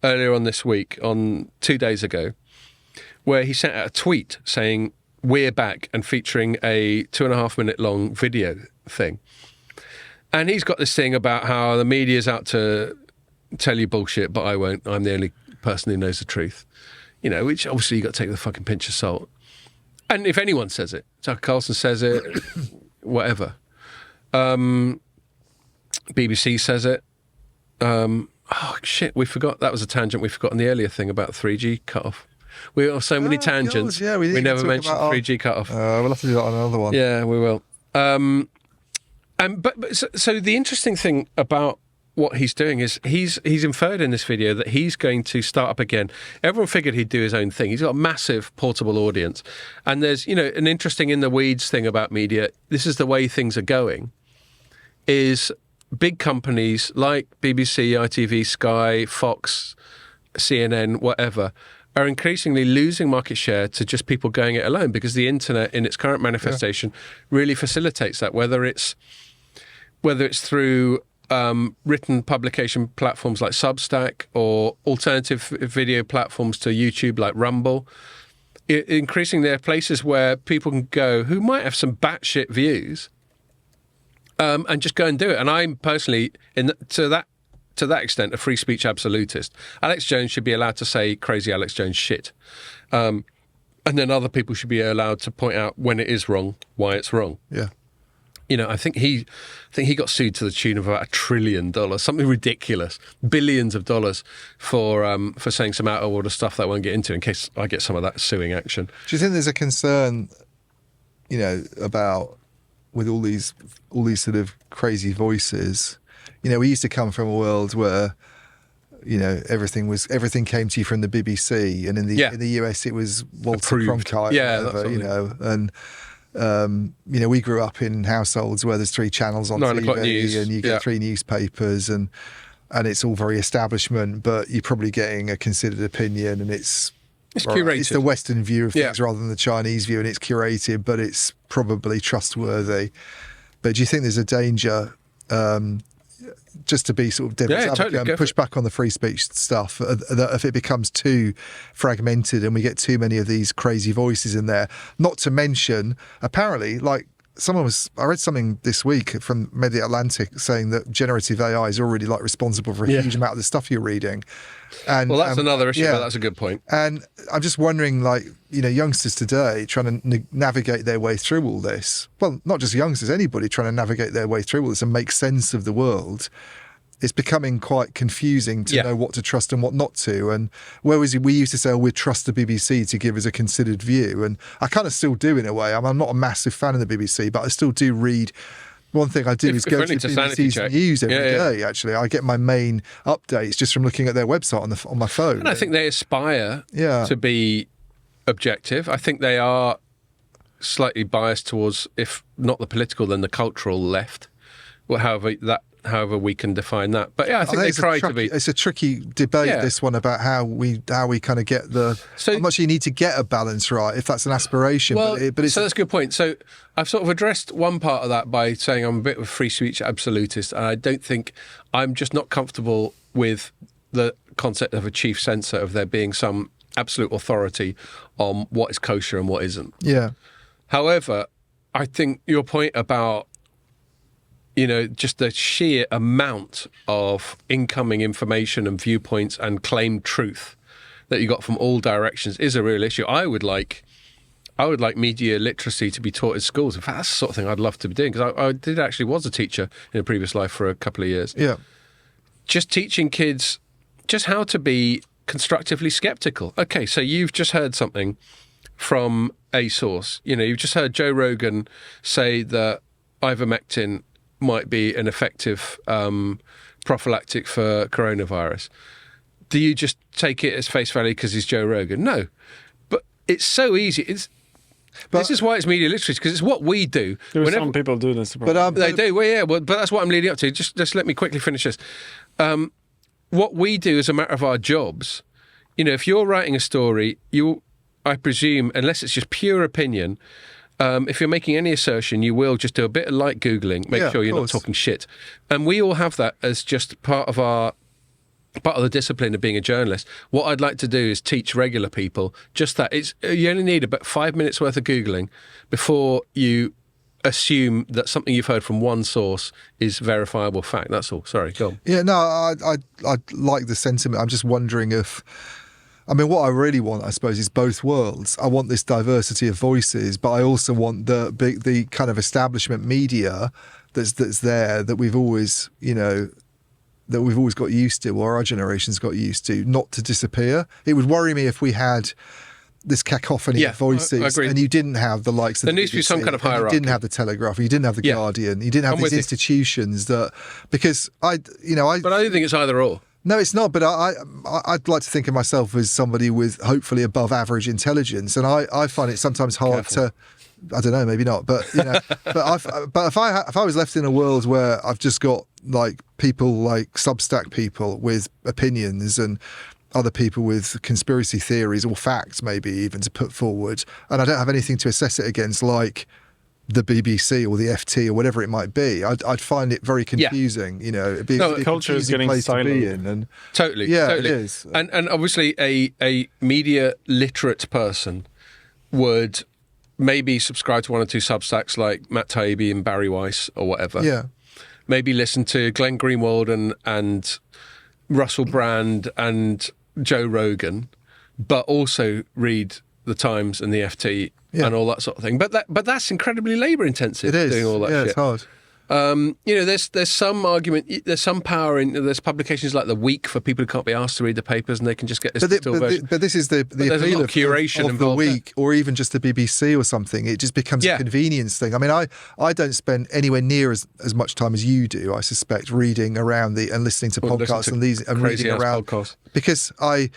earlier on this week, on 2 days ago, where he sent out a tweet saying, "We're back," and featuring a 2.5 minute long video thing. And he's got this thing about how the media's out to tell you bullshit, but I won't. I'm the only person who knows the truth. Which obviously you got to take with a fucking pinch of salt. And if anyone says it, Tucker Carlson says it, whatever. BBC says it. Oh, shit, we forgot. That was a tangent we forgot on the earlier thing about 3G cut-off. We have so many tangents. God, yeah, we never mentioned 3G cut-off. We'll have to do that on another one. Yeah, we will. So the interesting thing about what he's doing is he's inferred in this video that he's going to start up again. Everyone figured he'd do his own thing. He's got a massive portable audience. And there's, an interesting in the weeds thing about media. This is the way things are going, is big companies like BBC, ITV, Sky, Fox, CNN, whatever, are increasingly losing market share to just people going it alone, because the internet in its current manifestation really facilitates that, whether it's through written publication platforms like Substack or alternative video platforms to YouTube like Rumble. Increasingly, there are places where people can go who might have some batshit views and just go and do it. And I'm personally, to that extent, a free speech absolutist. Alex Jones should be allowed to say crazy Alex Jones shit. and then other people should be allowed to point out when it is wrong, why it's wrong. Yeah. You know, I think he got sued to the tune of about $1 trillion, something ridiculous, billions of dollars for saying some out of order stuff that I won't get into in case I get some of that suing action. Do you think there's a concern, you know, about with all these sort of crazy voices? You know, we used to come from a world where, you know, everything came to you from the BBC, and in the US it was Walter Cronkite, whatever, you know, and you know, we grew up in households where there's 3 channels on 9 TV o'clock news, and you get 3 newspapers, and it's all very establishment, but you're probably getting a considered opinion, and it's curated. It's the Western view of things rather than the Chinese view, and it's curated, but it's probably trustworthy. But do you think there's a danger, just to be sort of devil's advocate and push back on the free speech stuff, that if it becomes too fragmented and we get too many of these crazy voices in there? Not to mention, apparently, like I read something this week from maybe The Atlantic saying that generative AI is already like responsible for a huge amount of the stuff you're reading. And well, that's another issue, but that's a good point. And I'm just wondering, like, you know, youngsters today trying to navigate their way through all this. Well, not just youngsters, anybody trying to navigate their way through all this and make sense of the world. It's becoming quite confusing to know what to trust and what not to. And whereas we used to say, we'd trust the BBC to give us a considered view. And I kind of still do in a way. I'm not a massive fan of the BBC, but I still do read. One thing I do is go to BBC's news every day, actually. I get my main updates just from looking at their website on my phone. And I think they aspire to be objective. I think they are slightly biased towards, if not the political, then the cultural left. Well, however we can define that. But yeah, I think they try to be. It's a tricky debate, this one, about how we kind of get how much you need to get a balance right, if that's an aspiration. Well, so that's a good point. So I've sort of addressed one part of that by saying I'm a bit of a free speech absolutist, and I don't think, I'm just not comfortable with the concept of a chief censor, of there being some absolute authority on what is kosher and what isn't. Yeah. However, I think your point about, you know, just the sheer amount of incoming information and viewpoints and claimed truth that you got from all directions is a real issue. I would like media literacy to be taught in schools. In fact, that's the sort of thing I'd love to be doing, because I was a teacher in a previous life for a couple of years. Yeah. Just teaching kids just how to be constructively skeptical. Okay, so you've just heard something from a source. You know, you've just heard Joe Rogan say that ivermectin might be an effective prophylactic for coronavirus. Do you just take it as face value because he's Joe Rogan? No. But it's so easy. This is why it's media literacy, because it's what we do. Some people do this. They do. Well, yeah. But that's what I'm leading up to. Just let me quickly finish this. What we do as a matter of our jobs, you know, if you're writing a story, I presume, unless it's just pure opinion, if you're making any assertion, you will just do a bit of light Googling, make sure you're not talking shit. And we all have that as just part of the discipline of being a journalist. What I'd like to do is teach regular people just that. You only need about 5 minutes worth of Googling before you assume that something you've heard from one source is verifiable fact. That's all. Sorry, go on. Yeah, no, I like the sentiment. I'm just wondering what I really want, I suppose, is both worlds. I want this diversity of voices, but I also want the kind of establishment media that's there, that we've always, you know, that we've always got used to, or our generation's got used to, not to disappear. It would worry me if we had this cacophony of voices, and you didn't have the likes of there needs to be some kind of hierarchy. You didn't have the Telegraph, you didn't have the Guardian, you didn't have these institutions that, because but I don't think it's either or. No, it's not. But I'd like to think of myself as somebody with hopefully above average intelligence, and I find it sometimes hard to. I don't know, maybe not, but you know, but if I was left in a world where I've just got like people like Substack people with opinions and other people with conspiracy theories or facts, maybe even to put forward, and I don't have anything to assess it against, like the BBC or the FT or whatever it might be, I'd find it very confusing. You know, it'd be a culture is getting place silent. to be in, and totally, it is. And obviously, a media literate person would maybe subscribe to one or two Substacks like Matt Taibbi and Barry Weiss or whatever. Yeah, maybe listen to Glenn Greenwald and Russell Brand and Joe Rogan, but also read the Times and the FT Yeah. and all that sort of thing. But that's incredibly labour intensive. It is. Doing all that yeah, shit. it's hard. There's some argument. There's some power in. There's publications like The Week for people who can't be asked to read the papers, and they can just get this distilled version. But this is the there's a appeal lot of curation of the involved Week, or even just the BBC or something. It just becomes a convenience thing. I mean, I don't spend anywhere near as much time as you do. I suspect reading around and listening to podcasts and reading around podcasts. Because a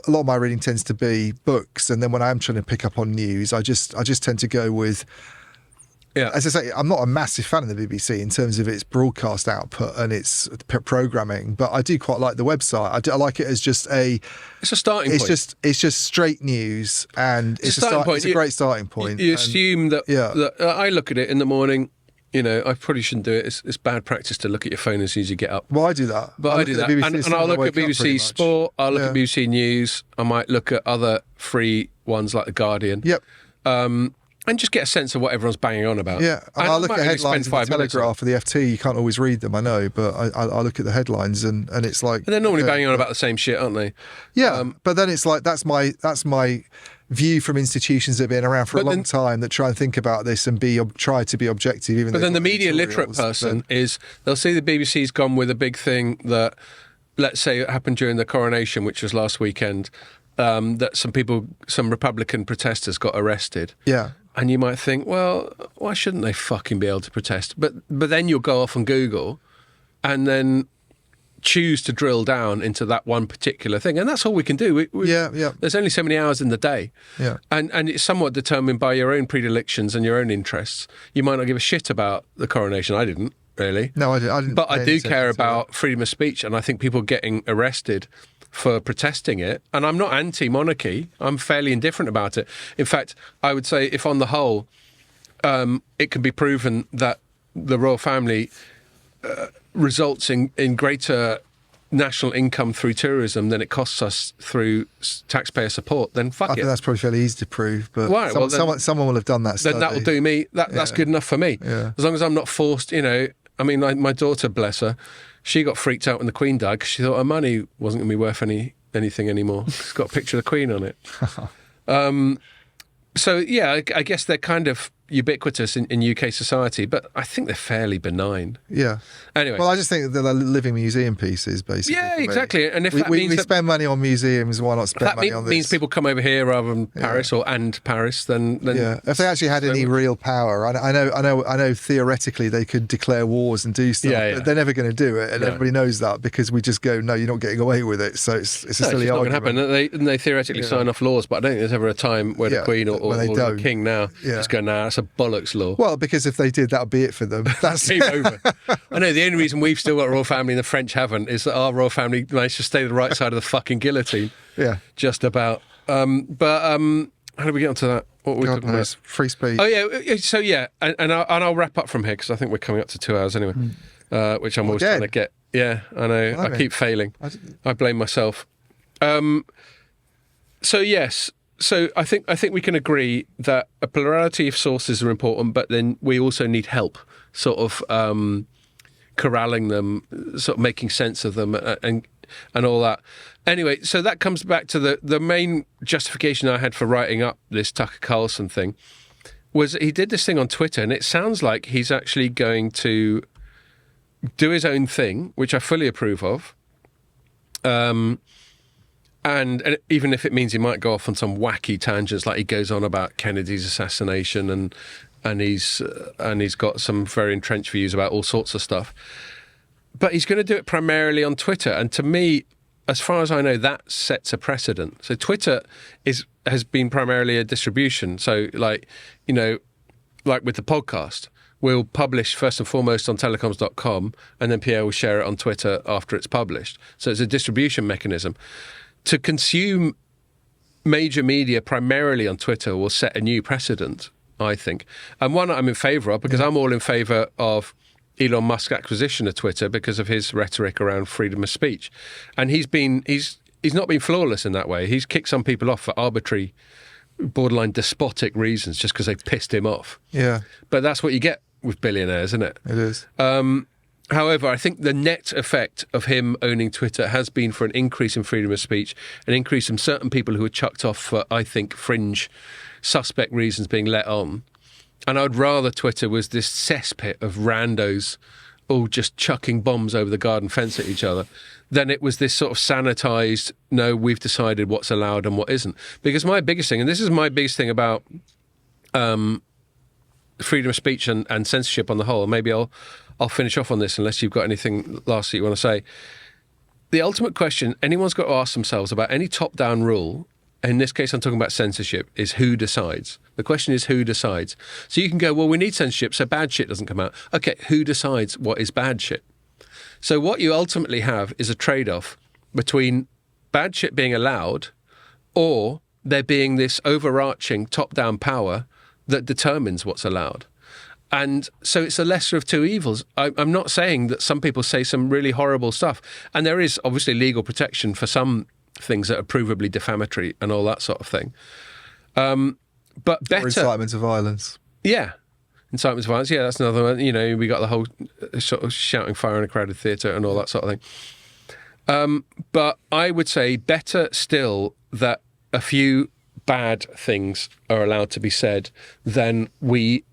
lot of my reading tends to be books, and then when I am trying to pick up on news, I just tend to go with. Yeah. As I say, I'm not a massive fan of the BBC in terms of its broadcast output and its programming, but I do quite like the website. I like it as just It's a starting point. It's just straight news, and it's a great starting point. You assume that I look at it in the morning. You know, I probably shouldn't do it. It's bad practice to look at your phone as soon as you get up. Well, I do that. But I do that. And I'll look at BBC Sport, I'll look at BBC News, I might look at other free ones like The Guardian. Yep. And just get a sense of what everyone's banging on about. Yeah, and I look at headlines in the Telegraph or the FT. You can't always read them, I know, but I look at the headlines and it's like... And they're normally banging on about the same shit, aren't they? Yeah, but then it's like, that's my view from institutions that have been around for a long time that try and think about this and try to be objective. Even but then the media literate person they'll see the BBC's gone with a big thing that, let's say it happened during the coronation, which was last weekend, that some Republican protesters got arrested. Yeah. And you might think, well, why shouldn't they fucking be able to protest? But then you'll go off on Google and then choose to drill down into that one particular thing. And that's all we can do. There's only so many hours in the day. Yeah. And it's somewhat determined by your own predilections and your own interests. You might not give a shit about the coronation. I didn't, really. No, I didn't. But I do care about freedom of speech. And I think people getting arrested for protesting it, and I'm not anti-monarchy, I'm fairly indifferent about it. In fact, I would say if on the whole it can be proven that the royal family results in greater national income through tourism than it costs us through taxpayer support, then fuck it. I think that's probably fairly easy to prove, but someone will have done that study. Then that'll do me. That's good enough for me. Yeah. As long as I'm not forced, I mean, my daughter, bless her, she got freaked out when the Queen died because she thought her money wasn't going to be worth anything anymore. It's got a picture of the Queen on it. So, yeah, I guess they're kind of ubiquitous in UK society, but I think they're fairly benign. Yeah. Anyway. Well, I just think they're like living museum pieces, basically. Yeah, exactly. And if we spend money on museums, why not spend money on this? That means people come over here rather than Paris and Paris, then yeah. If they actually had any real power, I know theoretically they could declare wars and do stuff, but they're never going to do it, and everybody knows that because we just go, no, you're not getting away with it. So it's a silly argument. It's not going to happen. They theoretically sign off laws, but I don't think there's ever a time where the Queen or the King now just go, nah, that's a bollocks law. Well, because if they did, that would be it for them. That's game over. I know the only reason we've still got a royal family and the French haven't is that our royal family managed to stay to the right side of the fucking guillotine. Yeah. Just about. How did we get onto that? What were we talking about? Free speech. Oh, yeah. So, yeah, and I'll wrap up from here because I think we're coming up to 2 hours anyway, which I'm always trying to get. Yeah, I know. I keep failing. I blame myself. So, yes. So I think we can agree that a plurality of sources are important, but then we also need help, sort of corralling them, sort of making sense of them, and all that. Anyway, so that comes back to the main justification I had for writing up this Tucker Carlson thing was he did this thing on Twitter, and it sounds like he's actually going to do his own thing, which I fully approve of. And even if it means he might go off on some wacky tangents, like he goes on about Kennedy's assassination, and he's got some very entrenched views about all sorts of stuff, but he's going to do it primarily on Twitter. And to me, as far as I know, that sets a precedent. So Twitter has been primarily a distribution. So like with the podcast, we'll publish first and foremost on Telecoms.com, and then Pierre will share it on Twitter after it's published. So it's a distribution mechanism. To consume major media primarily on Twitter will set a new precedent, I think. And one I'm in favour of, because I'm all in favour of Elon Musk's acquisition of Twitter because of his rhetoric around freedom of speech. And he's not been flawless in that way. He's kicked some people off for arbitrary, borderline despotic reasons just because they pissed him off. Yeah. But that's what you get with billionaires, isn't it? It is. However, I think the net effect of him owning Twitter has been for an increase in freedom of speech, an increase in certain people who are chucked off for, I think, fringe, suspect reasons being let on. And I'd rather Twitter was this cesspit of randos all just chucking bombs over the garden fence at each other than it was this sort of sanitised, no, we've decided what's allowed and what isn't. Because my biggest thing, and this is my biggest thing about freedom of speech and censorship on the whole, and maybe I'll finish off on this unless you've got anything last that you want to say. The ultimate question anyone's got to ask themselves about any top-down rule, in this case I'm talking about censorship, is who decides. The question is who decides. So you can go, well, we need censorship so bad shit doesn't come out. Okay, who decides what is bad shit? So what you ultimately have is a trade-off between bad shit being allowed or there being this overarching top-down power that determines what's allowed. And so it's a lesser of two evils. I'm not saying that some people say some really horrible stuff. And there is obviously legal protection for some things that are provably defamatory and all that sort of thing. But better... Or incitement to violence. Yeah. Incitement to violence. Yeah, that's another one. You know, we got the whole sort of shouting fire in a crowded theatre and all that sort of thing. But I would say better still that a few bad things are allowed to be said than we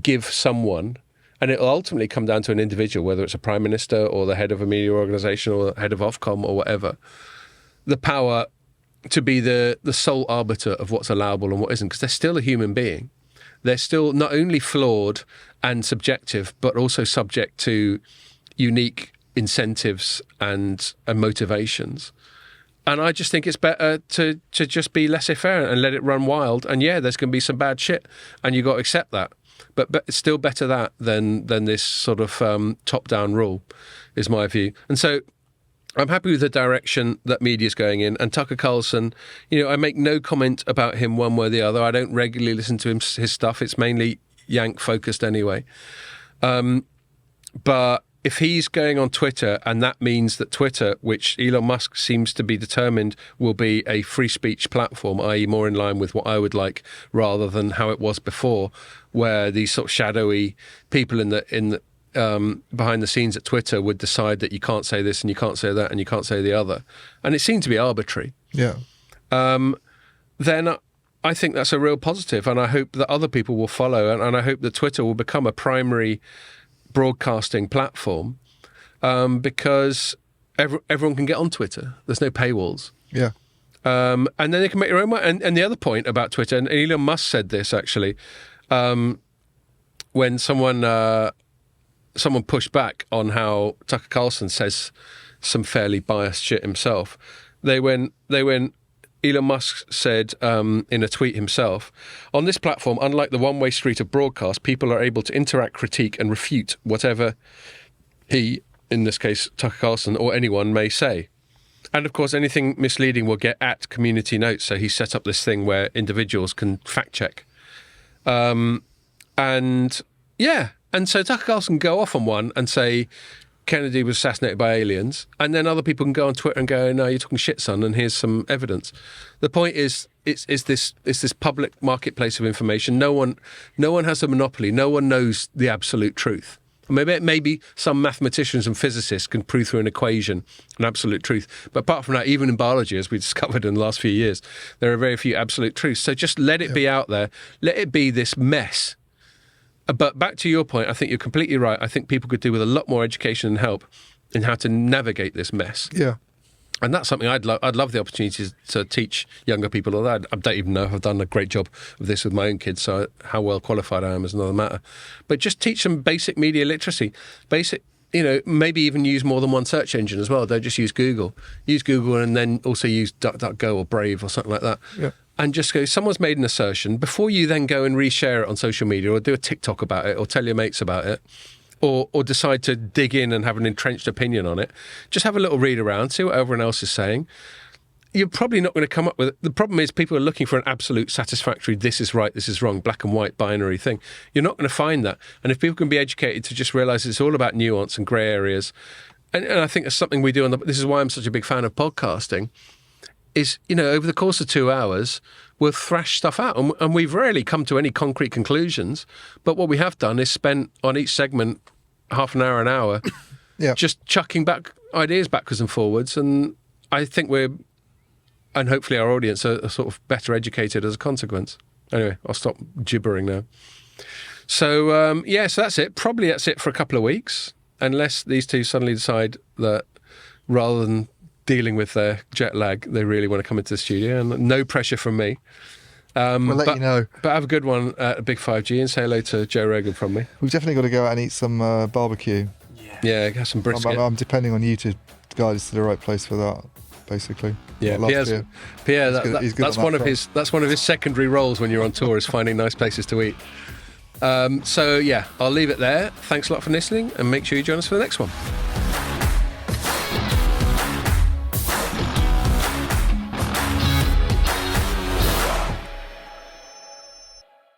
give someone, and it'll ultimately come down to an individual, whether it's a prime minister or the head of a media organisation or the head of Ofcom or whatever, the power to be the sole arbiter of what's allowable and what isn't, because they're still a human being. They're still not only flawed and subjective, but also subject to unique incentives and motivations. And I just think it's better to just be laissez-faire and let it run wild. And yeah, there's going to be some bad shit, and you've got to accept that. But it's still better that than this sort of top-down rule, is my view. And so I'm happy with the direction that media's going in. And Tucker Carlson, you know, I make no comment about him one way or the other. I don't regularly listen to his stuff. It's mainly Yank-focused anyway. But if he's going on Twitter, and that means that Twitter, which Elon Musk seems to be determined will be a free speech platform, i.e. more in line with what I would like rather than how it was before, where these sort of shadowy people in the behind the scenes at Twitter would decide that you can't say this and you can't say that and you can't say the other. And it seemed to be arbitrary. Yeah. Then I think that's a real positive, and I hope that other people will follow, and I hope that Twitter will become a primary broadcasting platform, because everyone can get on Twitter. There's no paywalls. Yeah. And then they can make their own mind. And the other point about Twitter, and Elon Musk said this actually, when someone pushed back on how Tucker Carlson says some fairly biased shit himself, they went Elon Musk said in a tweet himself, on this platform, unlike the one-way street of broadcast, people are able to interact, critique and refute whatever he, in this case Tucker Carlson, or anyone may say. And of course, anything misleading will get at community notes. So he set up this thing where individuals can fact check. And so Tucker Carlson can go off on one and say Kennedy was assassinated by aliens, and then other people can go on Twitter and go, no, you're talking shit, son, and here's some evidence. The point is, it's this public marketplace of information. No one has a monopoly. No one knows the absolute truth. Maybe some mathematicians and physicists can prove through an equation an absolute truth. But apart from that, even in biology, as we discovered in the last few years, there are very few absolute truths. So just let it be out there. Let it be this mess. But back to your point, I think you're completely right. I think people could do with a lot more education and help in how to navigate this mess. Yeah. And that's something I'd love the opportunity to teach younger people. Although I don't even know if I've done a great job of this with my own kids, so how well qualified I am is another matter. But just teach them basic media literacy. Maybe even use more than one search engine as well. Don't just use Google. Use Google and then also use DuckDuckGo or Brave or something like that. Yeah. And just go, someone's made an assertion, before you then go and reshare it on social media or do a TikTok about it or tell your mates about it, or decide to dig in and have an entrenched opinion on it, just have a little read around, see what everyone else is saying. You're probably not going to come up with it. The problem is people are looking for an absolute satisfactory, this is right, this is wrong, black and white binary thing. You're not going to find that. And if people can be educated to just realise it's all about nuance and grey areas, and I think that's something we do this is why I'm such a big fan of podcasting, is, over the course of 2 hours, we'll thrash stuff out. And we've rarely come to any concrete conclusions. But what we have done is spent on each segment half an hour, just chucking back ideas backwards and forwards. And I think and hopefully our audience are sort of better educated as a consequence. Anyway, I'll stop gibbering now. So, so that's it. Probably that's it for a couple of weeks, unless these two suddenly decide that rather than dealing with their jet lag, they really want to come into the studio. And no pressure from me. We'll let you know. But have a good one at Big 5G and say hello to Joe Rogan from me. We've definitely got to go out and eat some barbecue. Yeah, have some brisket. I'm depending on you to guide us to the right place for that, basically. Yeah, Pierre, that's one of his secondary roles when you're on tour is finding nice places to eat. I'll leave it there. Thanks a lot for listening, and make sure you join us for the next one.